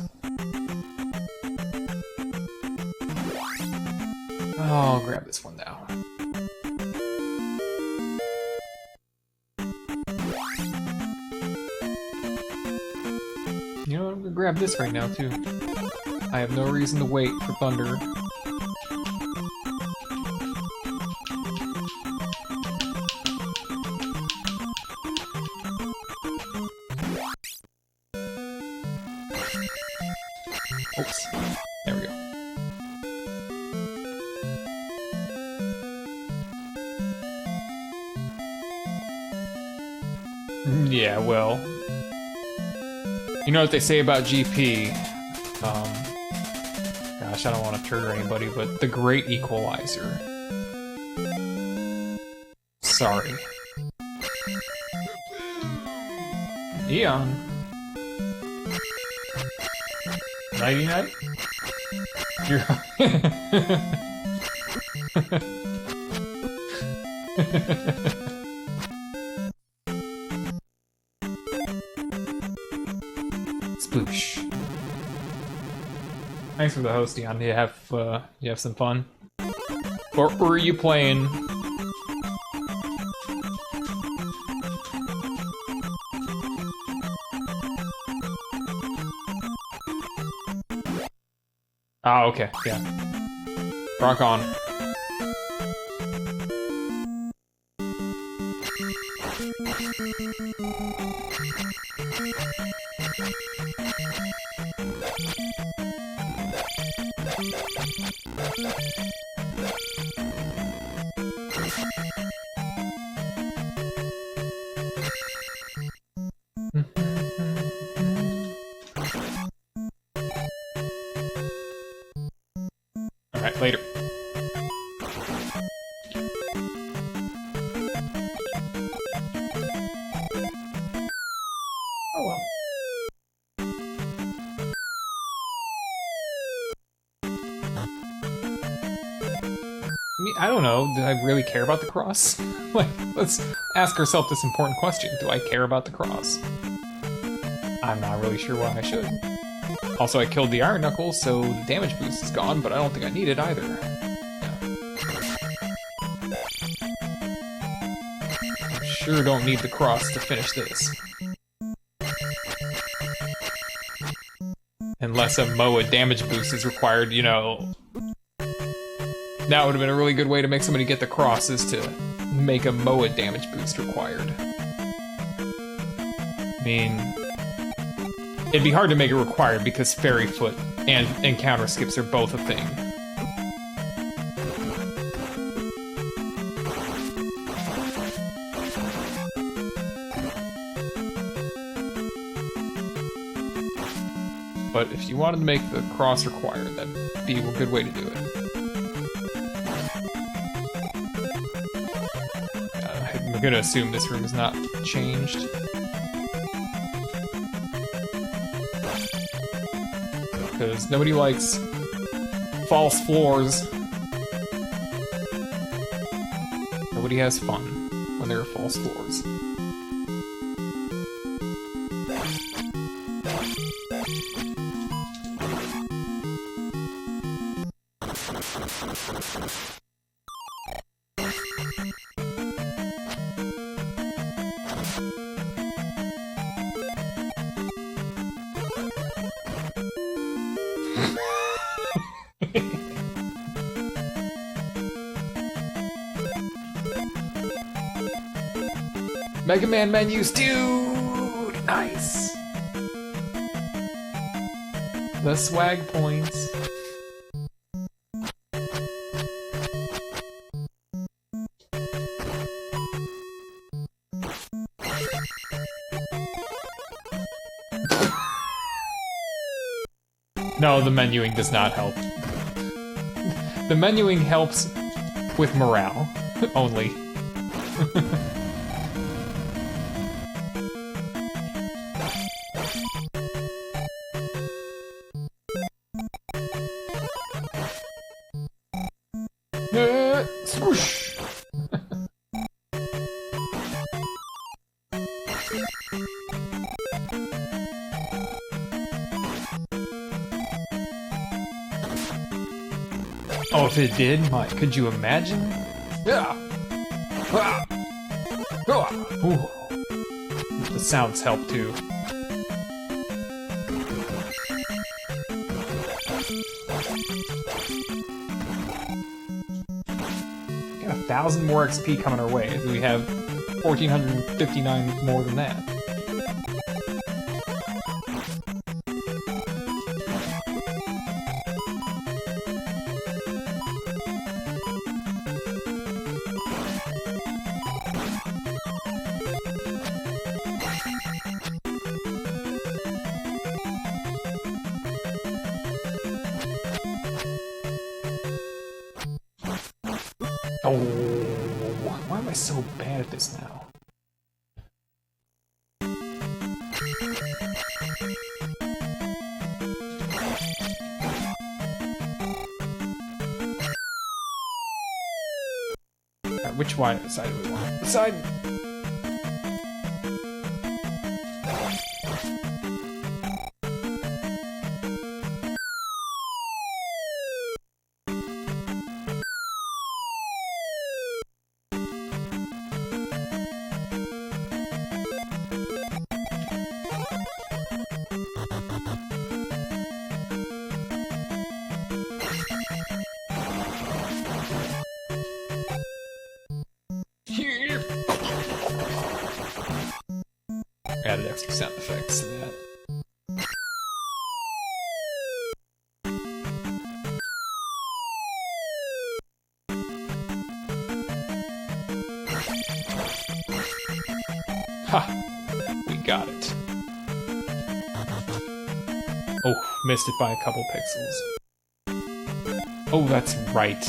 I'll grab this one now. You know what? I'm gonna grab this right now, too. I have no reason to wait for Thunder. Oops. There we go. Yeah, well, you know what they say about GP. Gosh, I don't want to trigger anybody, but the great equalizer. Sorry. Eon. Nighty night? You're... Sploosh. Thanks for the host, Dion. You have some fun? Or are you playing? Ah, okay, yeah. Rock on. Alright, later. Oh well. I mean, I don't know. Do I really care about the cross? Like, let's ask ourselves this important question. Do I care about the cross? I'm not really sure why I should. Also, I killed the Iron Knuckles, so the damage boost is gone, but I don't think I need it either. Yeah. I sure don't need the cross to finish this. Unless a MOA damage boost is required, you know. That would have been a really good way to make somebody get the cross, is to make a MOA damage boost required. I mean, it'd be hard to make it required because Fairy Foot and counter skips are both a thing. But if you wanted to make the cross required, that'd be a good way to do it. I'm gonna assume this room is not changed. Because nobody likes false floors. Nobody has fun when there are false floors. Mega Man menus, dude! Nice! The swag points. No, the menuing does not help. The menuing helps with morale, only. Swoosh! Oh, if it did, could you imagine? Yeah. Ah. Ah. Ooh. The sounds help too. Got 1,000 more XP coming our way. We have 1,459 more than that. Oh, why am I so bad at this now? Alright, which side do we want? The side... Added extra sound effects to that. Ha! We got it. Oh, missed it by a couple pixels. Oh, that's right.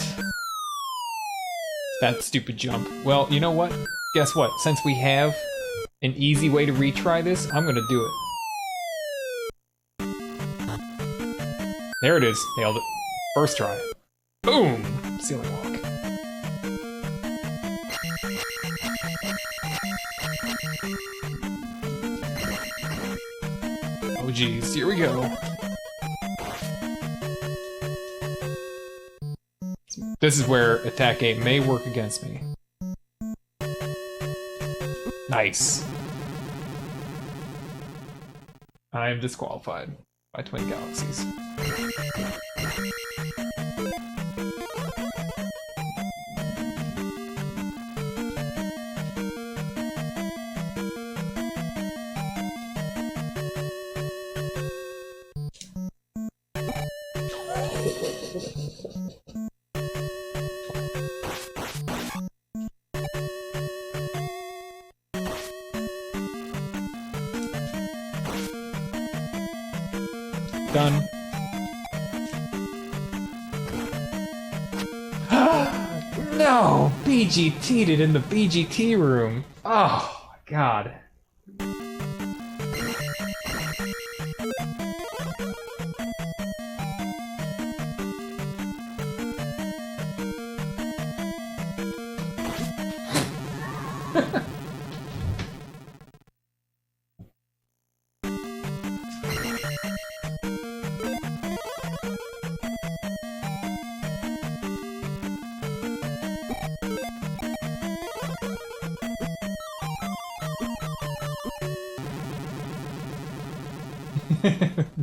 That stupid jump. Well, you know what? Guess what? Since we have an easy way to retry this, I'm gonna do it. There it is. Nailed it. First try. Boom! Ceiling walk. Oh geez, here we go. This is where attack A may work against me. Nice. I am disqualified by Twin Galaxies. Done. No! BGT'd it in the BGT room. Oh, God.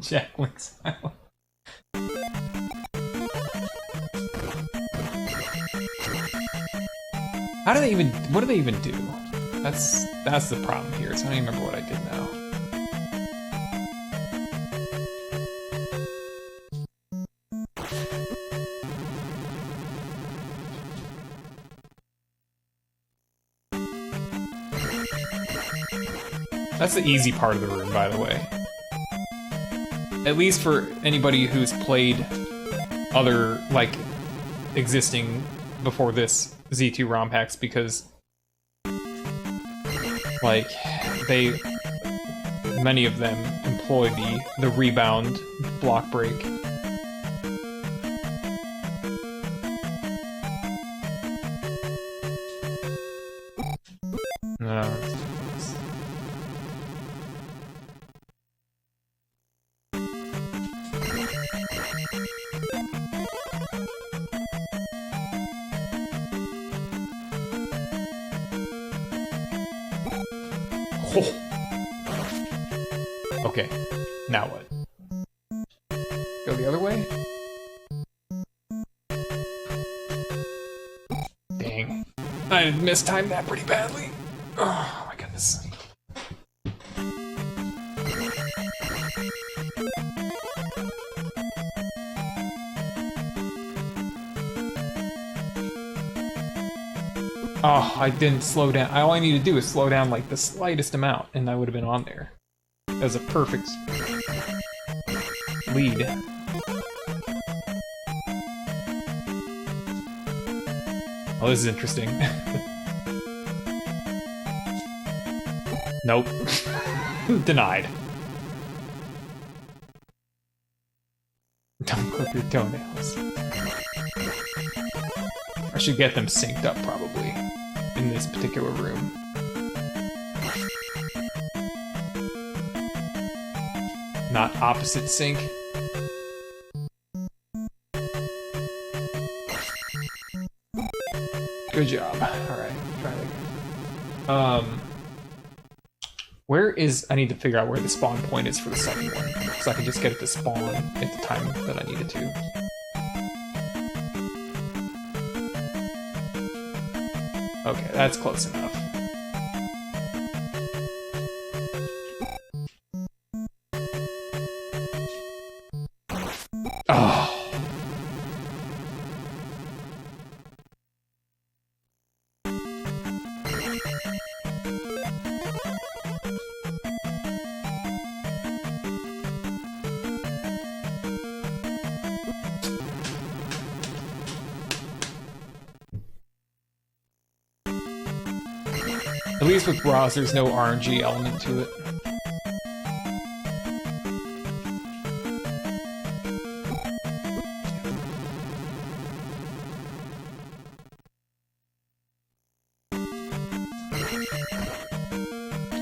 Jack Link's Island. How do they even, what do they even do? That's the problem here, so I don't even remember what I did That's the easy part of the room, by the way. At least for anybody who's played other, like, existing before this Z2 ROM hacks, because, like, many of them employ the rebound block break. Oh. Okay, now what? Go the other way? Dang. I mistimed that pretty badly. Oh my goodness. Oh, I didn't slow down. All I need to do is slow down like the slightest amount, and I would have been on there. That was a perfect lead. Oh, this is interesting. Nope. Denied. Don't clip your toenails. I should get them synced up, probably, in this particular room. Not opposite sync. Good job. Alright, try it again. Where is... I need to figure out where the spawn point is for the second one, because I can just get it to spawn at the time that I need it to. Okay, that's close enough. Oh. At least with Ross, there's no RNG element to it.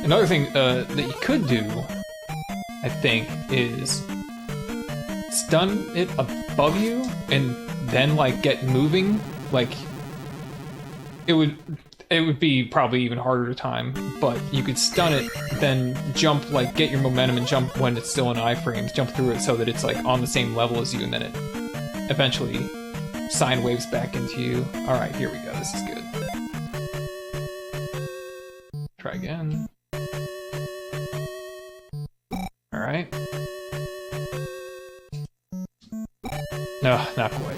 Another thing that you could do, I think, is stun it above you and then like get moving. Like it would be probably even harder to time, but you could stun it, then jump, like get your momentum and jump when it's still in iframes, jump through it so that it's like on the same level as you, and then it eventually sine waves back into you. Alright, here we go, this is good. Try again. Alright. No, not quite.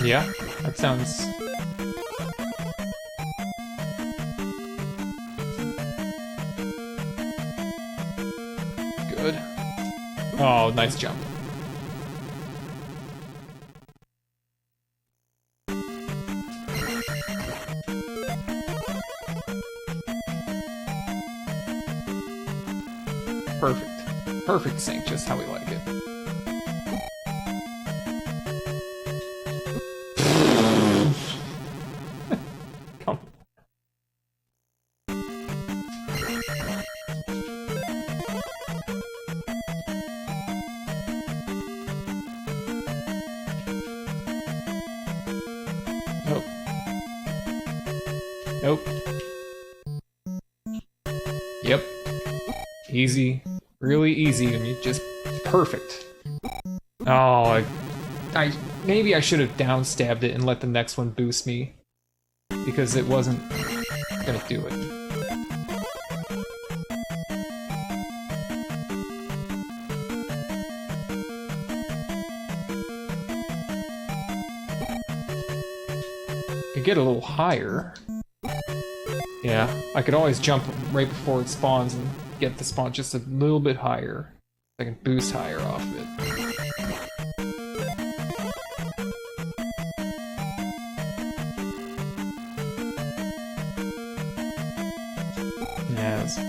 Yeah, that sounds... good. Oh, nice jump. Perfect. Perfect sync, just how we like it. Come on. Nope. Nope. Yep. Easy. Really easy, and you just... Perfect. Oh, maybe I should have down-stabbed it and let the next one boost me. Because it wasn't gonna do it. Could get a little higher. Yeah, I could always jump right before it spawns and get the spawn just a little bit higher. I can boost higher off of it. Yeah, that's good.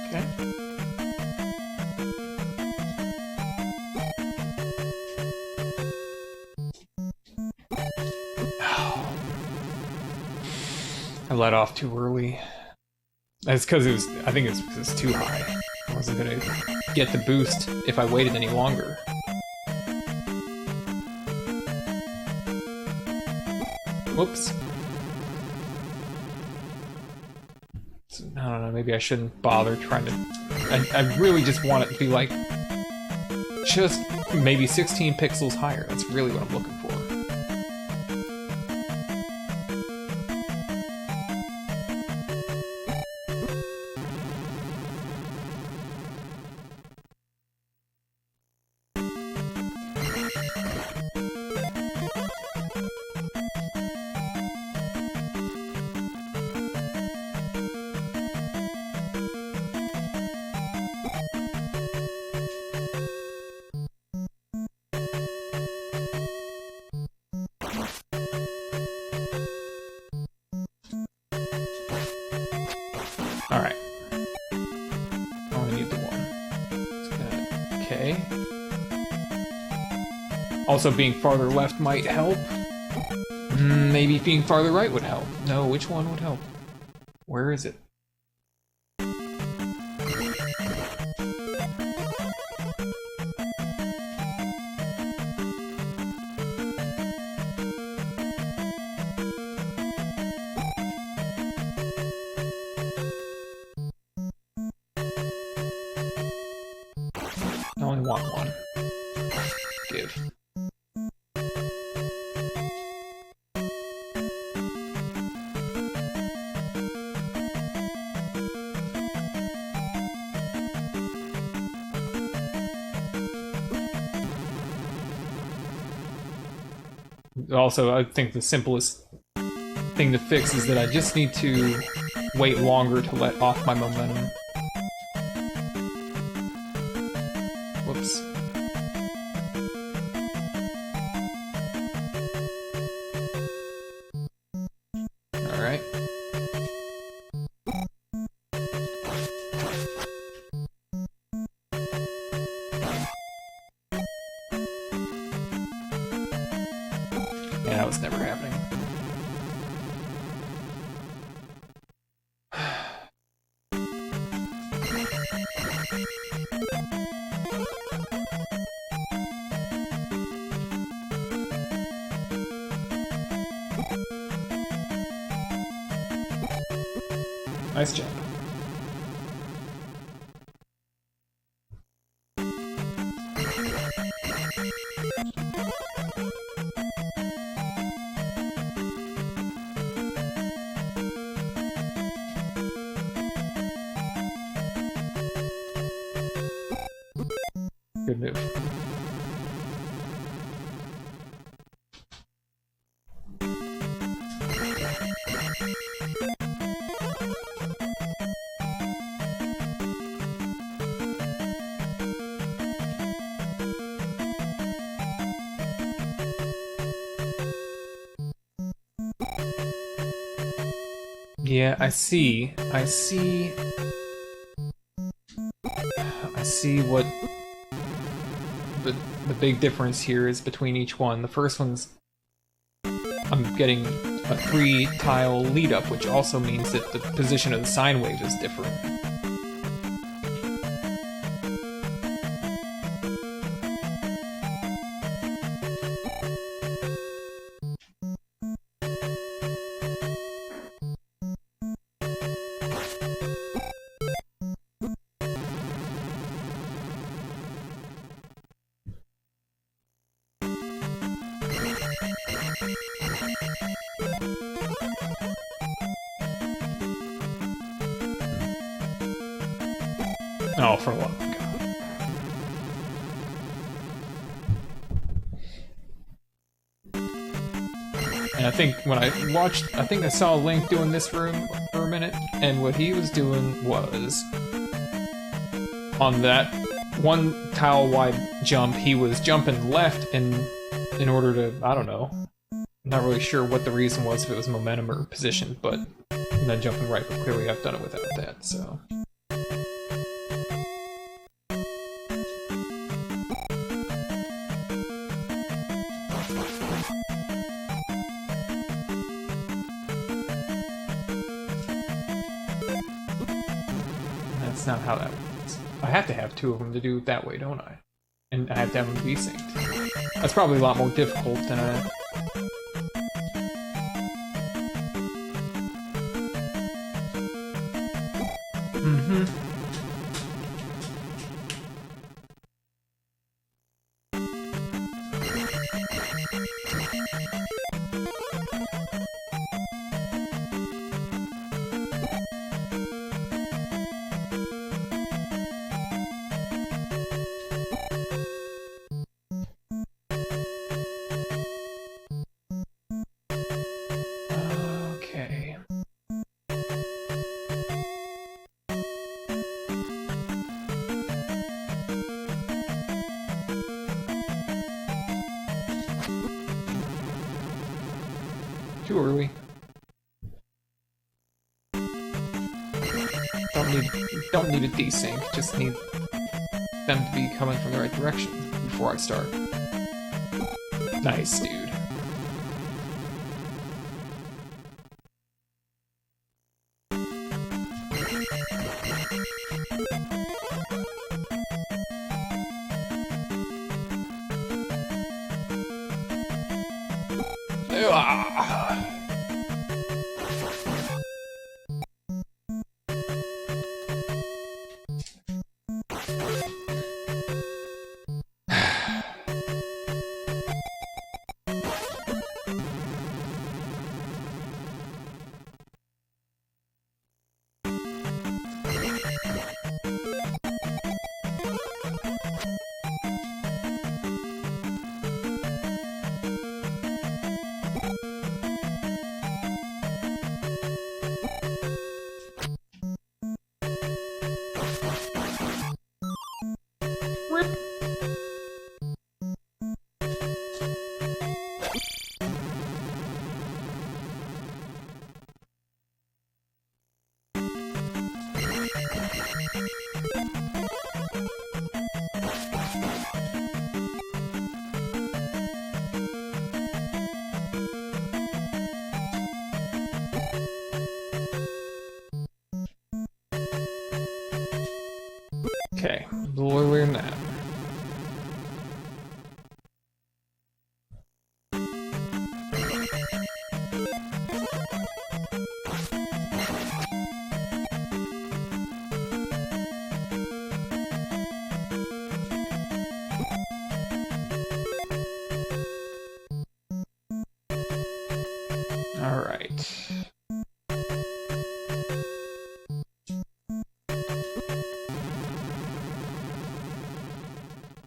Okay. I let off too early. That's because it was, I think it's because it's too high. I wasn't gonna get the boost if I waited any longer. Whoops. So, I don't know, maybe I shouldn't bother trying to... I really just want it to be like... just maybe 16 pixels higher. That's really what I'm looking for. Alright. Only need the one. Okay. Also, being farther left might help. Maybe being farther right would help. No, which one would help? Where is it? I only want one. Give. Also, I think the simplest thing to fix is that I just need to wait longer to let off my momentum. Whoops. Alright. Yeah, that was never happening. Nice job. Good move. Yeah, I see what the big difference here is between each one. The first one's I'm getting a 3-tile lead up, which also means that the position of the sine wave is different. Oh, for the love of God. And I think when I watched, I think I saw Link doing this room for a minute, and what he was doing was, on that 1-tile wide jump, he was jumping left and in order to, I don't know, I'm not really sure what the reason was, if it was momentum or position, but and then jumping right, but clearly I've done it without that, so. That's not how that works. I have to have 2 of them to do it that way, don't I? And I have to have them be synced. That's probably a lot more difficult than I... Too early. Don't need a desync, just need them to be coming from the right direction before I start. Nice, dude. Okay, a little earlier than that. All right.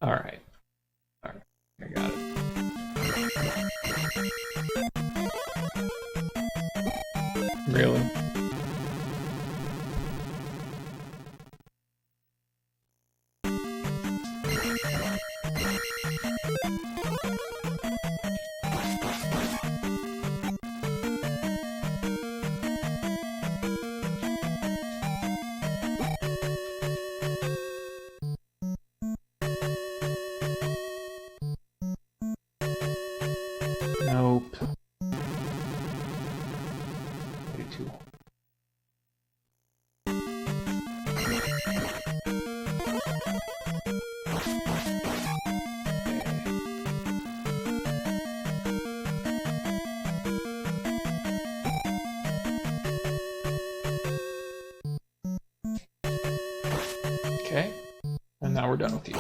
Alright. Alright, I got it. Really? And now we're done with you.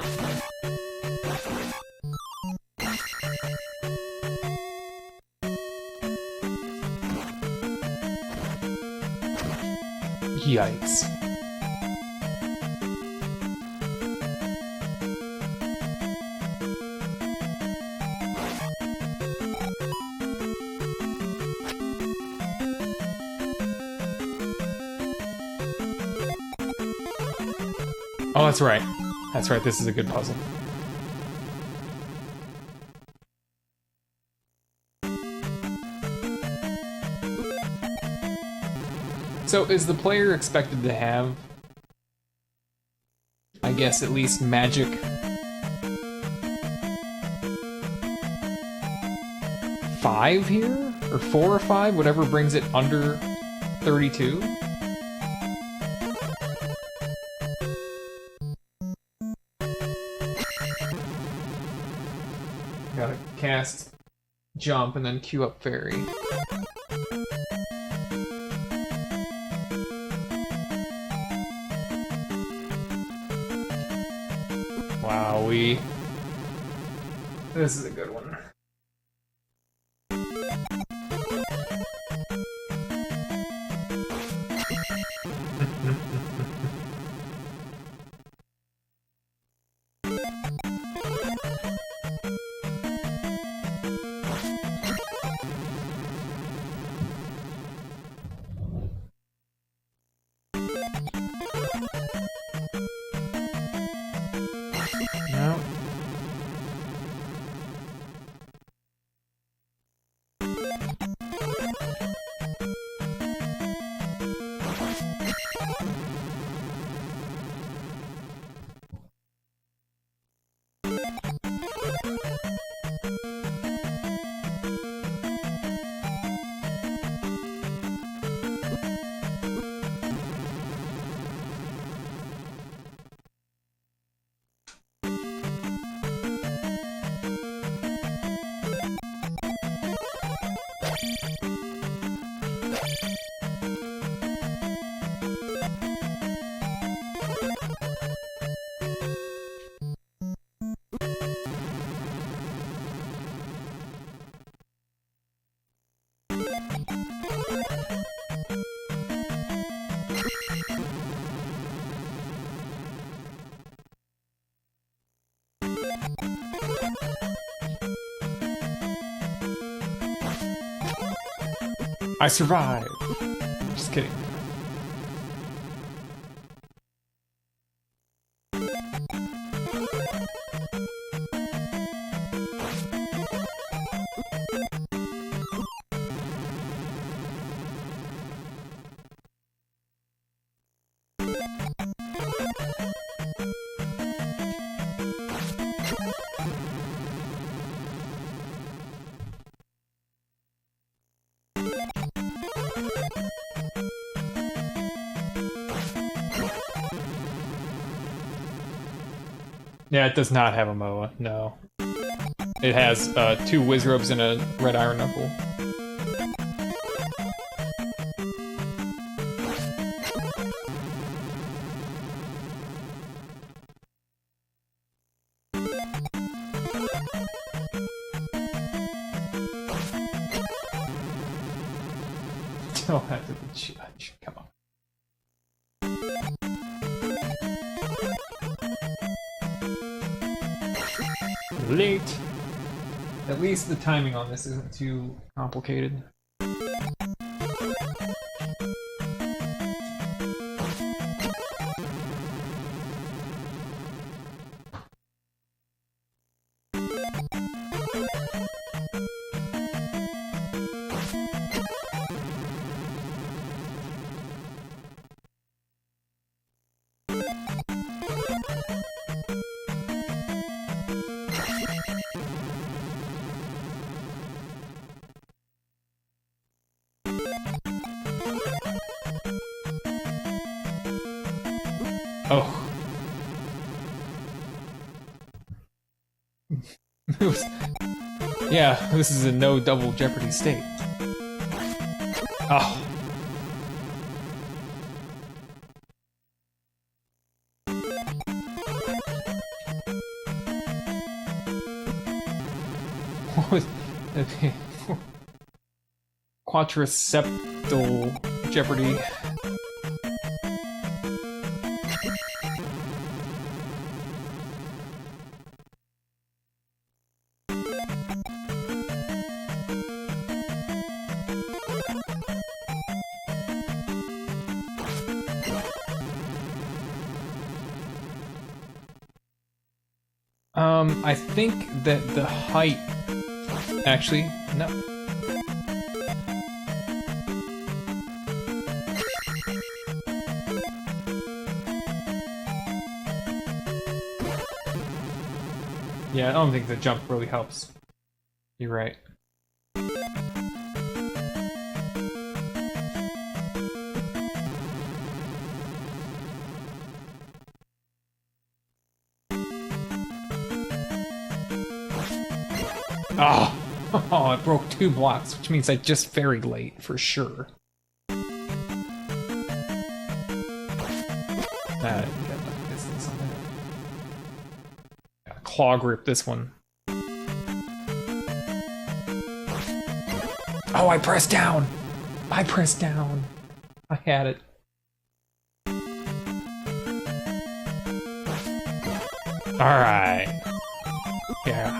Yikes. Oh, that's right. That's right, this is a good puzzle. So, is the player expected to have, I guess, at least magic? Five here? Or 4 or 5? Whatever brings it under 32? Gotta cast, jump, and then queue up fairy. Wowee. This is a good one. No. I survived! Just kidding. Yeah, it does not have a MOA, no. It has 2 Wizrobes and a red Iron Knuckle. Don't have to be judge, come on. Late. At least the timing on this isn't too complicated. Oh. Yeah, this is a no double jeopardy state. Oh. was quadriceptal jeopardy. I think that the height... Actually, no. Yeah, I don't think the jump really helps. You're right. Oh, oh, I broke 2 blocks, which means I just very late for sure. Gotta claw grip this one. Oh, I pressed down! I pressed down! I had it. Alright. Yeah.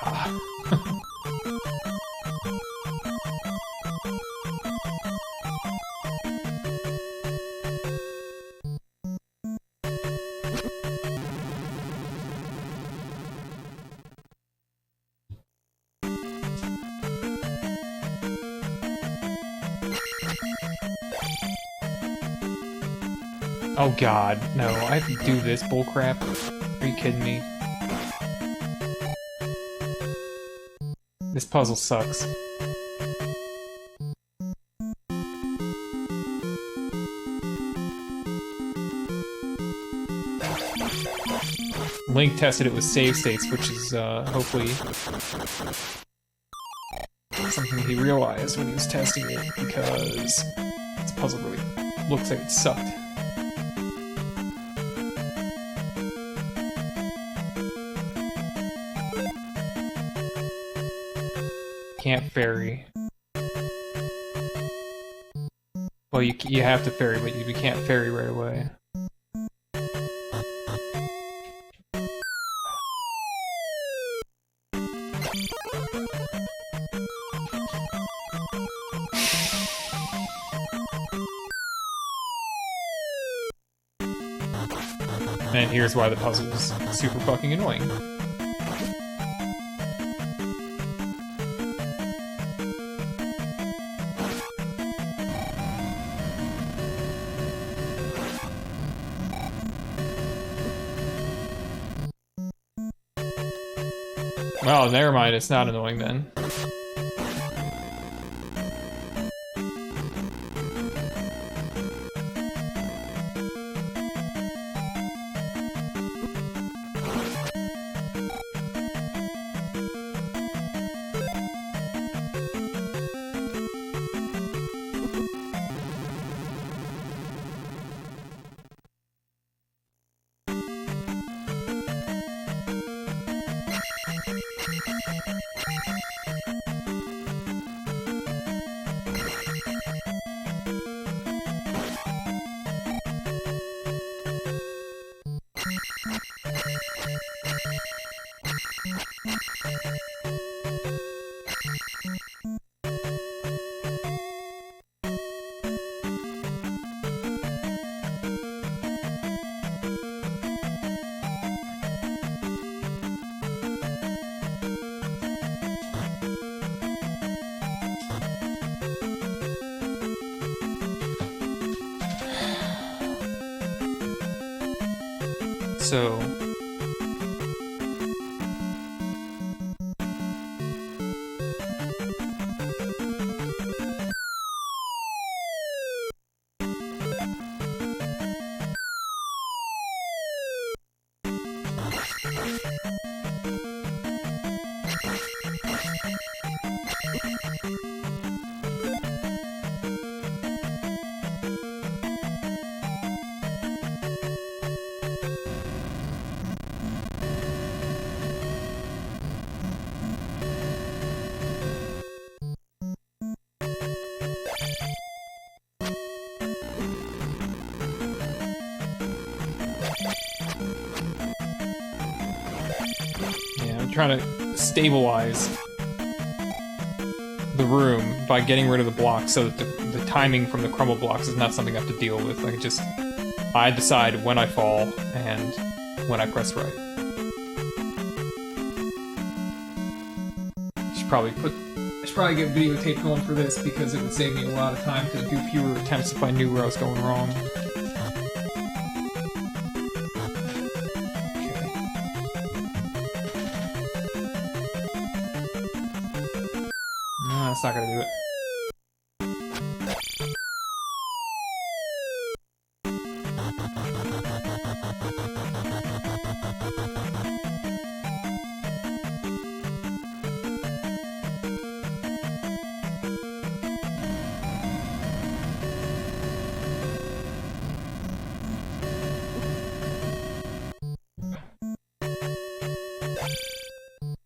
Oh god, no, I have to do this bullcrap? Are you kidding me? This puzzle sucks. Link tested it with save states, which is hopefully something he realized when he was testing it, because this puzzle really looks like it sucked. Can't ferry. Well, you have to ferry, but you can't ferry right away. And here's why the puzzle is super fucking annoying. Well, never mind, it's not annoying then. So... trying to stabilize the room by getting rid of the blocks so that the timing from the crumble blocks is not something I have to deal with. I decide when I fall and when I press right. I should probably get videotape going for this because it would save me a lot of time to do fewer attempts if I knew where I was going wrong. No, that's not gonna do it.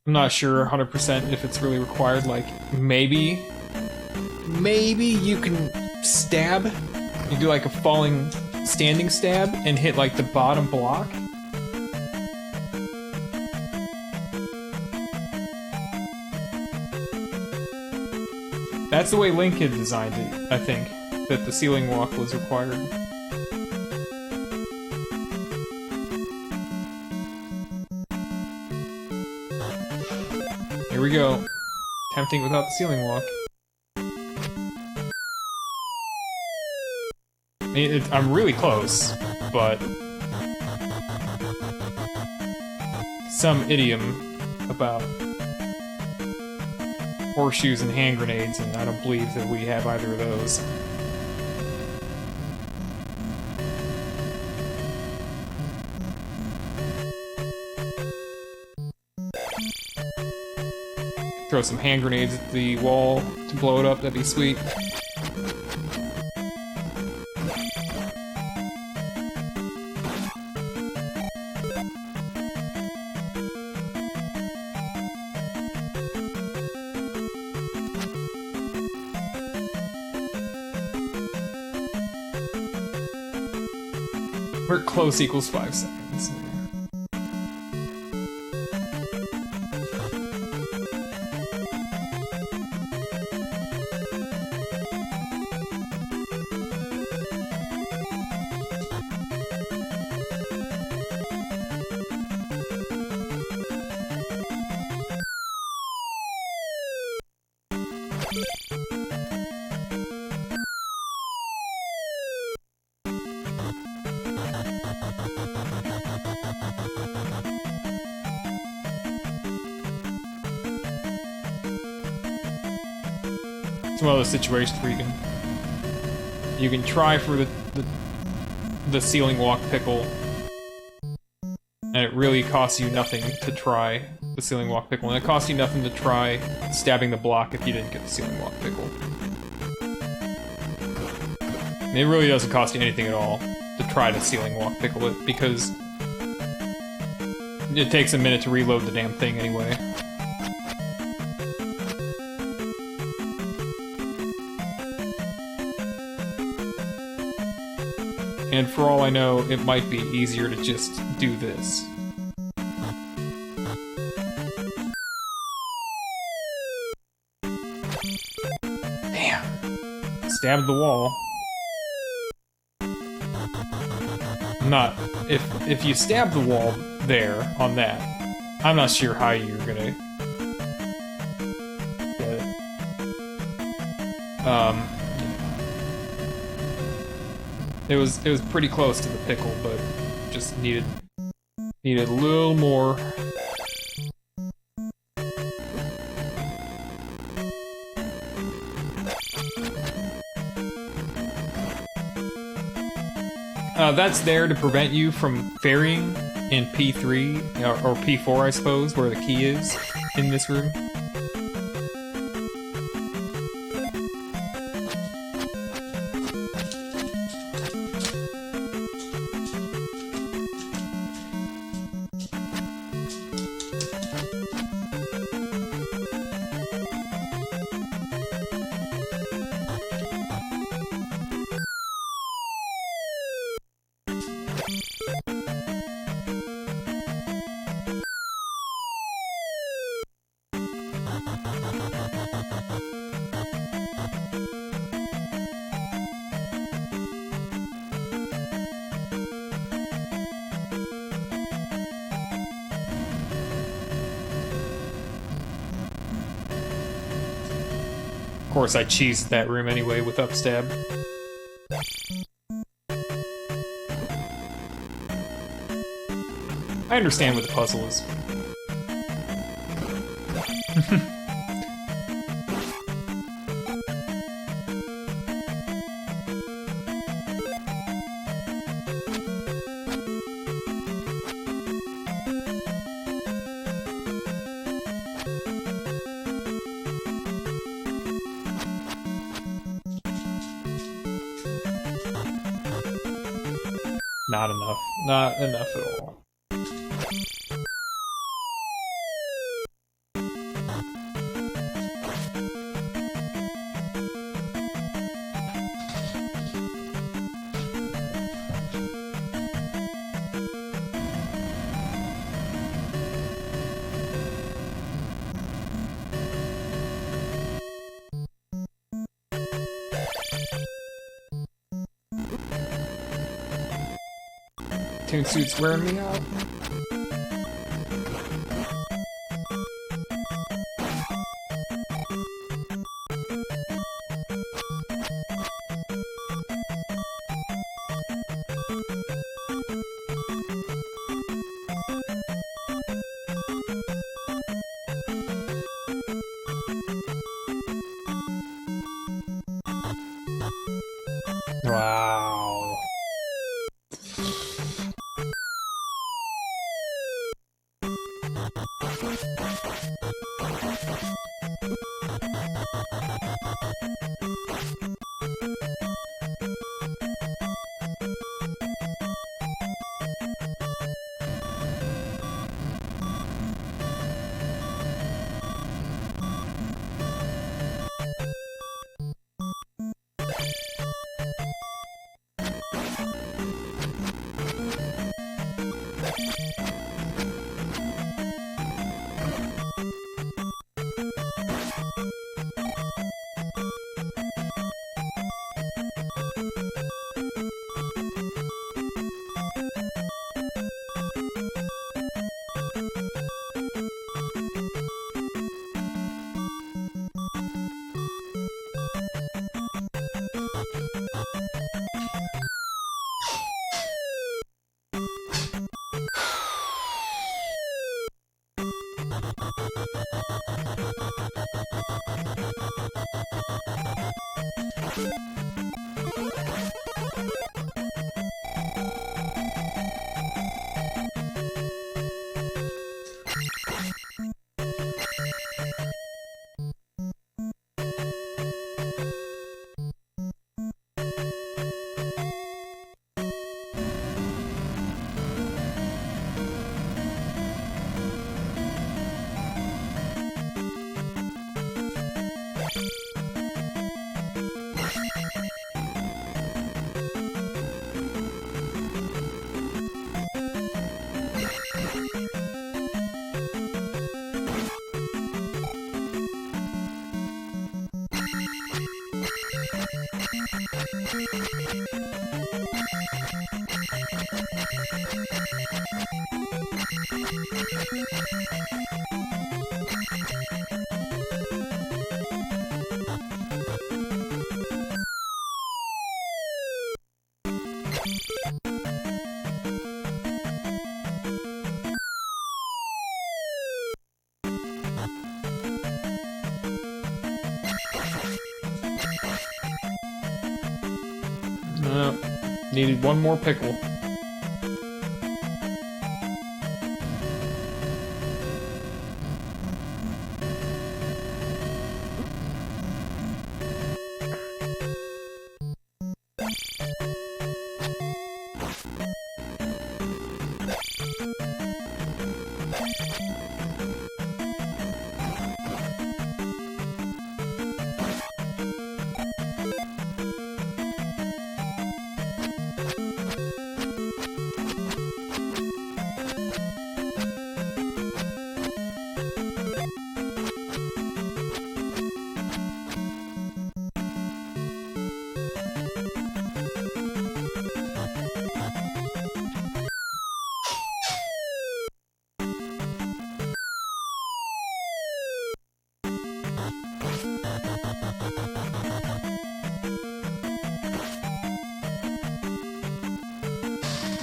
I'm not sure 100% if it's really required. Like, maybe you can stab. You do like a falling standing stab and hit like the bottom block. That's the way Link had designed it, I think, that the ceiling walk was required. Here we go. Tempting without the ceiling walk. I mean, I'm really close, but some idiom about horseshoes and hand grenades, and I don't believe that we have either of those. Throw some hand grenades at the wall to blow it up, that'd be sweet. We're close equals 5 seconds. It's one of those situations where you can try for the ceiling walk pickle, and it really costs you nothing to try the ceiling walk pickle, and it costs you nothing to try stabbing the block if you didn't get the ceiling walk pickle. And it really doesn't cost you anything at all to try to ceiling walk pickle it, because it takes a minute to reload the damn thing anyway. And for all I know, it might be easier to just do this. Damn. Stabbed the wall. Not... If you stab the wall there, on that, I'm not sure how you're gonna get it. It was pretty close to the pickle, but just needed a little more. That's there to prevent you from ferrying in P3 or P4, I suppose, where the key is in this room. course, I cheesed that room anyway with upstab. I understand what the puzzle is. Not enough. Not enough at all. Toon Suit's wearing me out. Wow. Needed one more pickle.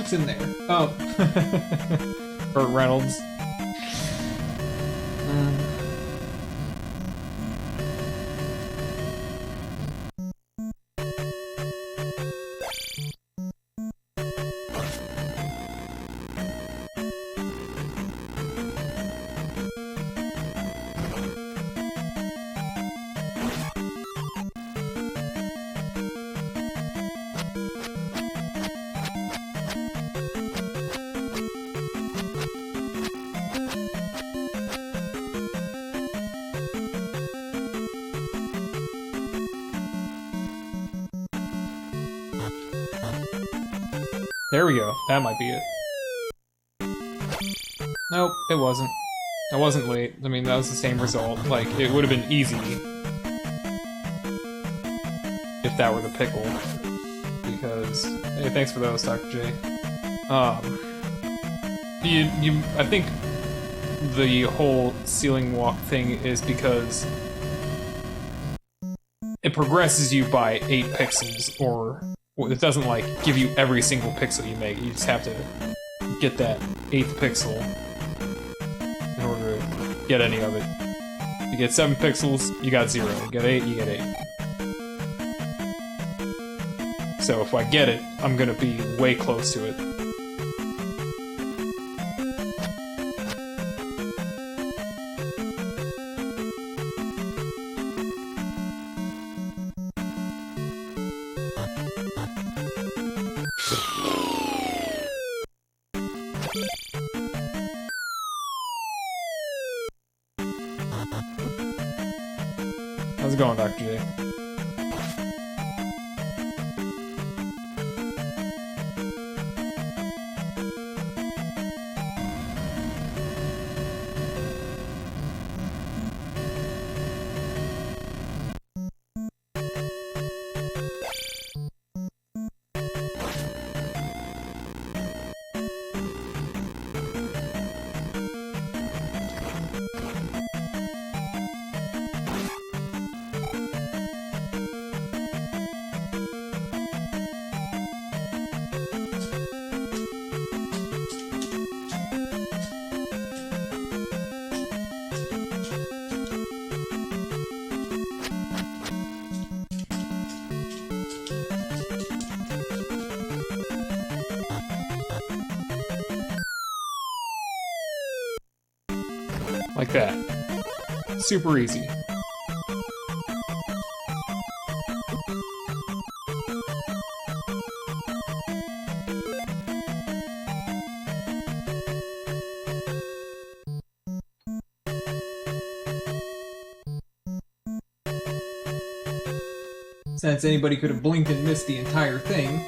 What's in there? Oh. Burt Reynolds. There we go. That might be it. Nope, it wasn't. I wasn't late. I mean, that was the same result. Like, it would have been easy if that were the pickle. Because, hey, thanks for those, Dr. J. I think the whole ceiling walk thing is because it progresses you by 8 pixels, or it doesn't like give you every single pixel you make. You just have to get that 8th pixel in order to get any of it. You get 7 pixels, you got 0. You get 8, you get 8. So if I get it, I'm gonna be way close to it. How's it going, Dr. J? Like that. Super easy. Since anybody could have blinked and missed the entire thing.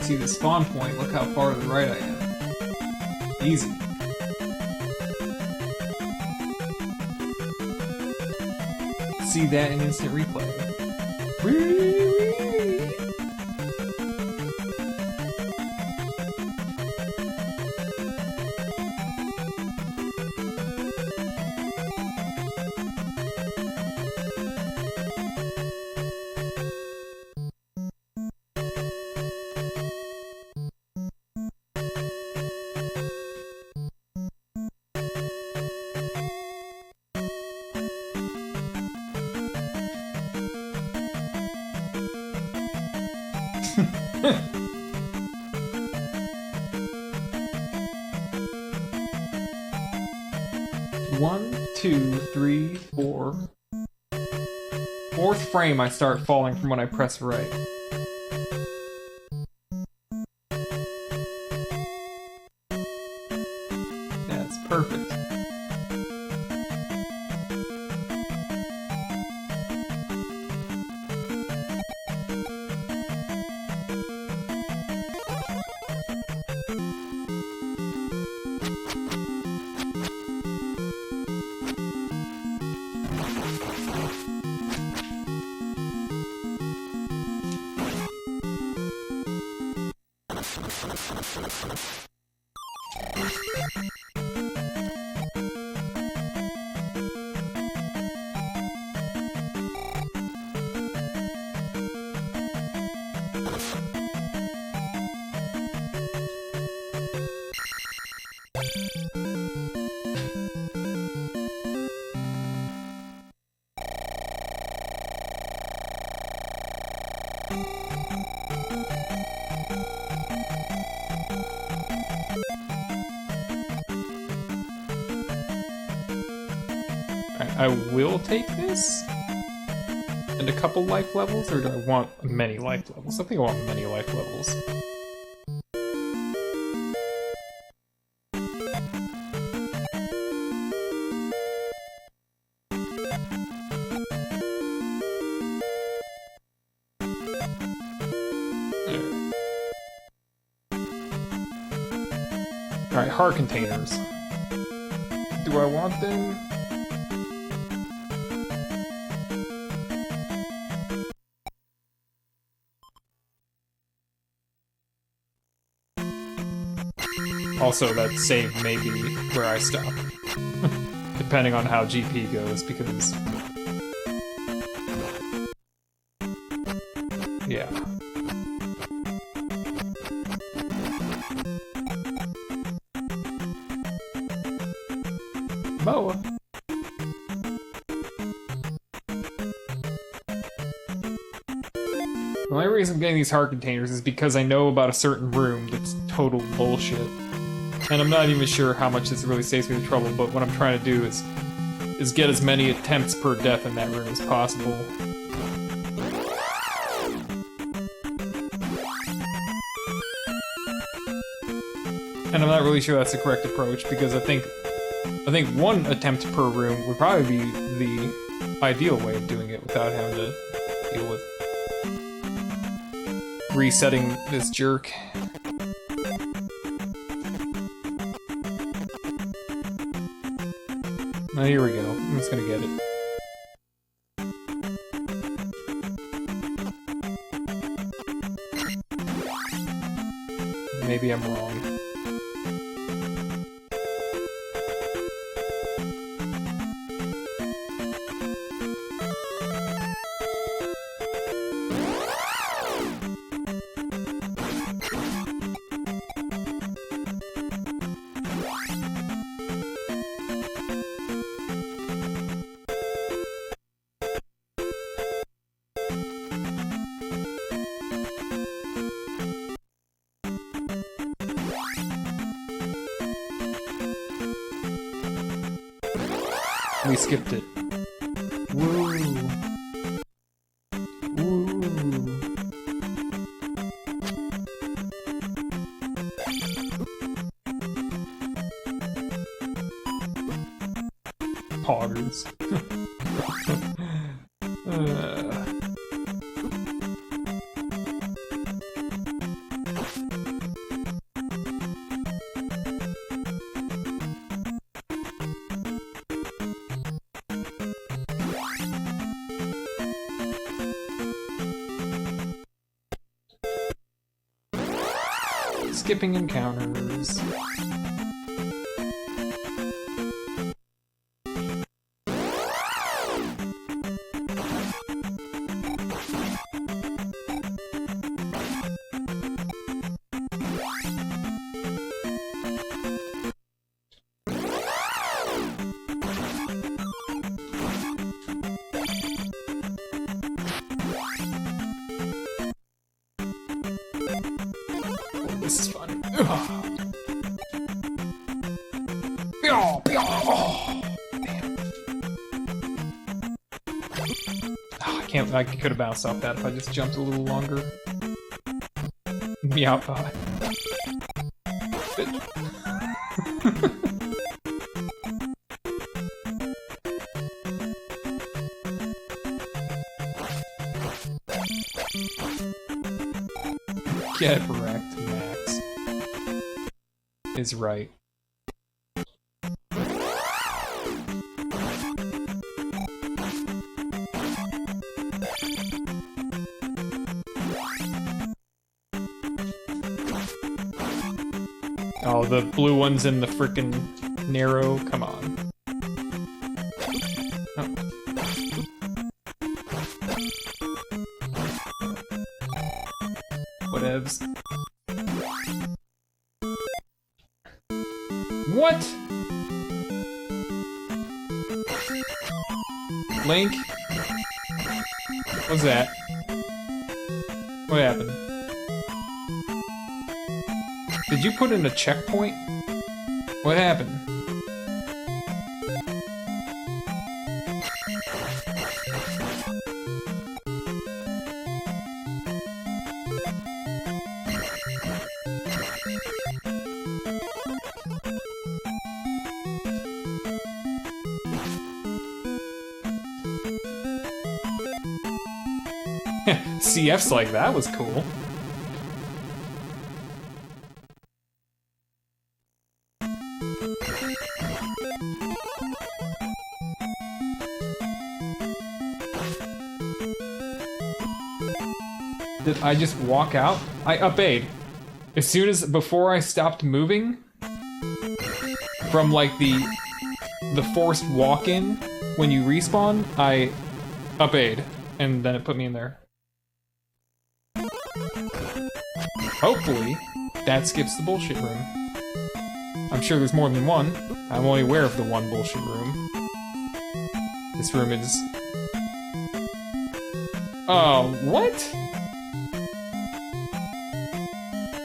See the spawn point, look how far to the right I am. Easy. See that in instant replay. One, two, three, four. Fourth frame I start falling from when I press right. That's perfect. I will take this and a couple life levels, or do I want many life levels? I think I want many life levels. Alright, heart containers. Do I want them? Also, that save may be where I stop. Depending on how GP goes, because... yeah. Moa. The only reason I'm getting these heart containers is because I know about a certain room that's total bullshit. And I'm not even sure how much this really saves me the trouble, but what I'm trying to do is get as many attempts per death in that room as possible. And I'm not really sure that's the correct approach, because I think one attempt per room would probably be the ideal way of doing it without having to deal with resetting this jerk. Oh, here we go. I'm just gonna get it. Maybe I'm wrong. We skipped it. Woo! Woo! Poggers. Skipping encounters. This is fun. Oh, man. Oh, I could have bounced off that if I just jumped a little longer. Meow. Get wrecked, Max. Is right. Oh, the blue one's in the frickin' narrow. Come on. Oh. Whatevs. What? Link? What's that? What happened? Did you put in a checkpoint? What happened? CF's like, that was cool. Did I just walk out? I up-A'd. As soon as, before I stopped moving, from like the forced walk-in, when you respawn, I up-A'd, and then it put me in there. Hopefully, that skips the bullshit room. I'm sure there's more than one. I'm only aware of the one bullshit room. This room is... Oh, what?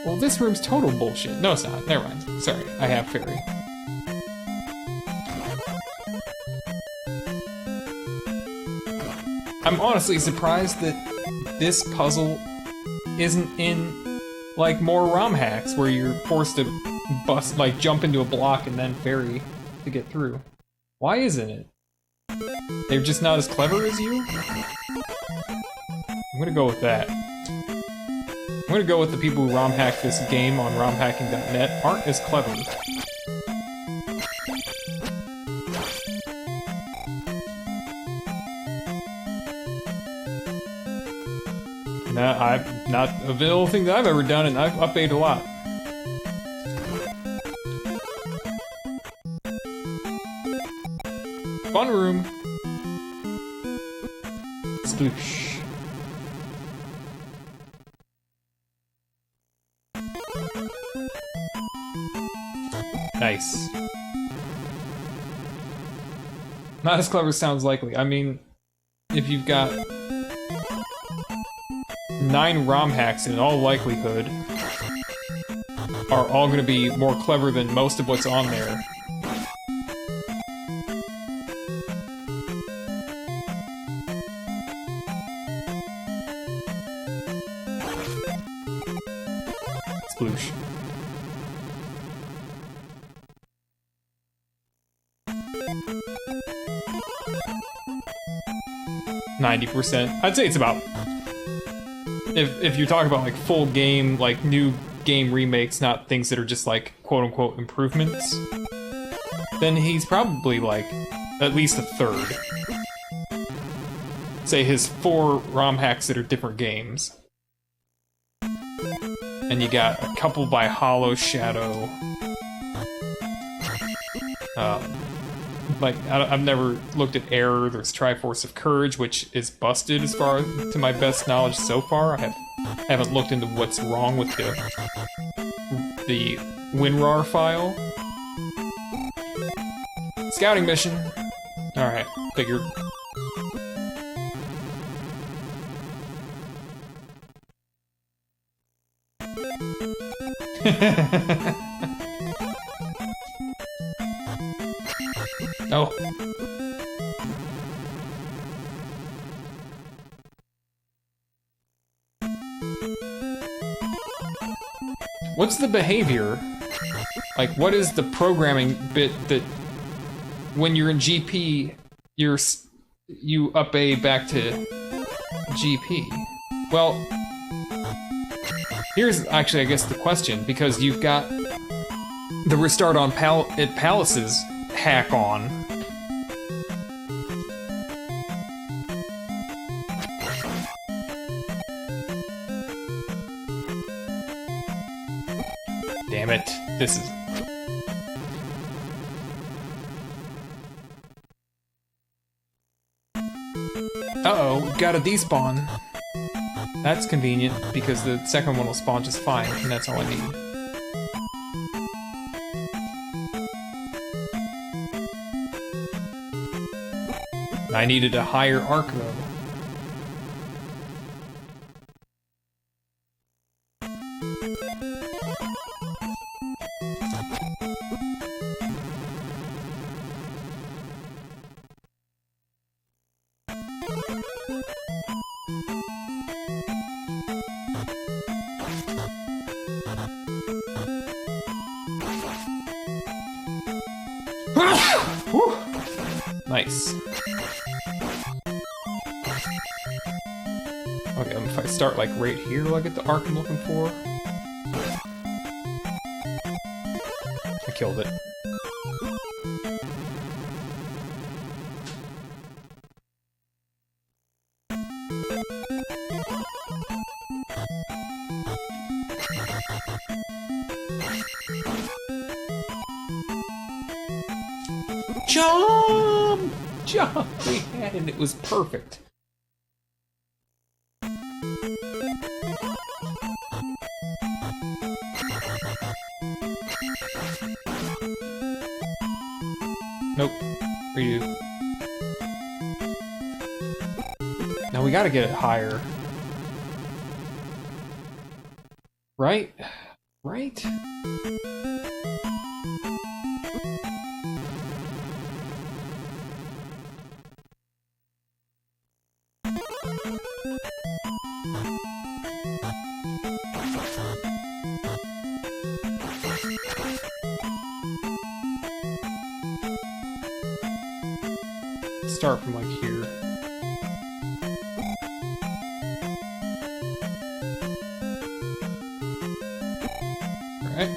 Well, this room's total bullshit. No, it's not. Never mind. Sorry, I have fairy. I'm honestly surprised that this puzzle isn't in, like, more ROM hacks where you're forced to bust, like, jump into a block and then fairy to get through. Why isn't it? They're just not as clever as you? I'm gonna go with that. I'm gonna go with the people who ROM hacked this game on romhacking.net aren't as clever. Nah, I've not a little thing that I've ever done, and I've up-A'd a lot. Fun room. Sploosh. Nice. Not as clever as sounds likely. I mean, if you've got 9 ROM hacks, in all likelihood, are all going to be more clever than most of what's on there. Sploosh. %. I'd say it's about... If you're talking about like full game, like new game remakes, not things that are just like quote-unquote improvements, then he's probably like at least a third. Say his 4 ROM hacks that are different games. And you got a couple by Hollow Shadow. Like, I've never looked at Error. There's Triforce of Courage, which is busted as far to my best knowledge so far. I haven't looked into what's wrong with the WinRAR file. Scouting mission. Alright, figured. Oh. What's the behavior? Like, what is the programming bit that when you're in GP, you up-A back to GP? Well, here's actually, I guess, the question, because you've got the restart on Palace's hack on. Damn it, this is... Uh-oh, got a despawn. That's convenient, because the second one will spawn just fine, and that's all I need. I needed a higher arc, though. Whew. Nice. Okay, if I start like right here, do I get the arc I'm looking for? I killed it. Jump! Jump! We had it, it was perfect. Nope. Redo. Now we gotta get it higher. Right? Right? Start from like here. Alright.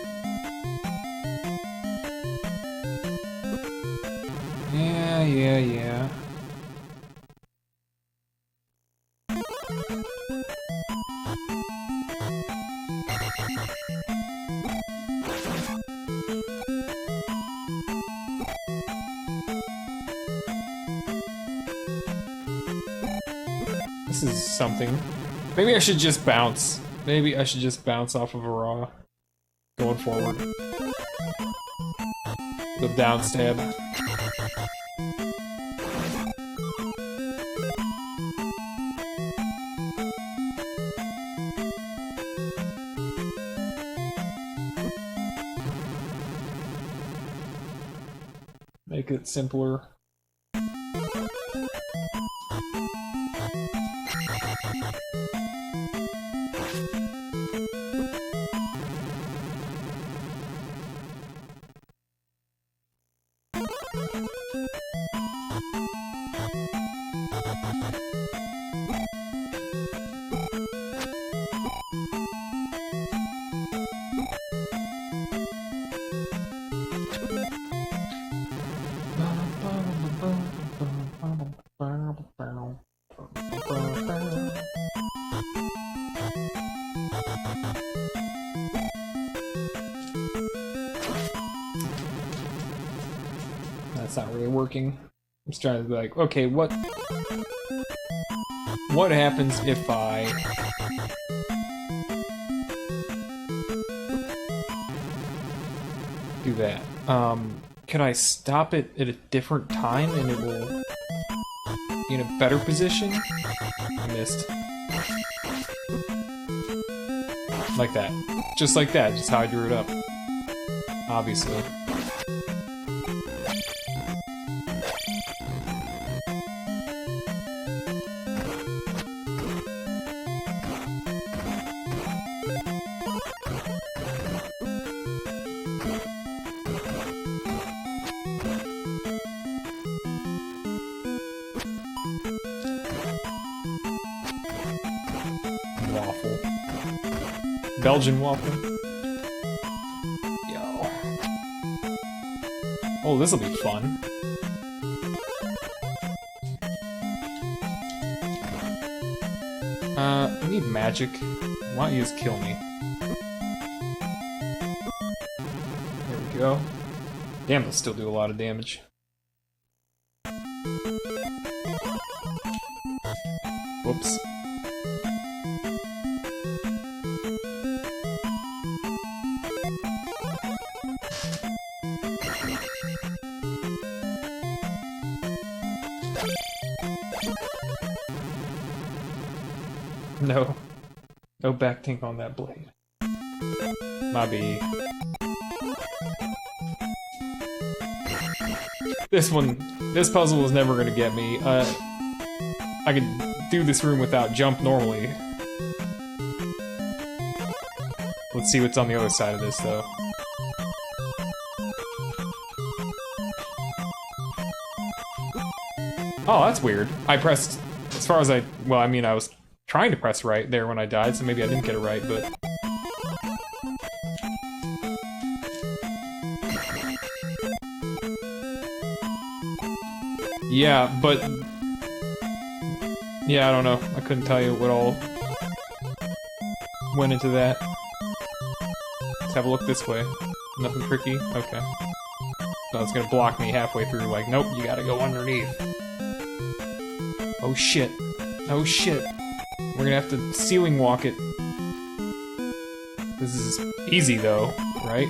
Yeah. This is something. Maybe I should just bounce. Maybe I should just bounce off of a raw. Going forward. The down stab. Make it simpler. That's not really working. I'm just trying to be like, okay, what happens if I do that? Can I stop it at a different time and it will be in a better position? I missed. Like that. Just like that, just how I drew it up. Obviously. Waffle. Belgian waffle. Yo. Oh, this'll be fun. I need magic. Why don't you just kill me? There we go. Damn, they'll still do a lot of damage. Whoops. No. No back tank on that blade. Maybe. This puzzle was never gonna get me. I could do this room without jump normally. Let's see what's on the other side of this, though. Oh, that's weird. I pressed, as far as well, I mean, I was trying to press right there when I died, so maybe I didn't get it right, but... Yeah, but... Yeah, I don't know. I couldn't tell you what all went into that. Let's have a look this way. Nothing tricky? Okay. No, it's gonna block me halfway through, like, nope, you gotta go underneath. Oh shit. Oh shit. We're gonna have to ceiling walk it. This is easy though, right?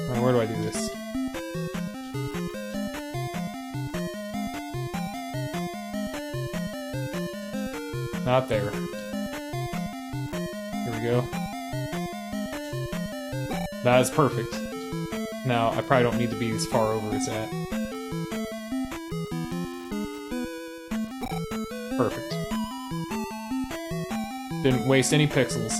Alright, where do I do this? Not there. Here we go. That is perfect. Now, I probably don't need to be as far over as that. Perfect. Didn't waste any pixels.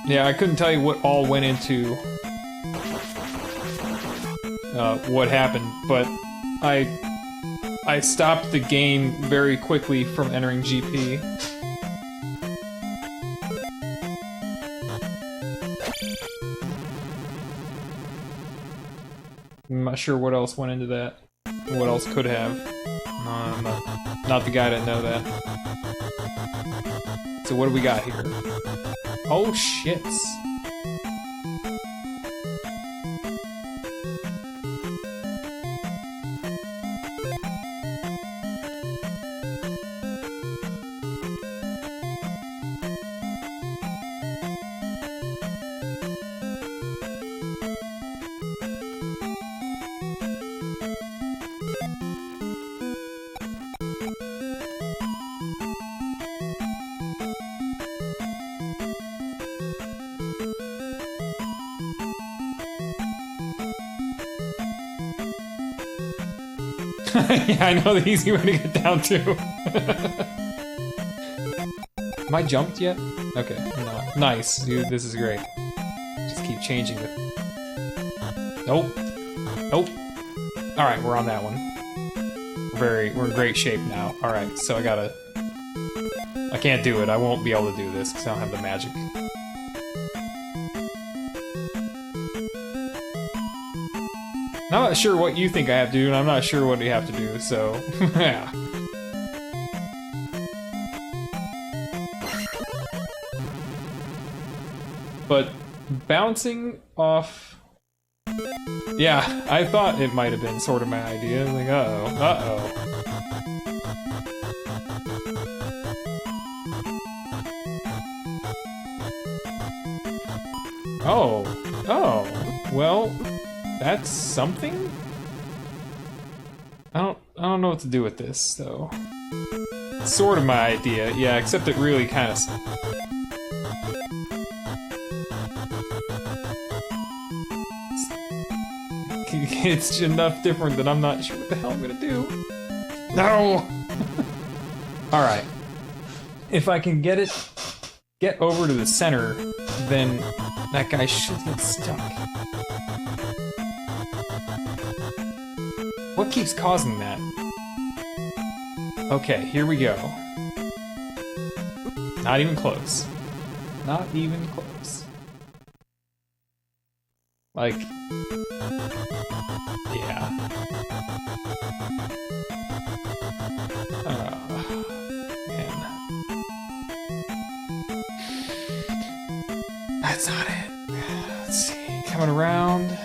Yeah, I couldn't tell you what all went into what happened, but I stopped the game very quickly from entering GP. I'm not sure what else went into that. What else could have. No, I'm not the guy to know that. So what do we got here? Oh, shits. Yeah, I know the easy way to get down to. Am I jumped yet? Okay, no. Nice, dude, this is great. Just keep changing it. Nope. Nope. Alright, we're on that one. We're in great shape now. Alright, so I can't do it. I won't be able to do this because I don't have the magic. I'm not sure what you think I have to do, and I'm not sure what you have to do, so... yeah. But bouncing off... Yeah, I thought it might have been sort of my idea. Like, uh-oh, uh-oh. Oh, oh, well... That's something? I don't know what to do with this, so... It's sort of my idea, yeah, except it really kind of... It's enough different that I'm not sure what the hell I'm gonna do. No! Alright. If I can get over to the center, then that guy should get stuck. What keeps causing that? Okay, here we go. Not even close. Not even close. Like... yeah. Man. That's not it. Let's see. Coming around.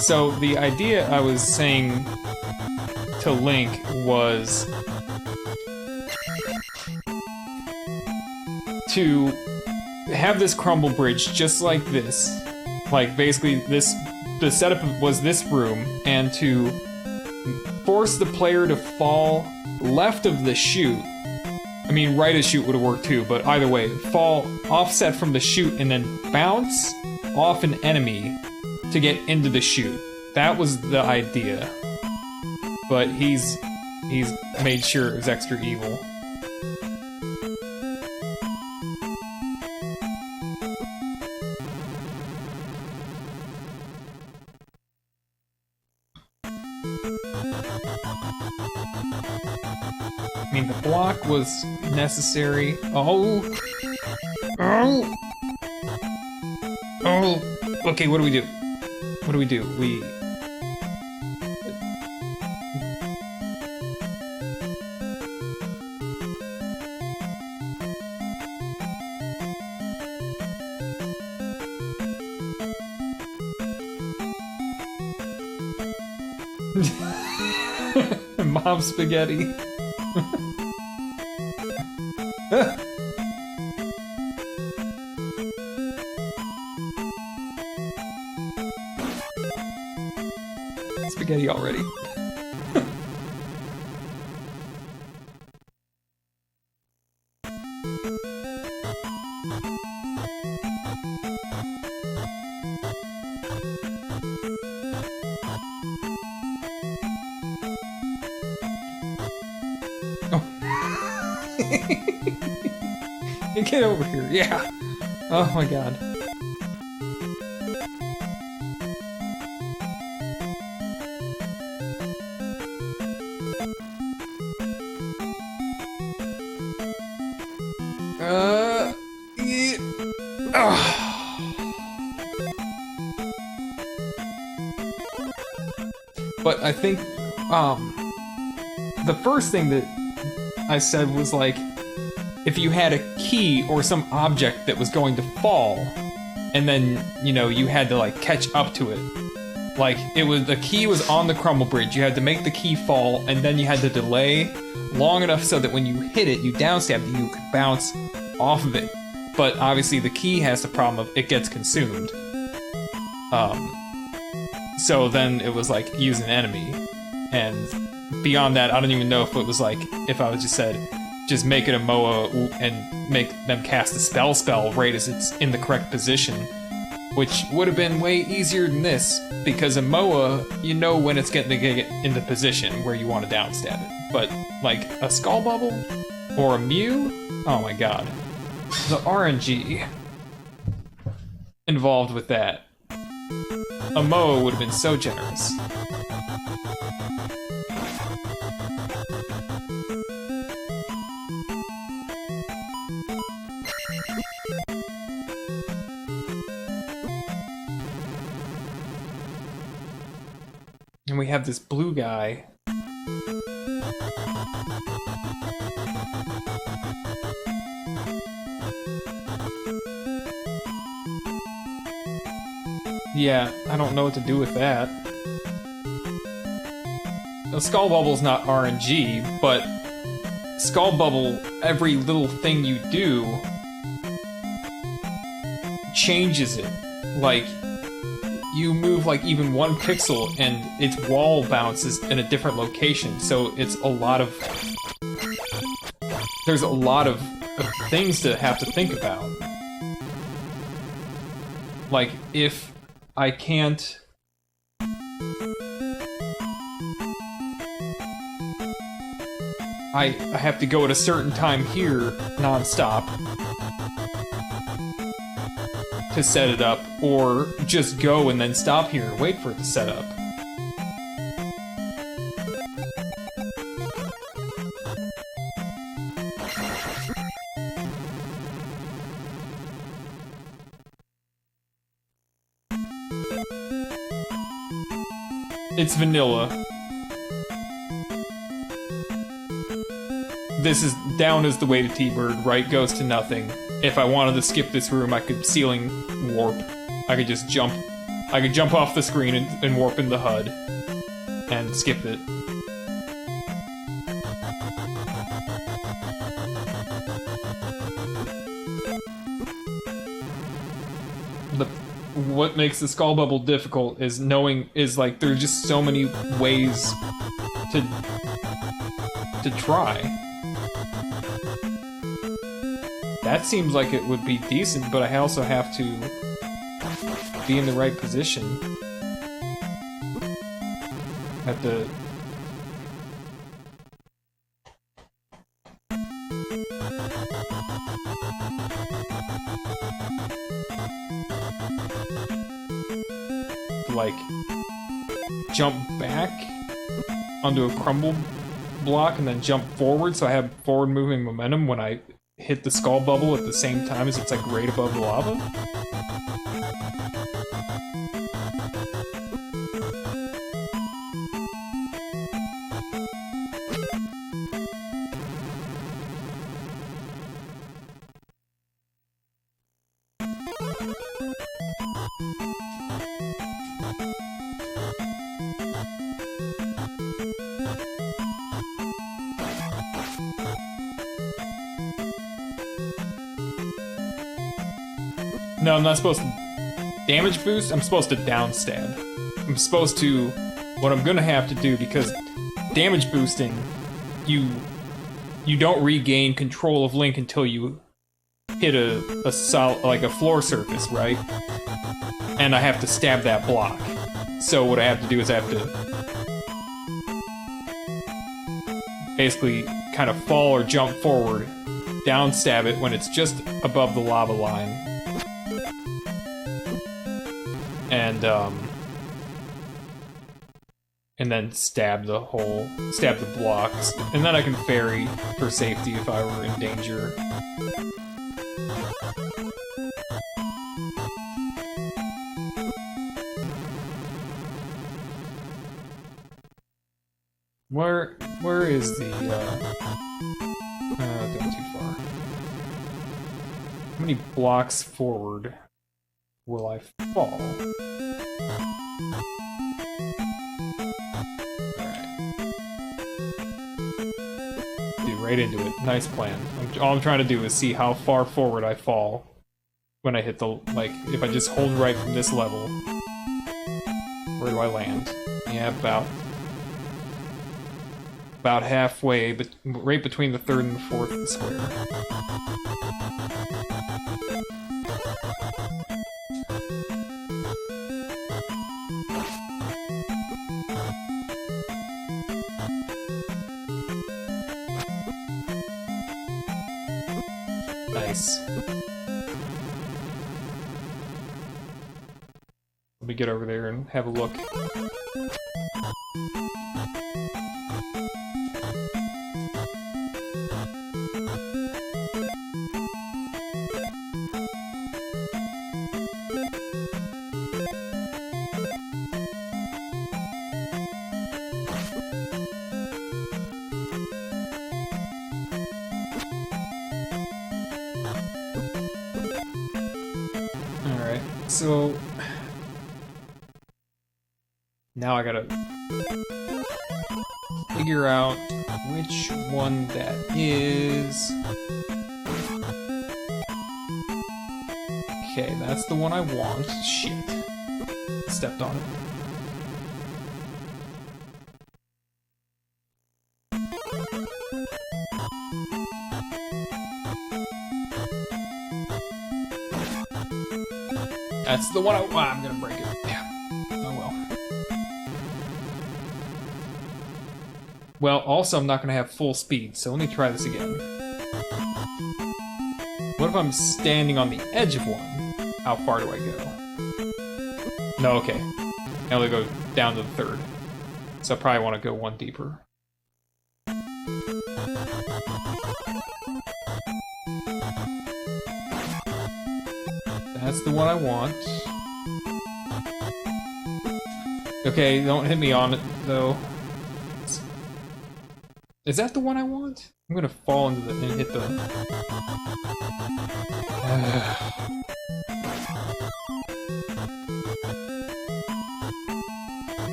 So the idea I was saying to Link was to have this crumble bridge just like this. Like, basically, the setup was this room, and to force the player to fall left of the chute. I mean, right of chute would have worked too, but either way, fall offset from the chute and then bounce off an enemy to get into the chute. That was the idea. But he's made sure it was extra evil. I mean, the block was necessary. Oh! Okay, what do we do? What do we do? We... Mom spaghetti. Spaghetti already. Get over here, yeah. Oh my god. But I think, the first thing that I said was like, if you had a key or some object that was going to fall, and then, you know, you had to like catch up to it. Like, the key was on the crumble bridge, you had to make the key fall, and then you had to delay long enough so that when you hit it, you downstabbed it, you could bounce off of it. But obviously the key has the problem of it gets consumed. So then it was like, use an enemy. And beyond that, I don't even know if it was like, if I was just said, just make it a Moa and make them cast a spell right as it's in the correct position. Which would have been way easier than this, because a Moa, you know when it's getting to get into position where you want to downstab it. But, like, a Skull Bubble? Or a Mew? Oh my god. The RNG involved with that. A Moa would have been so generous. And we have this blue guy. Yeah, I don't know what to do with that. The Skull Bubble's not RNG, but Skull Bubble, every little thing you do changes it. Like, you move like even one pixel and its wall bounces in a different location, so it's a lot of... There's a lot of things to have to think about. Like, if I can't... I have to go at a certain time here, non-stop, to set it up, or just go and then stop here and wait for it to set up. It's vanilla. This is down as the way to T-Bird, right goes to nothing. If I wanted to skip this room, I could ceiling warp. I could just jump I could jump off the screen and warp in the HUD and skip it. What makes the skull bubble difficult is like there's just so many ways to try. That seems like it would be decent, but I also have to be in the right position. Have to... like, jump back onto a crumble block and then jump forward, so I have forward moving momentum when I hit the skull bubble at the same time as it's like right above the lava. No, I'm not supposed to damage boost, I'm supposed to downstab. I'm supposed to, what I'm gonna have to do, because damage boosting, you don't regain control of Link until you hit a solid, like a floor surface, right? And I have to stab that block. So what I have to do is I have to basically kind of fall or jump forward, downstab it when it's just above the lava line. And then stab the blocks, and then I can ferry for safety if I were in danger. Where is the, don't too far. How many blocks forward will I fall? Right into it. Nice plan. All I'm trying to do is see how far forward I fall when I hit the, like, if I just hold right from this level. Where do I land? Yeah, about halfway, but right between the third and the fourth square. Nice. Let me get over there and have a look. So now I gotta figure out which one that is. Okay, that's the one I want. Shit. Stepped on it. That's the one I'm gonna break it. Yeah. Oh well. Well, also I'm not gonna have full speed, so let me try this again. What if I'm standing on the edge of one? How far do I go? No, okay. I only go down to the third. So I probably want to go one deeper. That's the one I want. Okay, don't hit me on it, though. Is that the one I want? I'm gonna fall into the and hit the...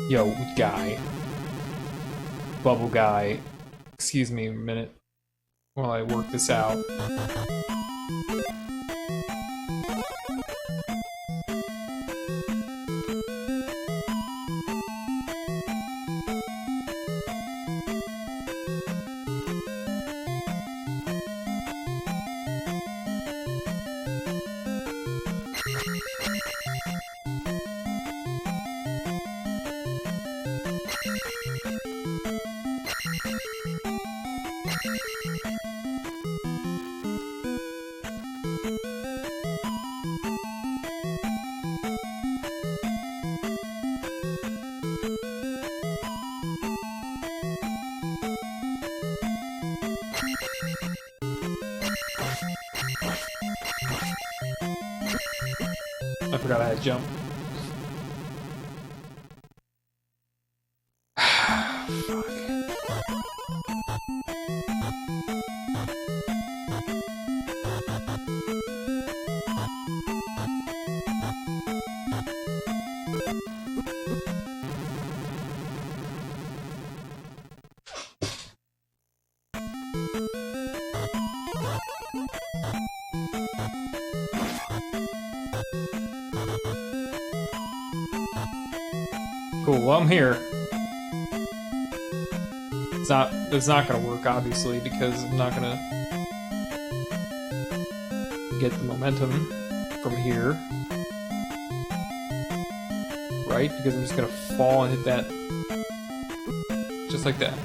Yo, guy. Bubble guy. Excuse me a minute while I work this out. I forgot I had jump. Cool, well, I'm here. It's not gonna work, obviously, because I'm not gonna get the momentum from here. Right? Because I'm just gonna fall and hit that. Just like that.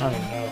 I don't know.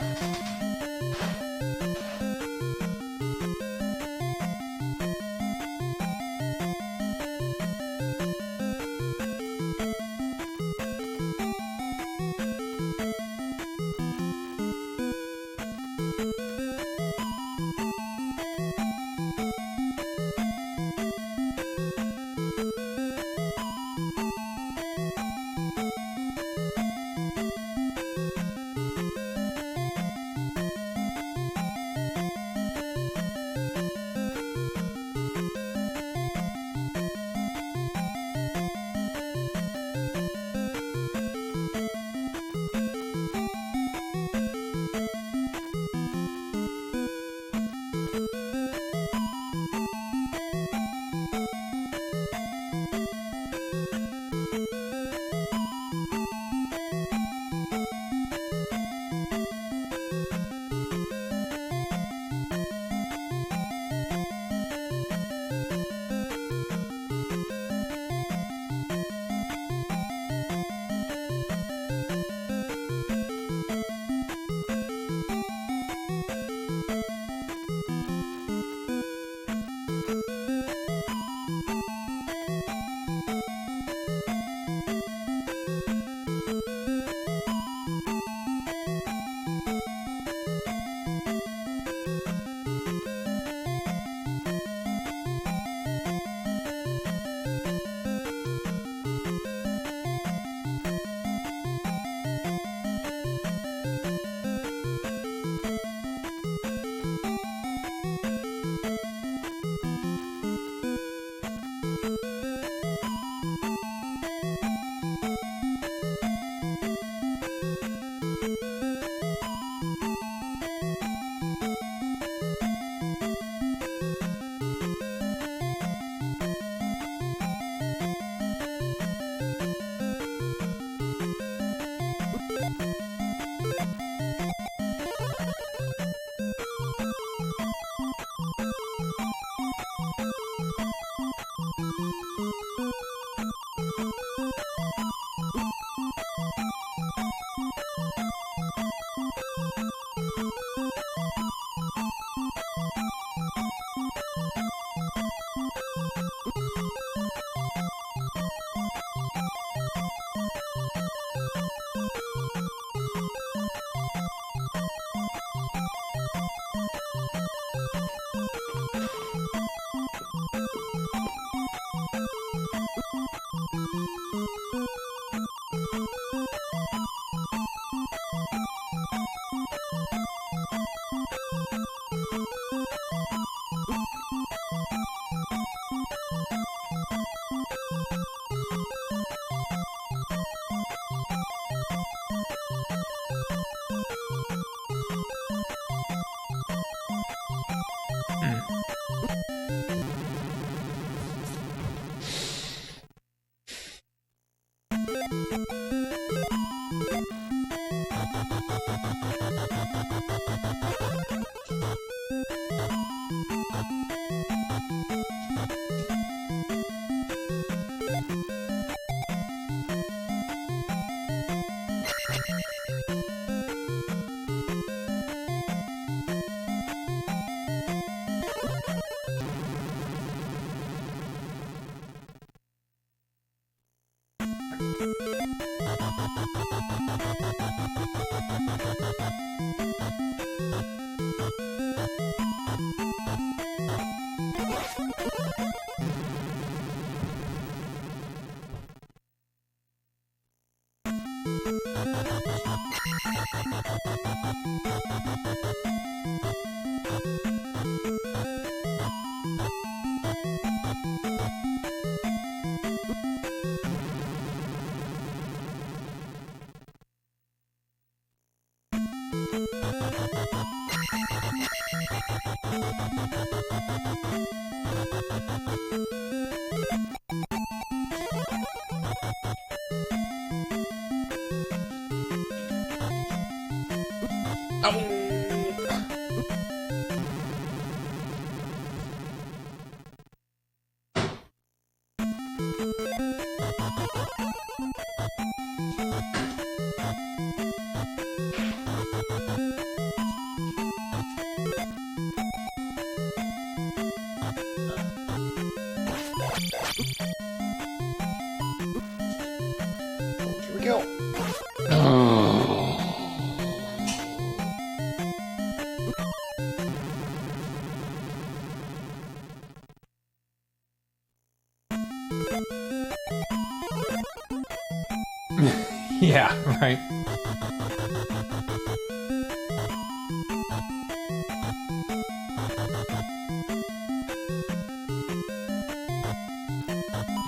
Here we go. Yeah, right.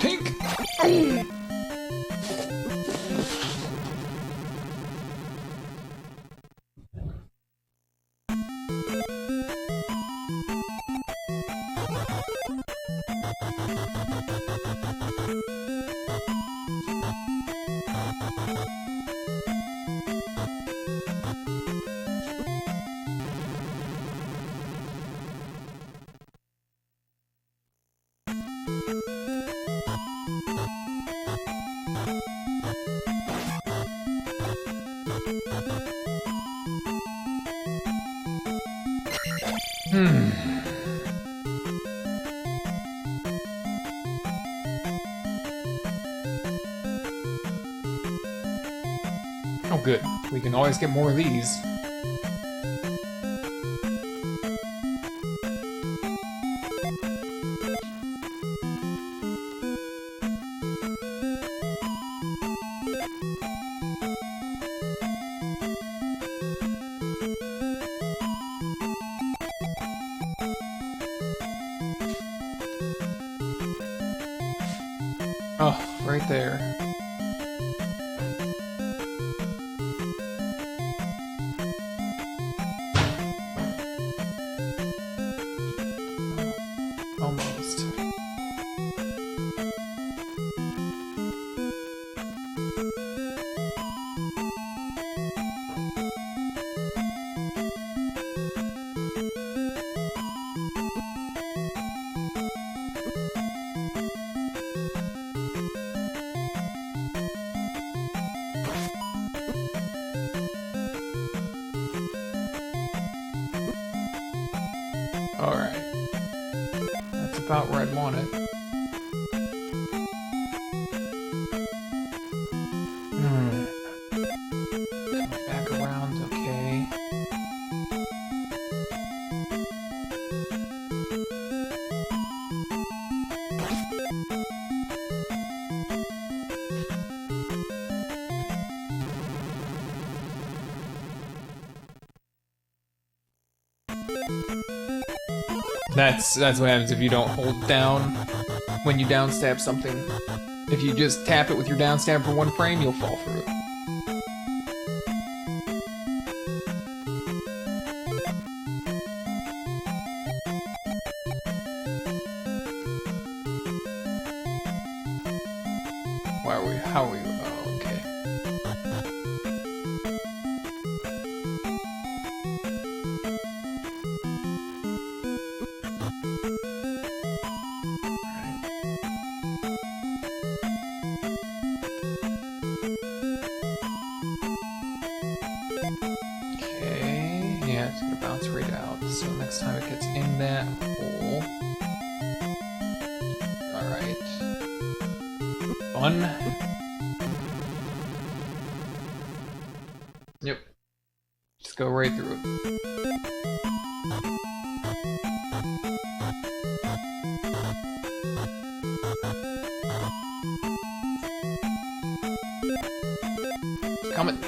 Tink! Oh, good. We can always get more of these. Oh, right there. Almost. Alright. That's about where I'd want it. Come back around, okay. That's what happens if you don't hold down when you down stab something. If you just tap it with your down stab for one frame, you'll fall through it. Why are we? How are we? Oh, okay. Okay, yeah, it's gonna bounce right out. So next time it gets in that hole. Alright. Fun. Just go right through it. Coming.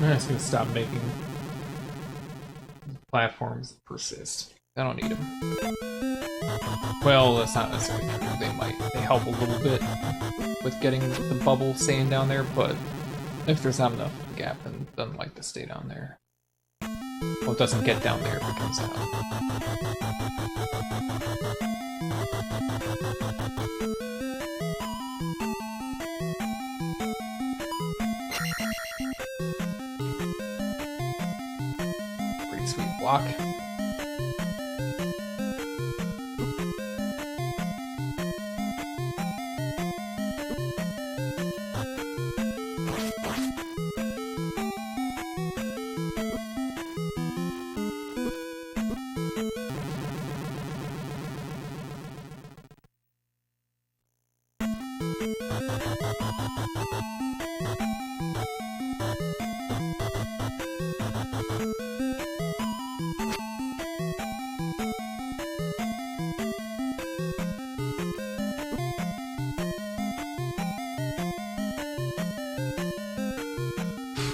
I'm just gonna stop making platforms that persist. I don't need them. Well, that's not necessarily true. They help a little bit with getting the bubble staying down there, but if there's not enough gap, then it doesn't like to stay down there. Well, it doesn't get down there if it comes out. Pretty sweet block.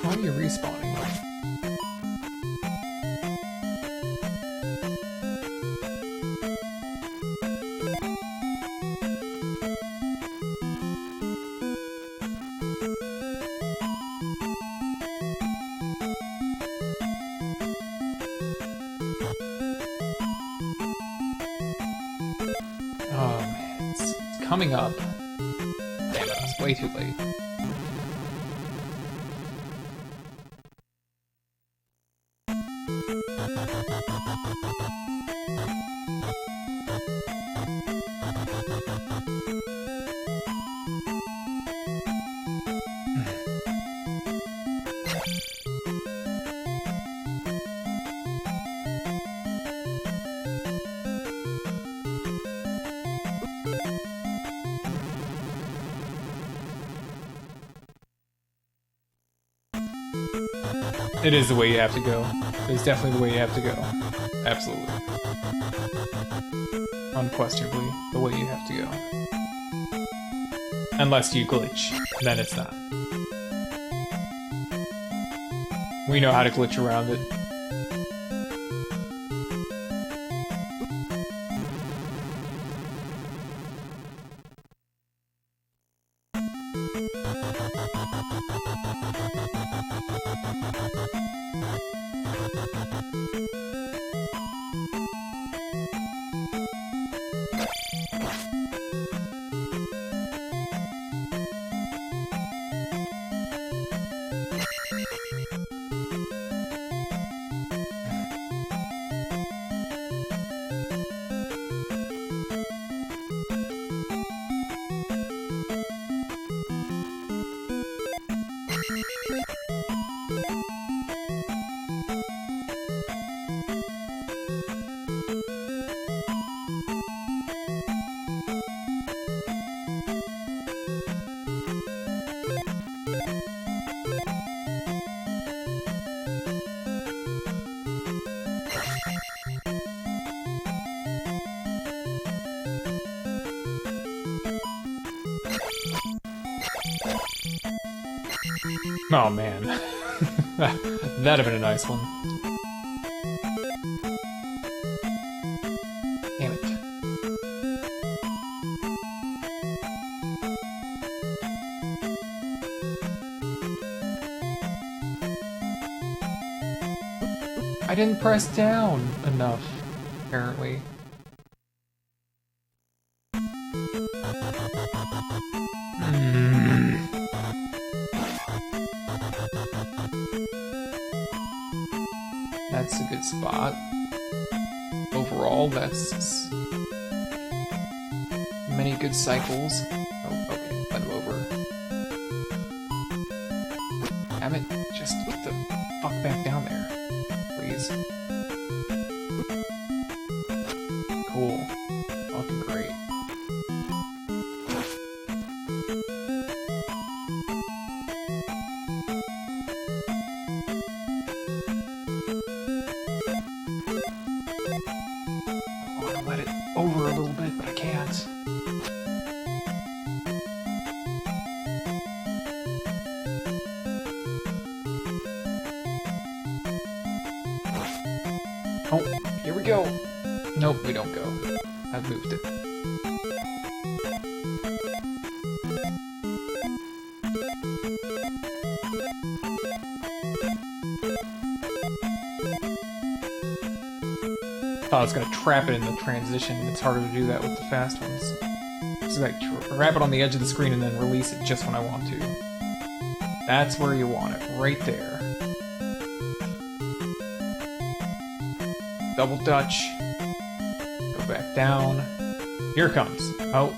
Why are you respawning? Oh man, it's coming up. Damn it, it's way too late. It is the way you have to go. It's definitely the way you have to go. Absolutely. Unquestionably, the way you have to go. Unless you glitch, then it's not. We know how to glitch around it. Oh man. That'd have been a nice one. Damn it. I didn't press down enough, apparently. That's a good spot. Overall, that's many good cycles. Oh, okay, let him over. Damn it, just get the fuck back down there, please. Cool. Fucking great. Over a little bit, but I can't. Oh, here we go. Nope, we don't go. I've moved it. I was gonna trap it in the transition. It's harder to do that with the fast ones. So like trap it on the edge of the screen and then release it just when I want to. That's where you want it, right there. Double Dutch. Go back down. Here it comes. Oh.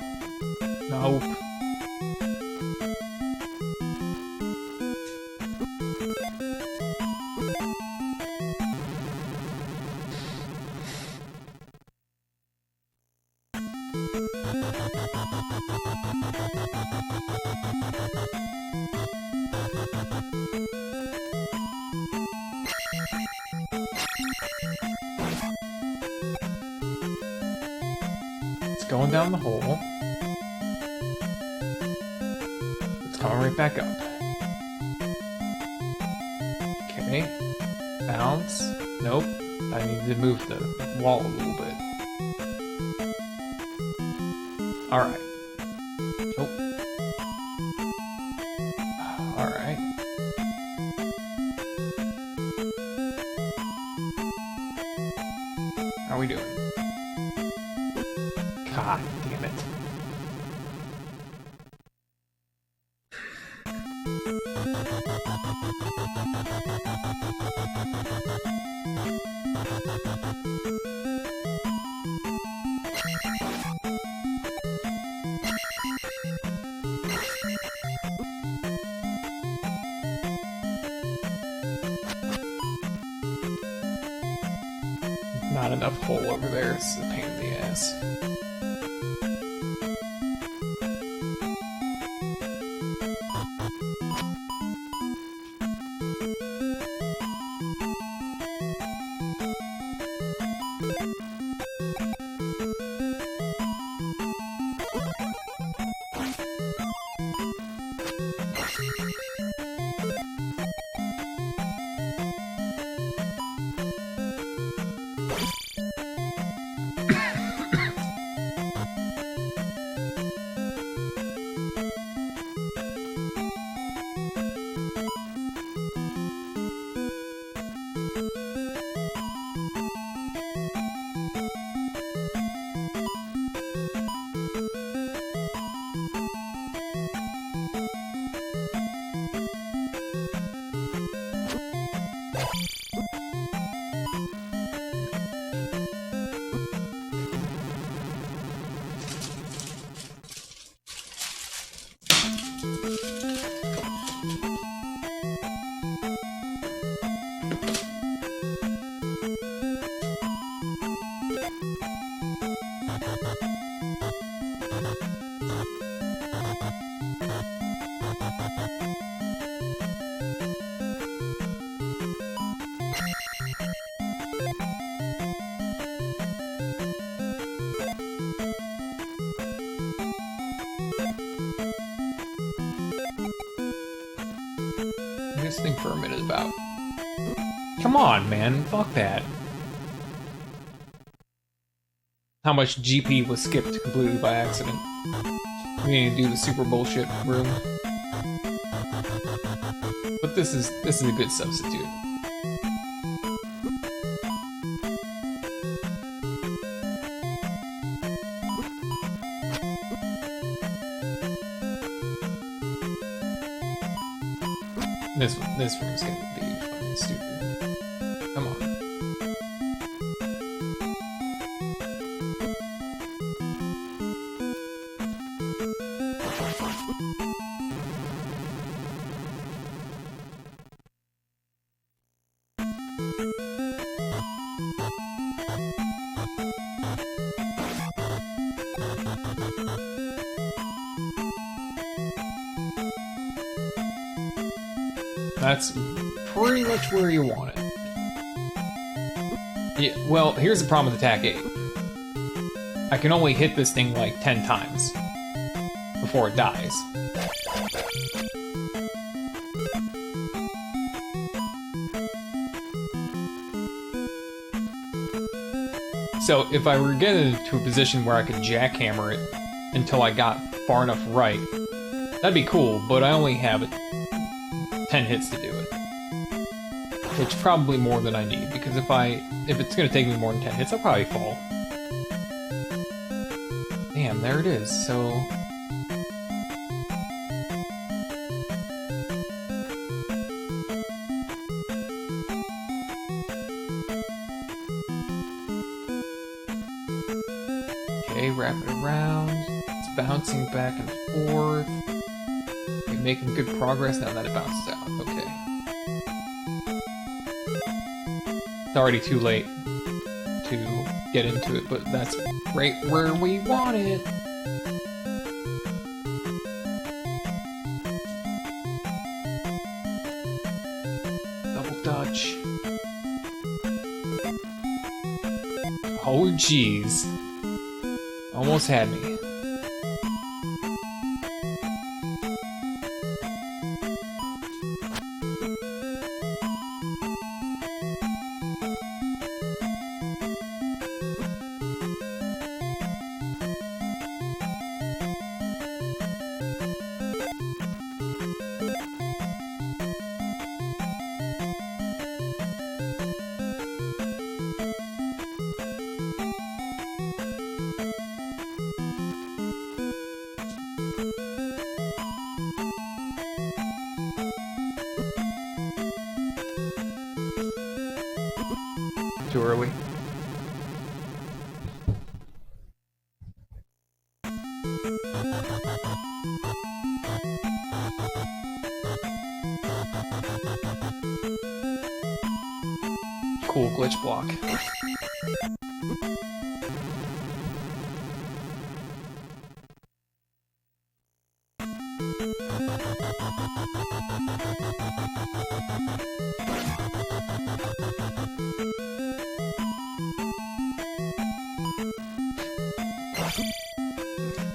Nope. Going down the hole. It's coming right back up. Okay. Bounce. Nope. I need to move the wall a little bit. Alright. Oh. Alright. How are we doing? God damn it. Not enough hole over there, it's a pain in the ass. just think for a minute about. Come on, man. Fuck that. How much GP was skipped completely by accident. We need to do the super bullshit room. But this is a good substitute. This room's gonna be fucking stupid. Come on. That's pretty much where you want it. Yeah, well, here's the problem with Attack 8. I can only hit this thing like 10 times before it dies. So if I were to get into a position where I could jackhammer it until I got far enough right, that'd be cool, but I only have 10 hits to do it. Which is probably more than I need, because if it's gonna take me more than 10 hits, I'll probably fall. Damn, there it is, so... Okay, wrap it around. It's bouncing back and forth. You're making good progress now that it bounces out. Okay. It's already too late to get into it, but that's right where we want it. Double dutch. Oh, jeez. Almost had me. Too early. Cool glitch block.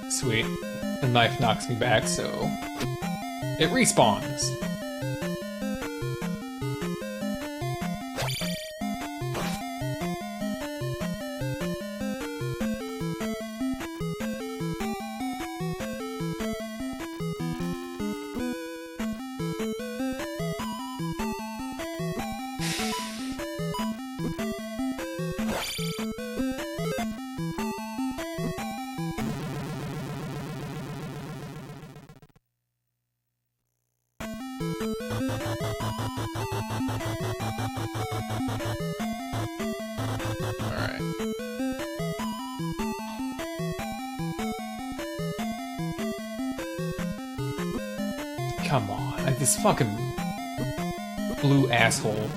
Sweet. The knife knocks me back, so it respawns. Alright. Come on, this fucking blue asshole.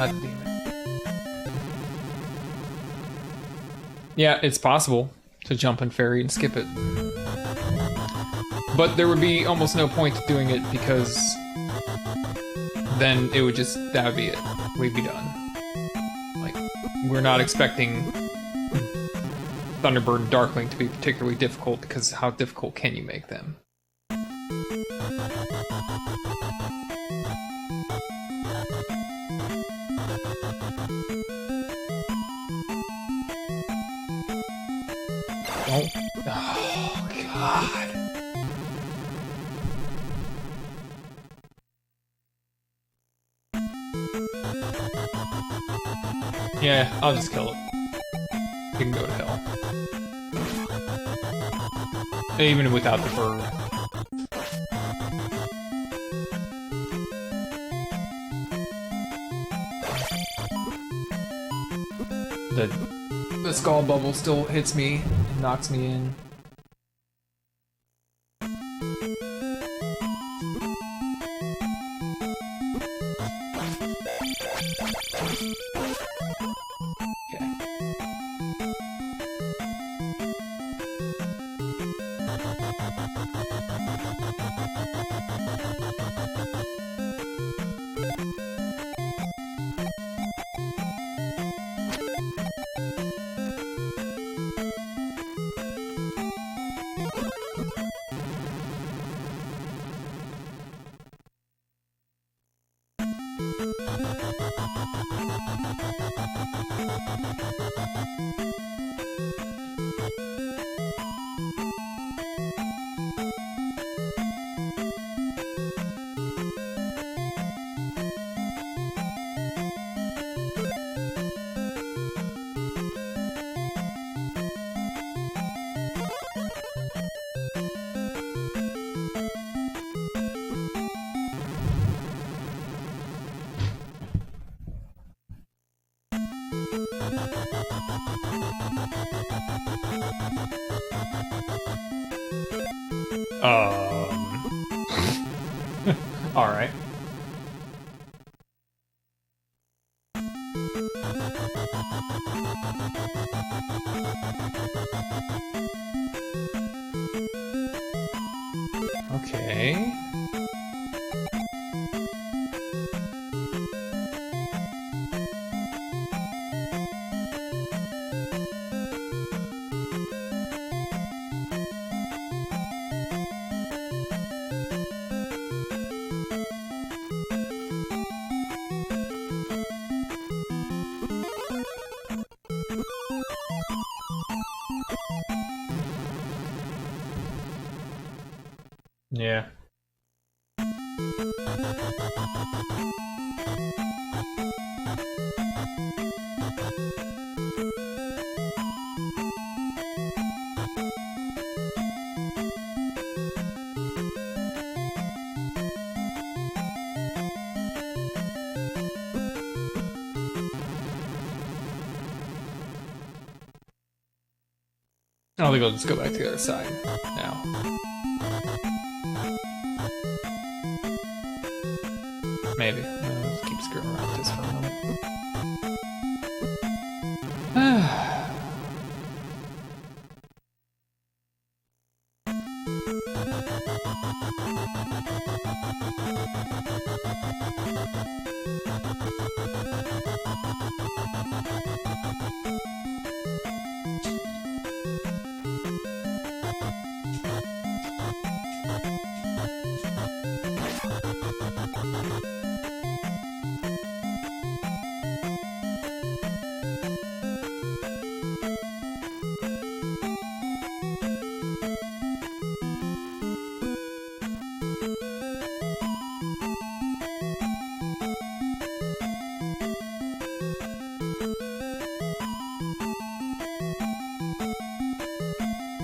God damn it. Yeah, it's possible to jump in fairy and skip it. But there would be almost no point to doing it because then it would just, that would be it. We'd be done. Like, we're not expecting Thunderbird and Darkling to be particularly difficult because how difficult can you make them? Oh, God. Yeah, I'll just kill it. You can go to hell. Even without the bird. The skull bubble still hits me and knocks me in. Alright. Okay. Yeah. I think I'll just go back to the other side now. Maybe. Let's keep screwing around with this for a moment.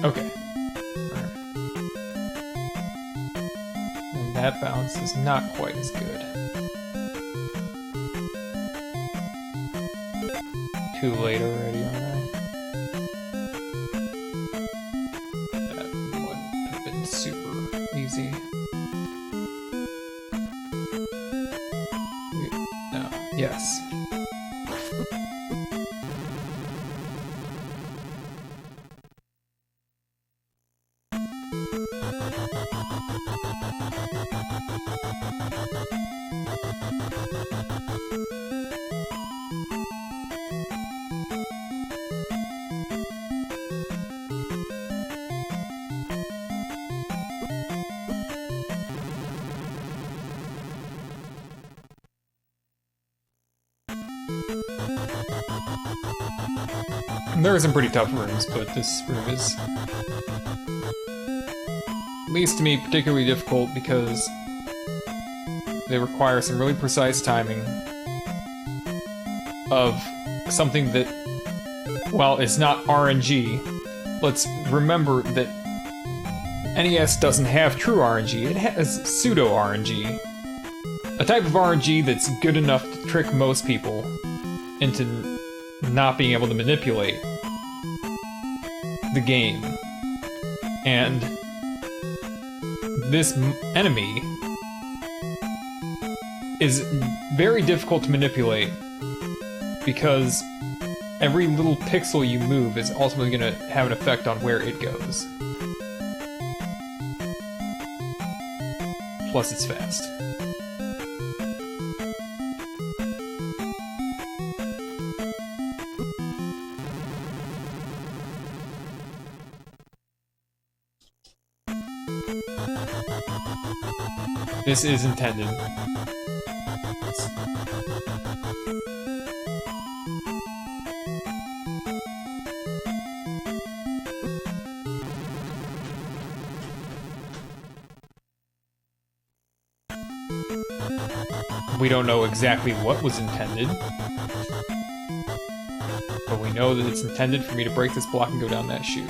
Okay. Alright. And that bounce is not quite as good. Too late already, aren't I? That wouldn't have been super easy. No. Yes. There are some pretty tough rooms, but this room is, at least to me, particularly difficult because they require some really precise timing of something that, well, it's not RNG. Let's remember that NES doesn't have true RNG, it has pseudo RNG. A type of RNG that's good enough to trick most people into not being able to manipulate the game. And this enemy is very difficult to manipulate because every little pixel you move is ultimately going to have an effect on where it goes. Plus it's fast. This is intended. We don't know exactly what was intended, but we know that it's intended for me to break this block and go down that chute.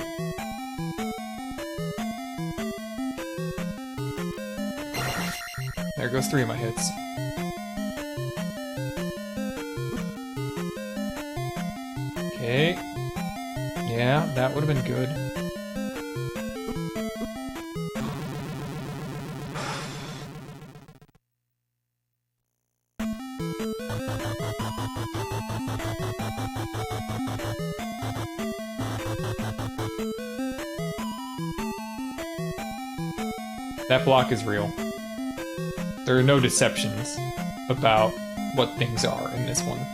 There goes 3 of my hits. Okay. Yeah, that would have been good. That block is real. There are no deceptions about what things are in this one.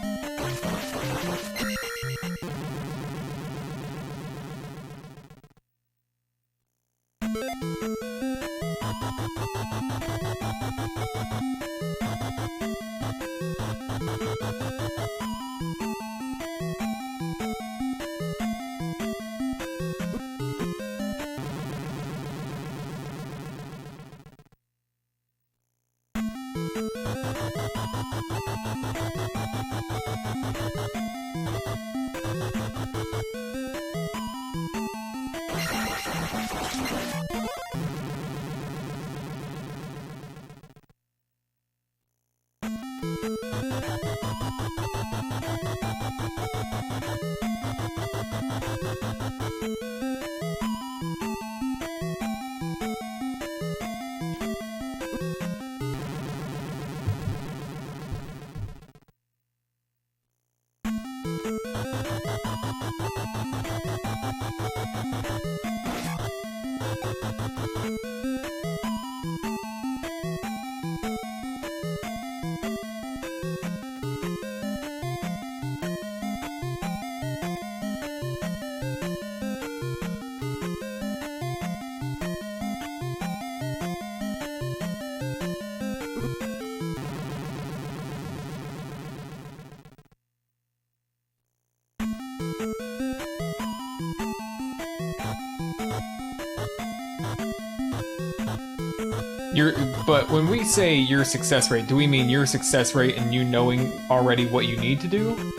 But when we say your success rate, do we mean your success rate and you knowing already what you need to do?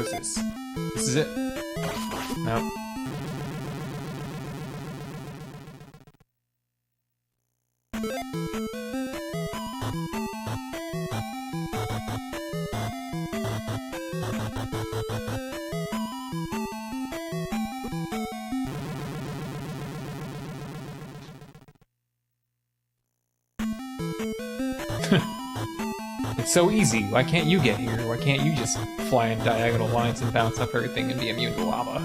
What is this? This is it? No. It's so easy. Why can't you get here? Why can't you just fly in diagonal lines and bounce up everything and be immune to lava?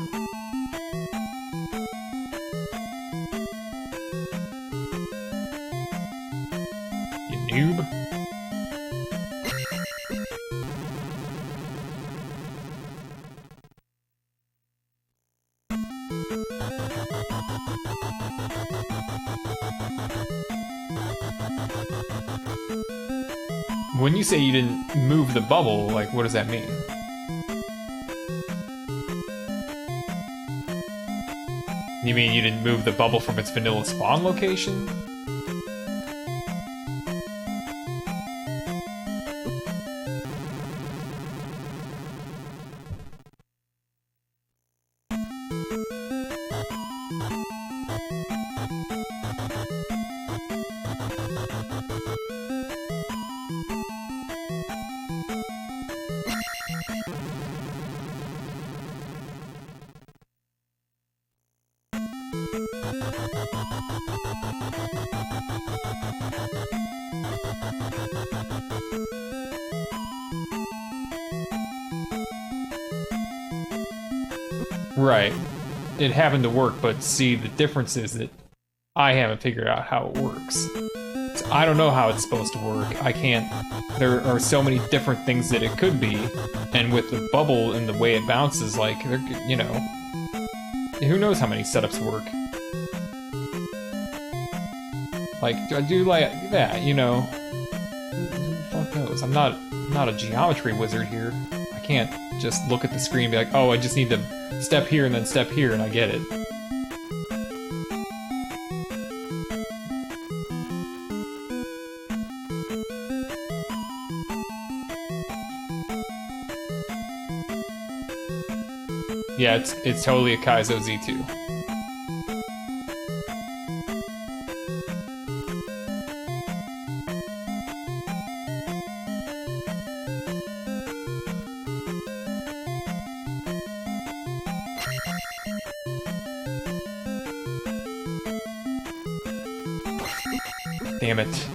You noob. When you say you didn't move the bubble, like, what does that mean? You mean you didn't move the bubble from its vanilla spawn location? Right. It happened to work, but see, the difference is that I haven't figured out how it works. So I don't know how it's supposed to work. I can't... There are so many different things that it could be, and with the bubble and the way it bounces, like, you know... Who knows how many setups work? Like, I do like that, you know? Who the fuck knows? I'm not a geometry wizard here. I can't just look at the screen and be like, oh, I just need to step here and then step here and I get it. Yeah, it's totally a Kaizo Z2. Damn it.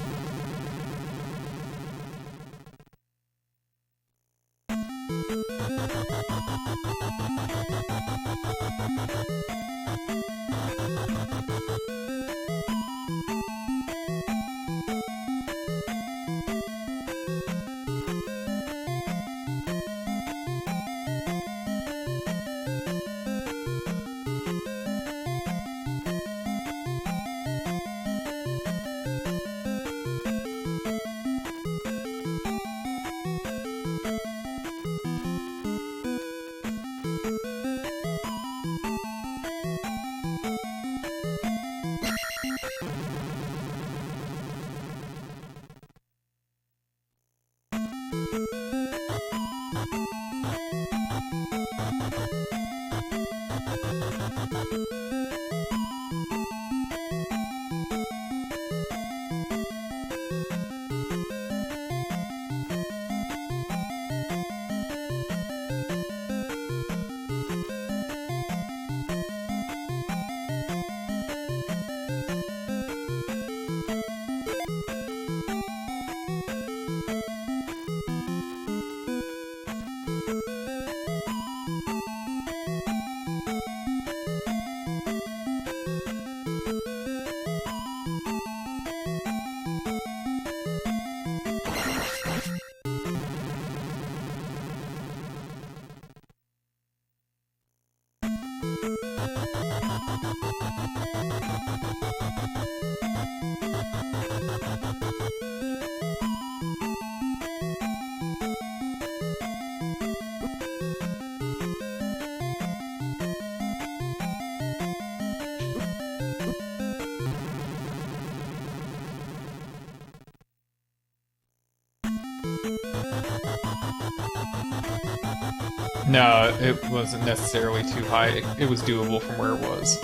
No, it wasn't necessarily too high. It was doable from where it was.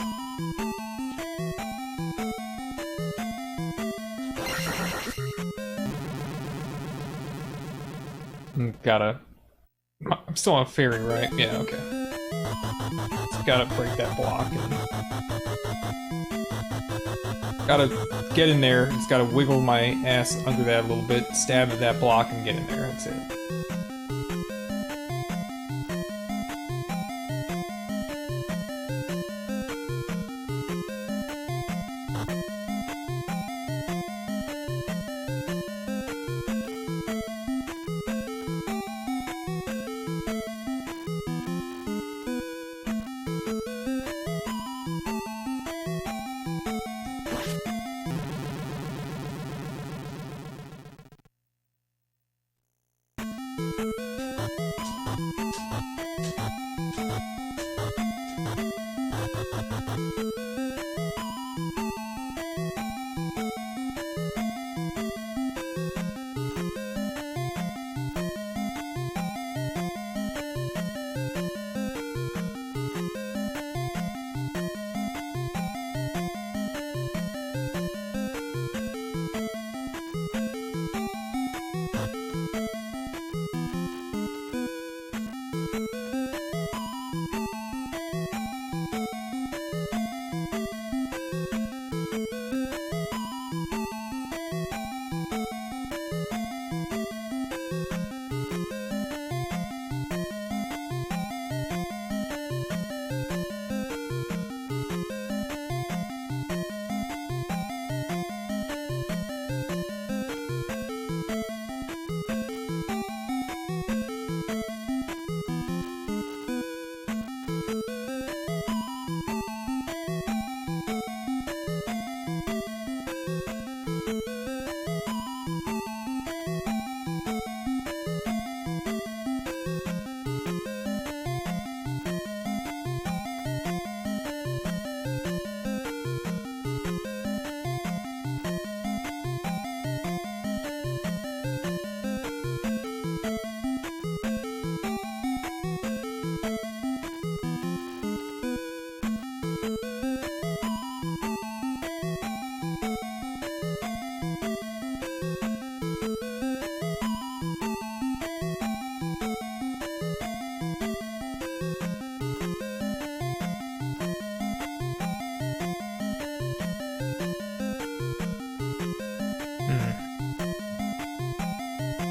Gotta... I'm still on fairy, right? Yeah, okay. Just gotta break that block and... Gotta get in there. Just gotta wiggle my ass under that a little bit, stab at that block, and get in there. That's it.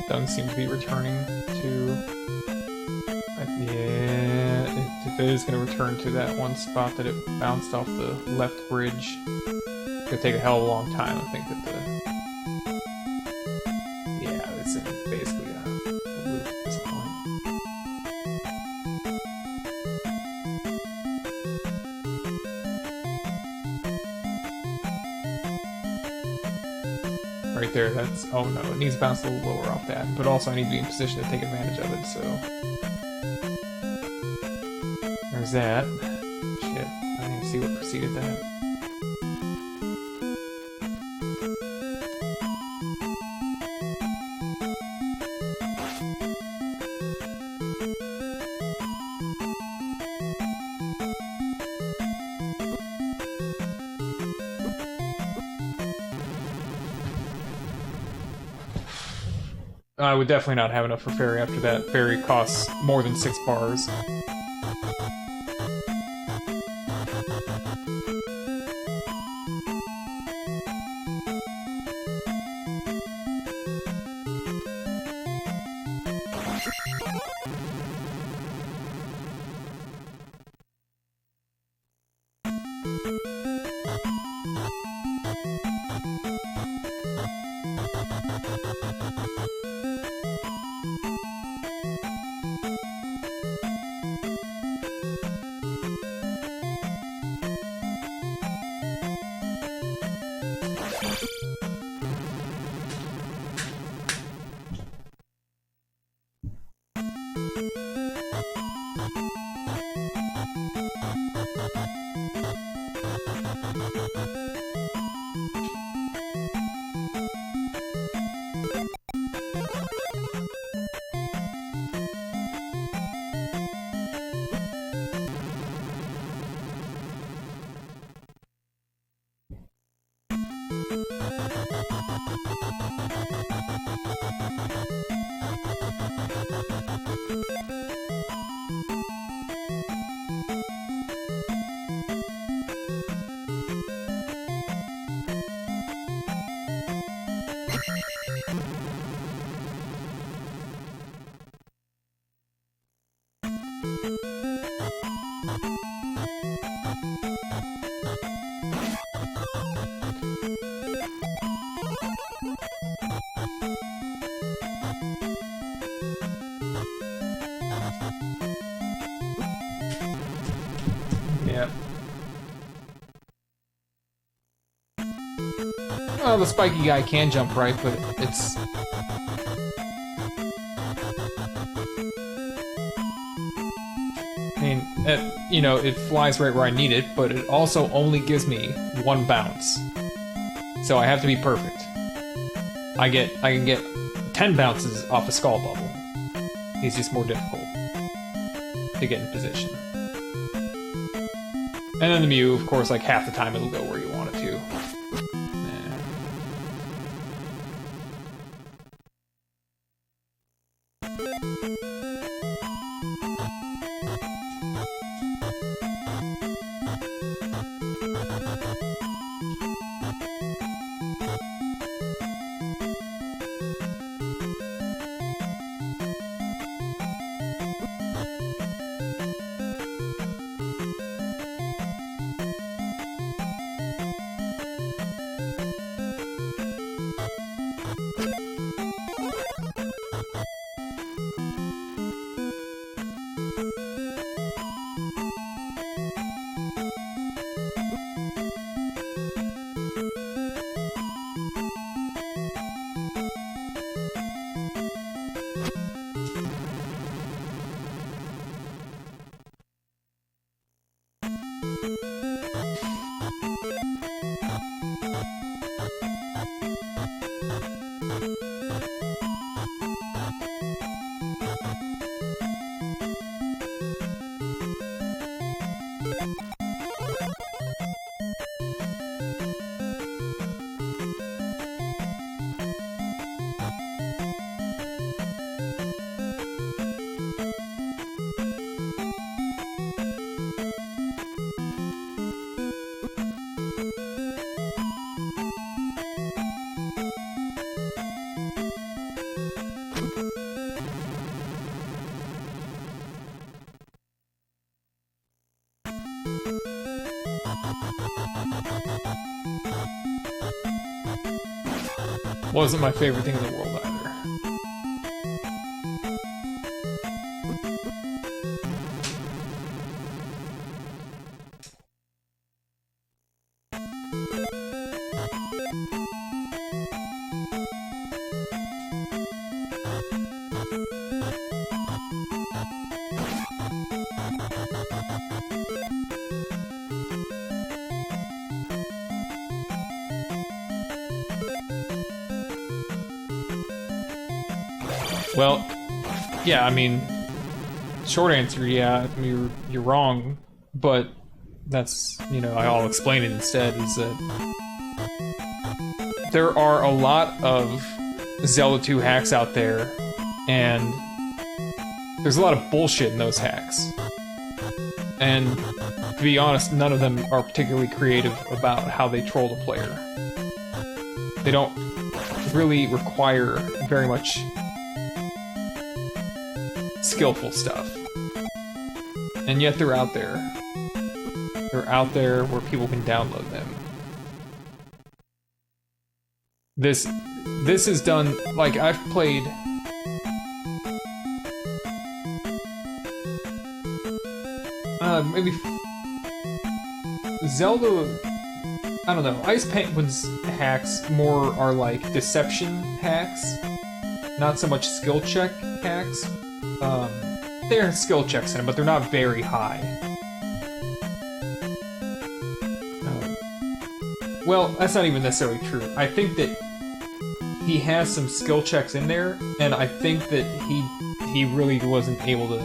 Doesn't seem to be returning to... yeah, if it is going to return to that one spot that it bounced off the left bridge, it's going to take a hell of a long time. I think that the... yeah, it's basically a loop at this point. Right there, that's... oh no, it needs to bounce a little lower off that. But also I need to be in position to take advantage of it, so... there's that. Shit, I didn't even see what preceded that. I would definitely not have enough for fairy after that. Fairy costs more than 6 bars. Now the spiky guy can jump right, but it's... I mean, you know, it flies right where I need it, but it also only gives me 1 bounce. So I have to be perfect. I can get 10 bounces off a skull bubble. It's just more difficult to get in position. And then the Mew, of course, like half the time it'll go where you want it to. Wasn't my favorite thing in the world either. Well, yeah, I mean, short answer, yeah, I mean, you're wrong, but that's, you know, I'll explain it instead, is that there are a lot of Zelda 2 hacks out there, and there's a lot of bullshit in those hacks. And to be honest, none of them are particularly creative about how they troll the player. They don't really require very much skillful stuff. And yet they're out there. They're out there where people can download them. This is done, like, I've played maybe Zelda, I don't know, Ice Penguin's hacks more are like deception hacks, not so much skill check hacks. There are skill checks in them, but they're not very high. Well, that's not even necessarily true. I think that he has some skill checks in there, and I think that he really wasn't able to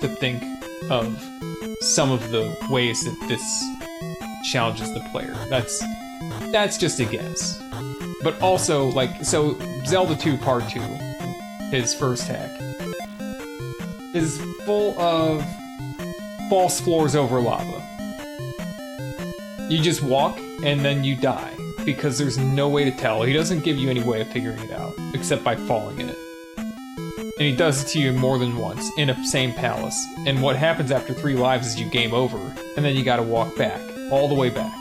think of some of the ways that this challenges the player. That's just a guess. But also, like, so Zelda 2 Part 2, his first hack, is full of false floors over lava. You just walk, and then you die, because there's no way to tell. He doesn't give you any way of figuring it out, except by falling in it. And he does it to you more than once, in a same palace. And what happens after 3 lives is you game over, and then you gotta walk back, all the way back.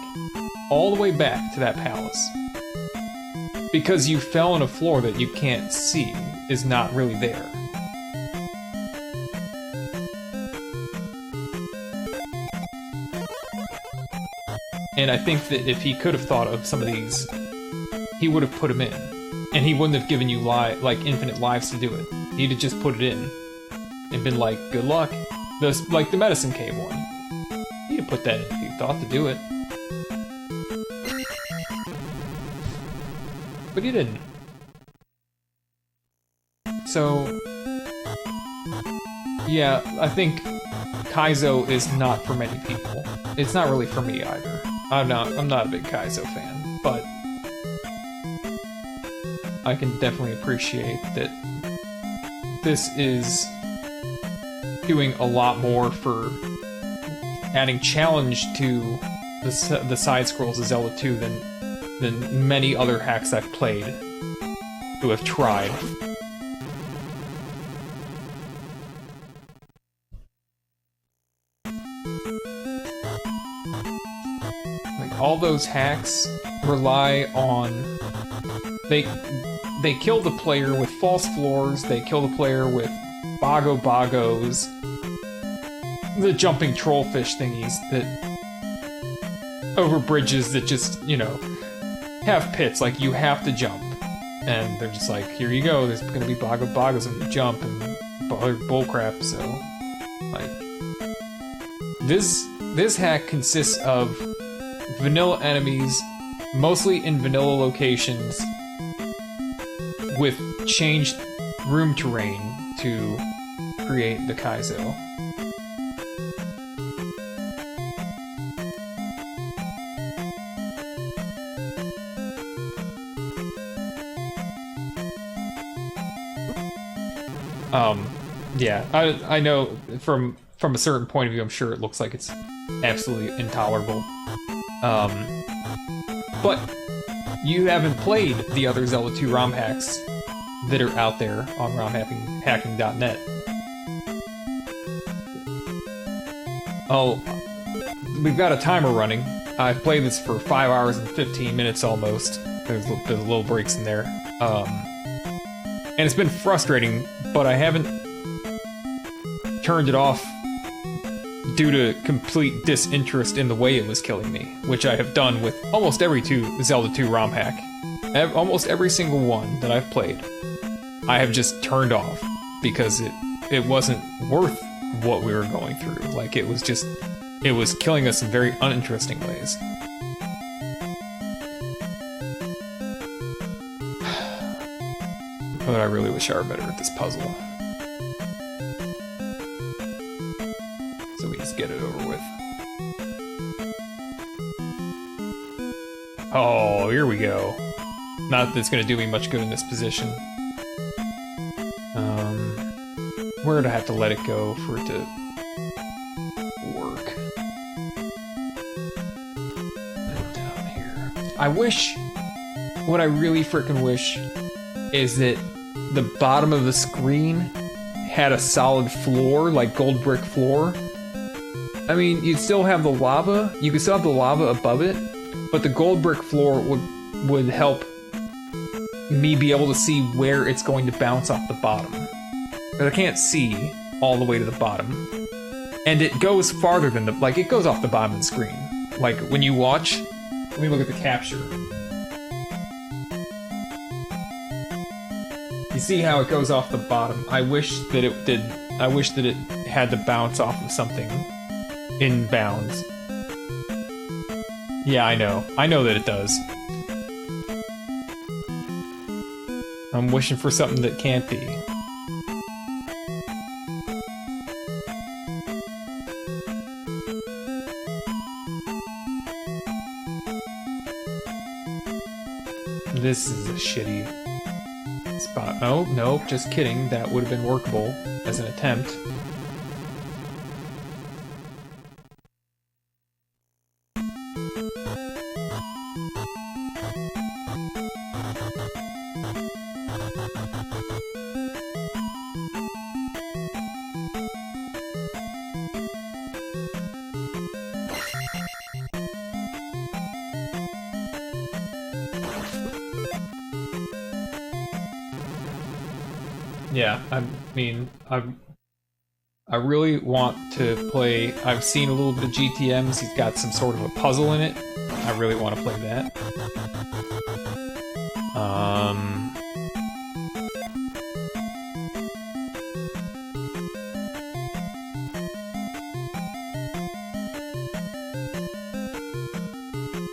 All the way back to that palace. Because you fell on a floor that you can't see, is not really there. And I think that if he could have thought of some of these, he would have put them in. And he wouldn't have given you like infinite lives to do it. He'd have just put it in and been like, good luck. Like the medicine cave one. He'd have put that in if he thought to do it. But he didn't. So, yeah, I think Kaizo is not for many people. It's not really for me either. I'm not a big Kaizo fan, but I can definitely appreciate that this is doing a lot more for adding challenge to the side scrolls of Zelda 2 than many other hacks I've played who have tried. Like, all those hacks rely on... They kill the player with false floors, they kill the player with bogos, the jumping trollfish thingies that over bridges that just, you know, have pits, like you have to jump. And they're just like, here you go, there's gonna be bogos when you jump, and bullcrap, so... Like... This hack consists of vanilla enemies, mostly in vanilla locations, with changed room terrain to create the Kaizo. Yeah, I know from a certain point of view, I'm sure it looks like it's absolutely intolerable. But you haven't played the other Zelda 2 ROM hacks that are out there on romhacking.net. Oh, we've got a timer running. I've played this for 5 hours and 15 minutes almost. There's little breaks in there. And it's been frustrating, but I haven't turned it off due to complete disinterest in the way it was killing me, which I have done with almost every Zelda 2 ROM hack. Almost every single one that I've played, I have just turned off because it wasn't worth what we were going through. Like, it was killing us in very uninteresting ways. But I really wish I were better at this puzzle. So we just get it over with. Oh, here we go. Not that it's gonna do me much good in this position. Where do I have to let it go for it to work? Put it down here. I wish... What I really frickin' wish is that the bottom of the screen had a solid floor, like gold brick floor. I mean, you'd still have the lava, you could still have the lava above it, but the gold brick floor would help me be able to see where it's going to bounce off the bottom. Because I can't see all the way to the bottom. And it goes farther than it goes off the bottom of the screen. Like, when you watch, let me look at the capture. You see how it goes off the bottom? I wish that it did. I wish that it had to bounce off of something in bounds. Yeah, I know. I know that it does. I'm wishing for something that can't be. This is a shitty spot. Oh, no, just kidding. That would have been workable as an attempt. Yeah, I mean, I really want to play. I've seen a little bit of GTM's. He's got some sort of a puzzle in it. I really want to play that.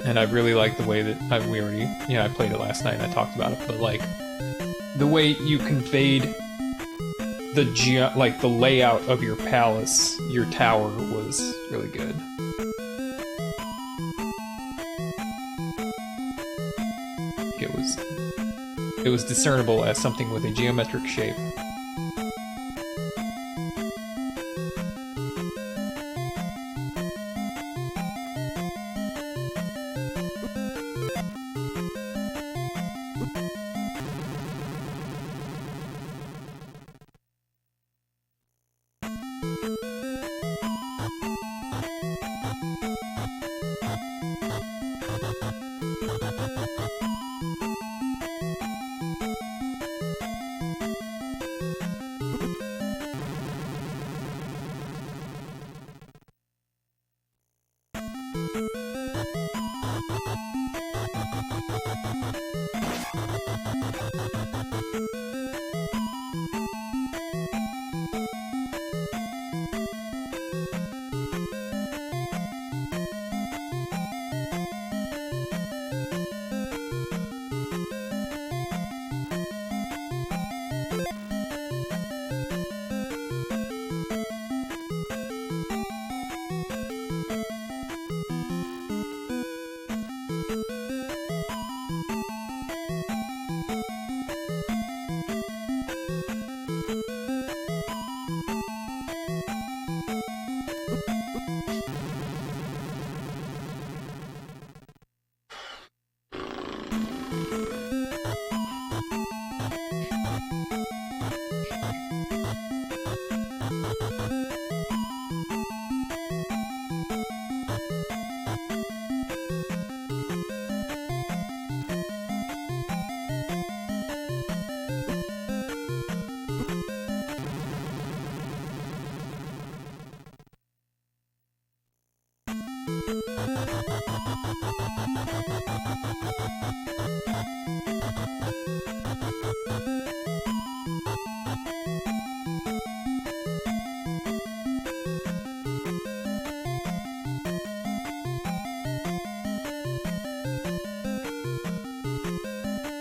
And I really like the way that we already, I played it last night and I talked about it, but like the way you conveyed the layout of your palace, your tower was really good. It was discernible as something with a geometric shape.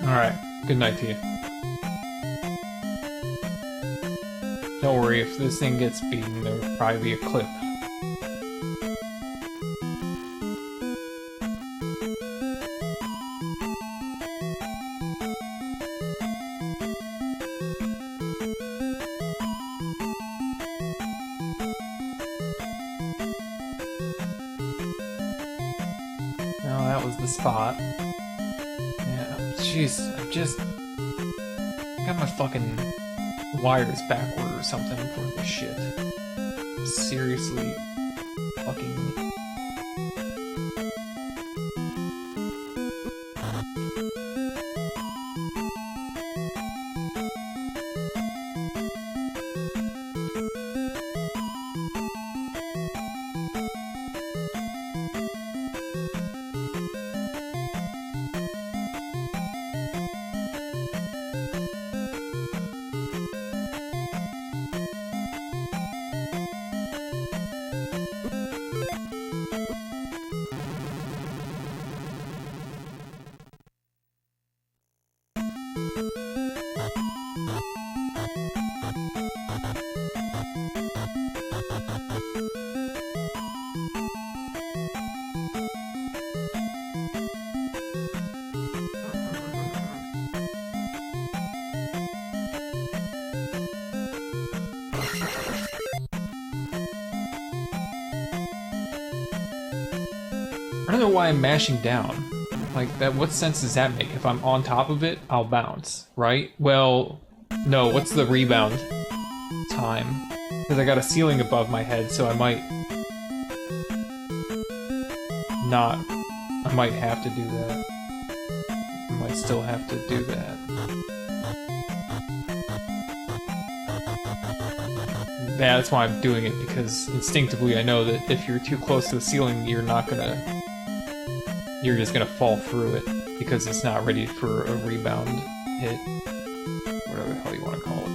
Alright, good night to you. Don't worry, if this thing gets beaten, there will probably be a clip. No, that was the spot. Jeez, I just got my fucking wires backward or something for this shit. Seriously, fucking. I don't know why I'm mashing down. Like, that. What sense does that make? If I'm on top of it, I'll bounce, right? Well, no, what's the rebound time? Because I got a ceiling above my head, so I might not. I might have to do that. I might still have to do that. Yeah, that's why I'm doing it, because instinctively I know that if you're too close to the ceiling, you're just gonna fall through it, because it's not ready for a rebound hit. Whatever the hell you want to call it.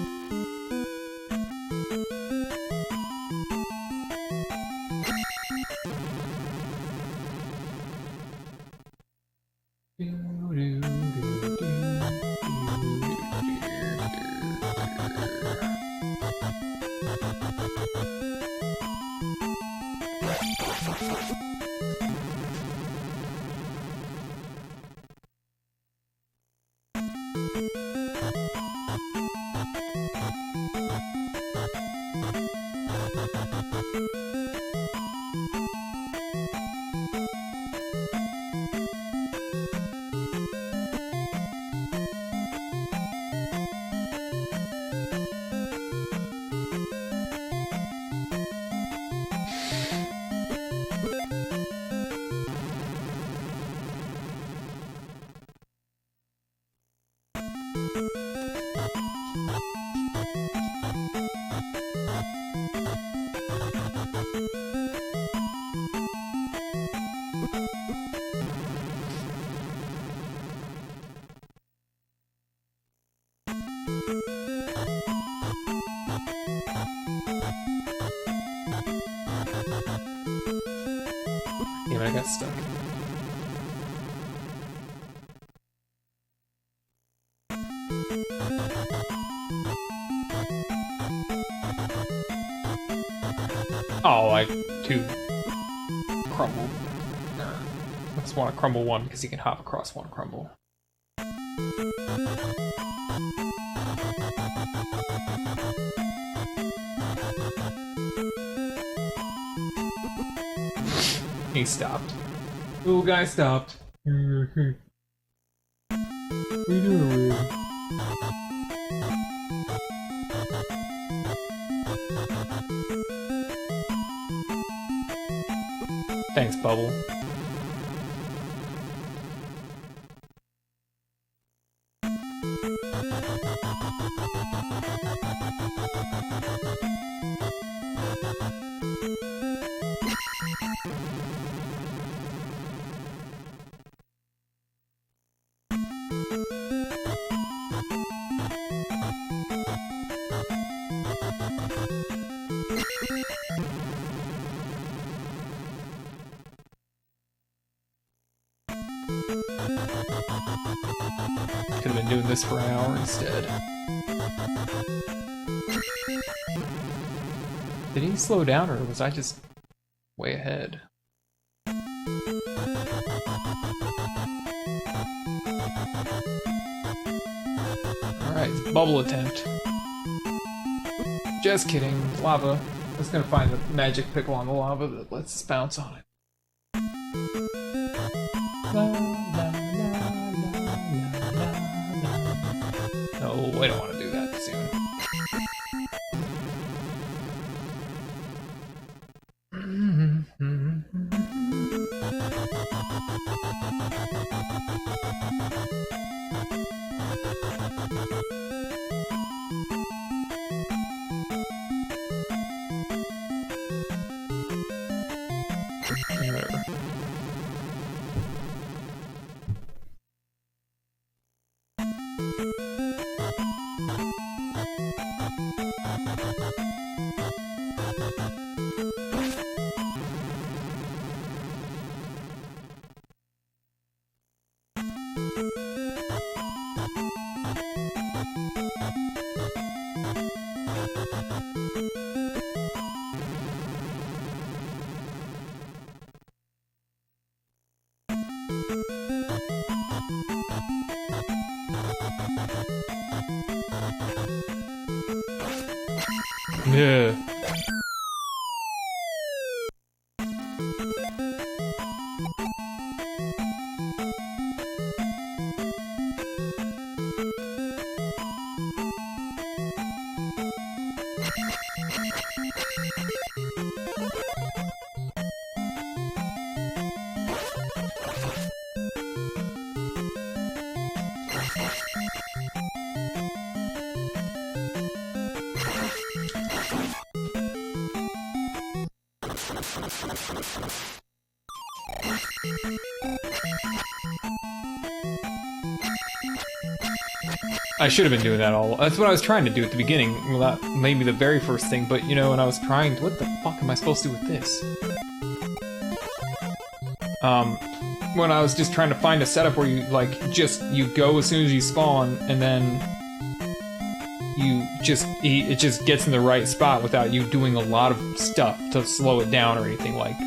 Damn it, I got stuck. Oh, I too crumbled. I just want to crumble one because you can hop across one crumble. He stopped. Little guy stopped. What are you doing over here? Thanks, Bubble. Could have been doing this for an hour instead. Did he slow down, or was I just way ahead? Alright, bubble attempt. Just kidding, lava. I was gonna find the magic pickle on the lava that lets us bounce on it. No, I don't want to do that soon. Whatever. Yeah. I should have been doing that all. That's what I was trying to do at the beginning. Well, that maybe the very first thing, but you know, when I was trying to, what the fuck am I supposed to do with this? When I was just trying to find a setup where you, like, you go as soon as you spawn, and then it just gets in the right spot without you doing a lot of stuff to slow it down or anything like.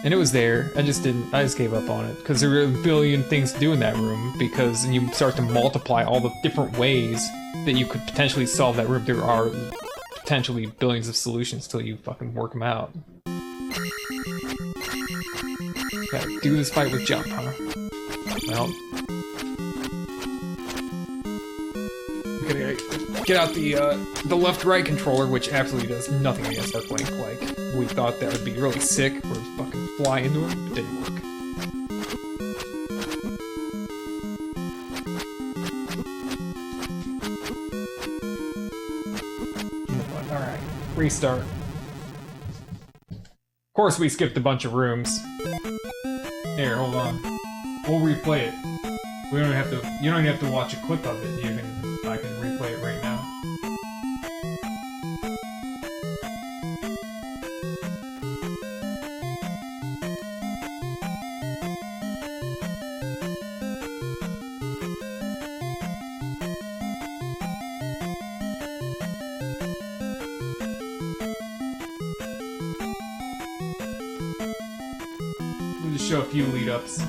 And it was there, I just gave up on it, because there were a billion things to do in that room, because you start to multiply all the different ways that you could potentially solve that room. There are potentially billions of solutions till you fucking work them out. Gotta do this fight with jump, huh? Well, get out the left-right controller, which absolutely does nothing against Arc Link. Like, we thought that would be really sick, or fucking fly into him. It didn't work. Alright, restart. Of course we skipped a bunch of rooms. Here, hold on. We'll replay it. We don't have to. You don't even have to watch a clip of it. I can replay it right now. We'll just show a few lead-ups.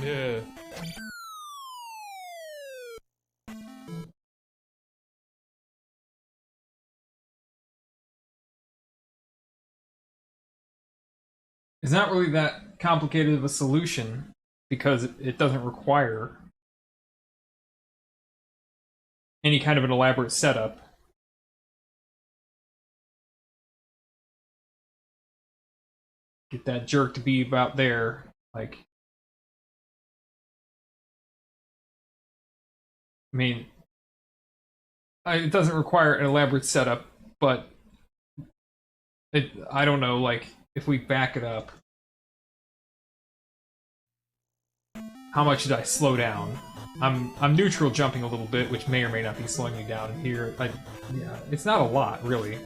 Yeah. It's not really that complicated of a solution because it doesn't require any kind of an elaborate setup. Get that jerk to be about there, like. I mean, it doesn't require an elaborate setup, but I don't know, like, if we back it up, how much did I slow down? I'm neutral jumping a little bit, which may or may not be slowing me down here. Yeah, it's not a lot, really.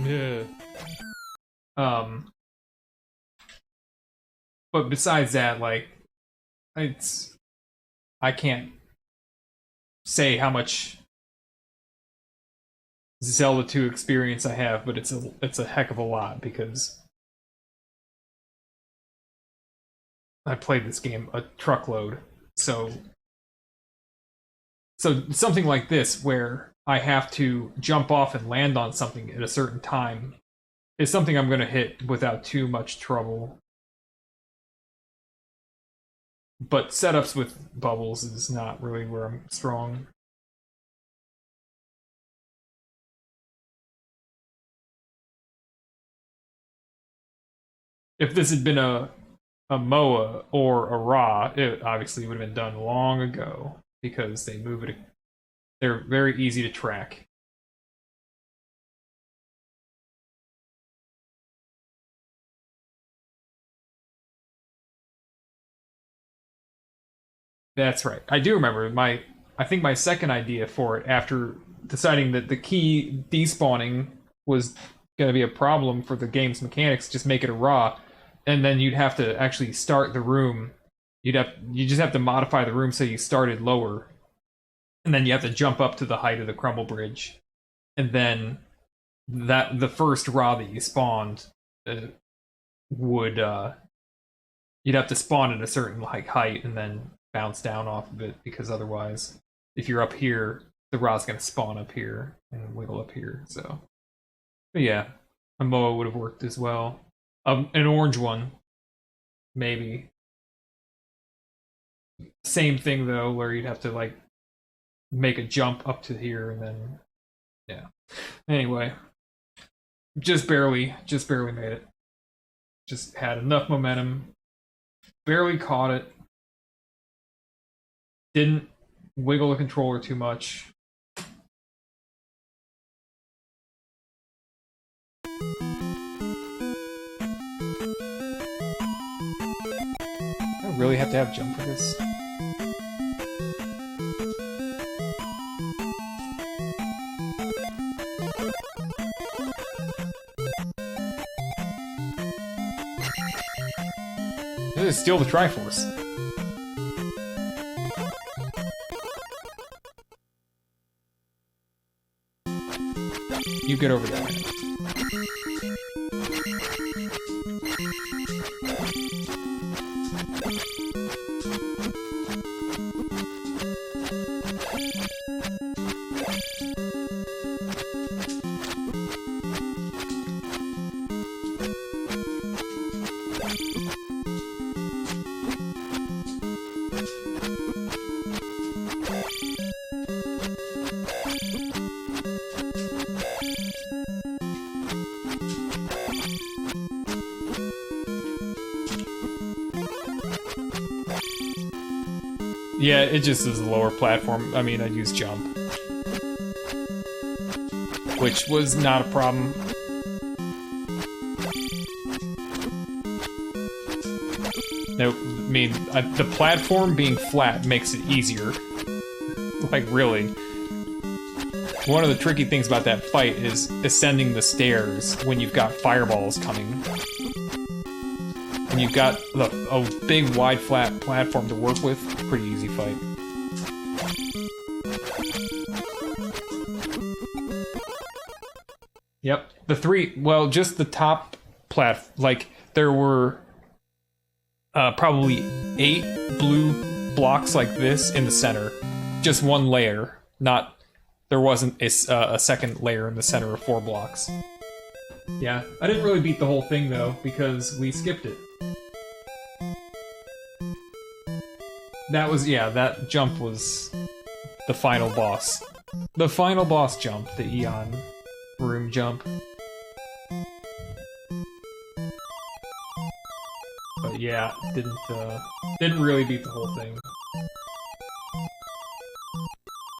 Yeah. But besides that, like, I can't say how much Zelda 2 experience I have, but it's a heck of a lot because I played this game a truckload. So something like this where I have to jump off and land on something at a certain time is something I'm going to hit without too much trouble. But setups with bubbles is not really where I'm strong. If this had been a MOA or a RA, it obviously would have been done long ago because they move it. They're very easy to track. That's right. I do remember I think my second idea for it, after deciding that the key despawning was going to be a problem for the game's mechanics, just make it a RA, and then you'd have to actually start the room. You just have to modify the room so you started lower, and then you have to jump up to the height of the crumble bridge, and then the first RA that you spawned would you'd have to spawn at a certain height and then bounce down off of it, because otherwise, if you're up here, the RA's gonna spawn up here and wiggle up here. So, but yeah, a MOA would have worked as well. An orange one, maybe. Same thing though, where you'd have to like make a jump up to here and then yeah. Anyway, just barely made it. Just had enough momentum, barely caught it. Didn't wiggle the controller too much. I really have to have jump for this. This is steal the Triforce. You get over there. Yeah, it just is a lower platform. I mean, I'd use jump. Which was not a problem. Nope, I mean, the platform being flat makes it easier. Like, really. One of the tricky things about that fight is ascending the stairs when you've got fireballs coming. And you've got a big, wide, flat platform to work with. Pretty easy fight. Yep. The three, well, just the top like, there were probably 8 blue blocks like this in the center. Just one layer. There wasn't a second layer in the center of 4 blocks. Yeah, I didn't really beat the whole thing, though, because we skipped it. That jump was the final boss. The final boss jump, the Eon room jump. But yeah, didn't really beat the whole thing.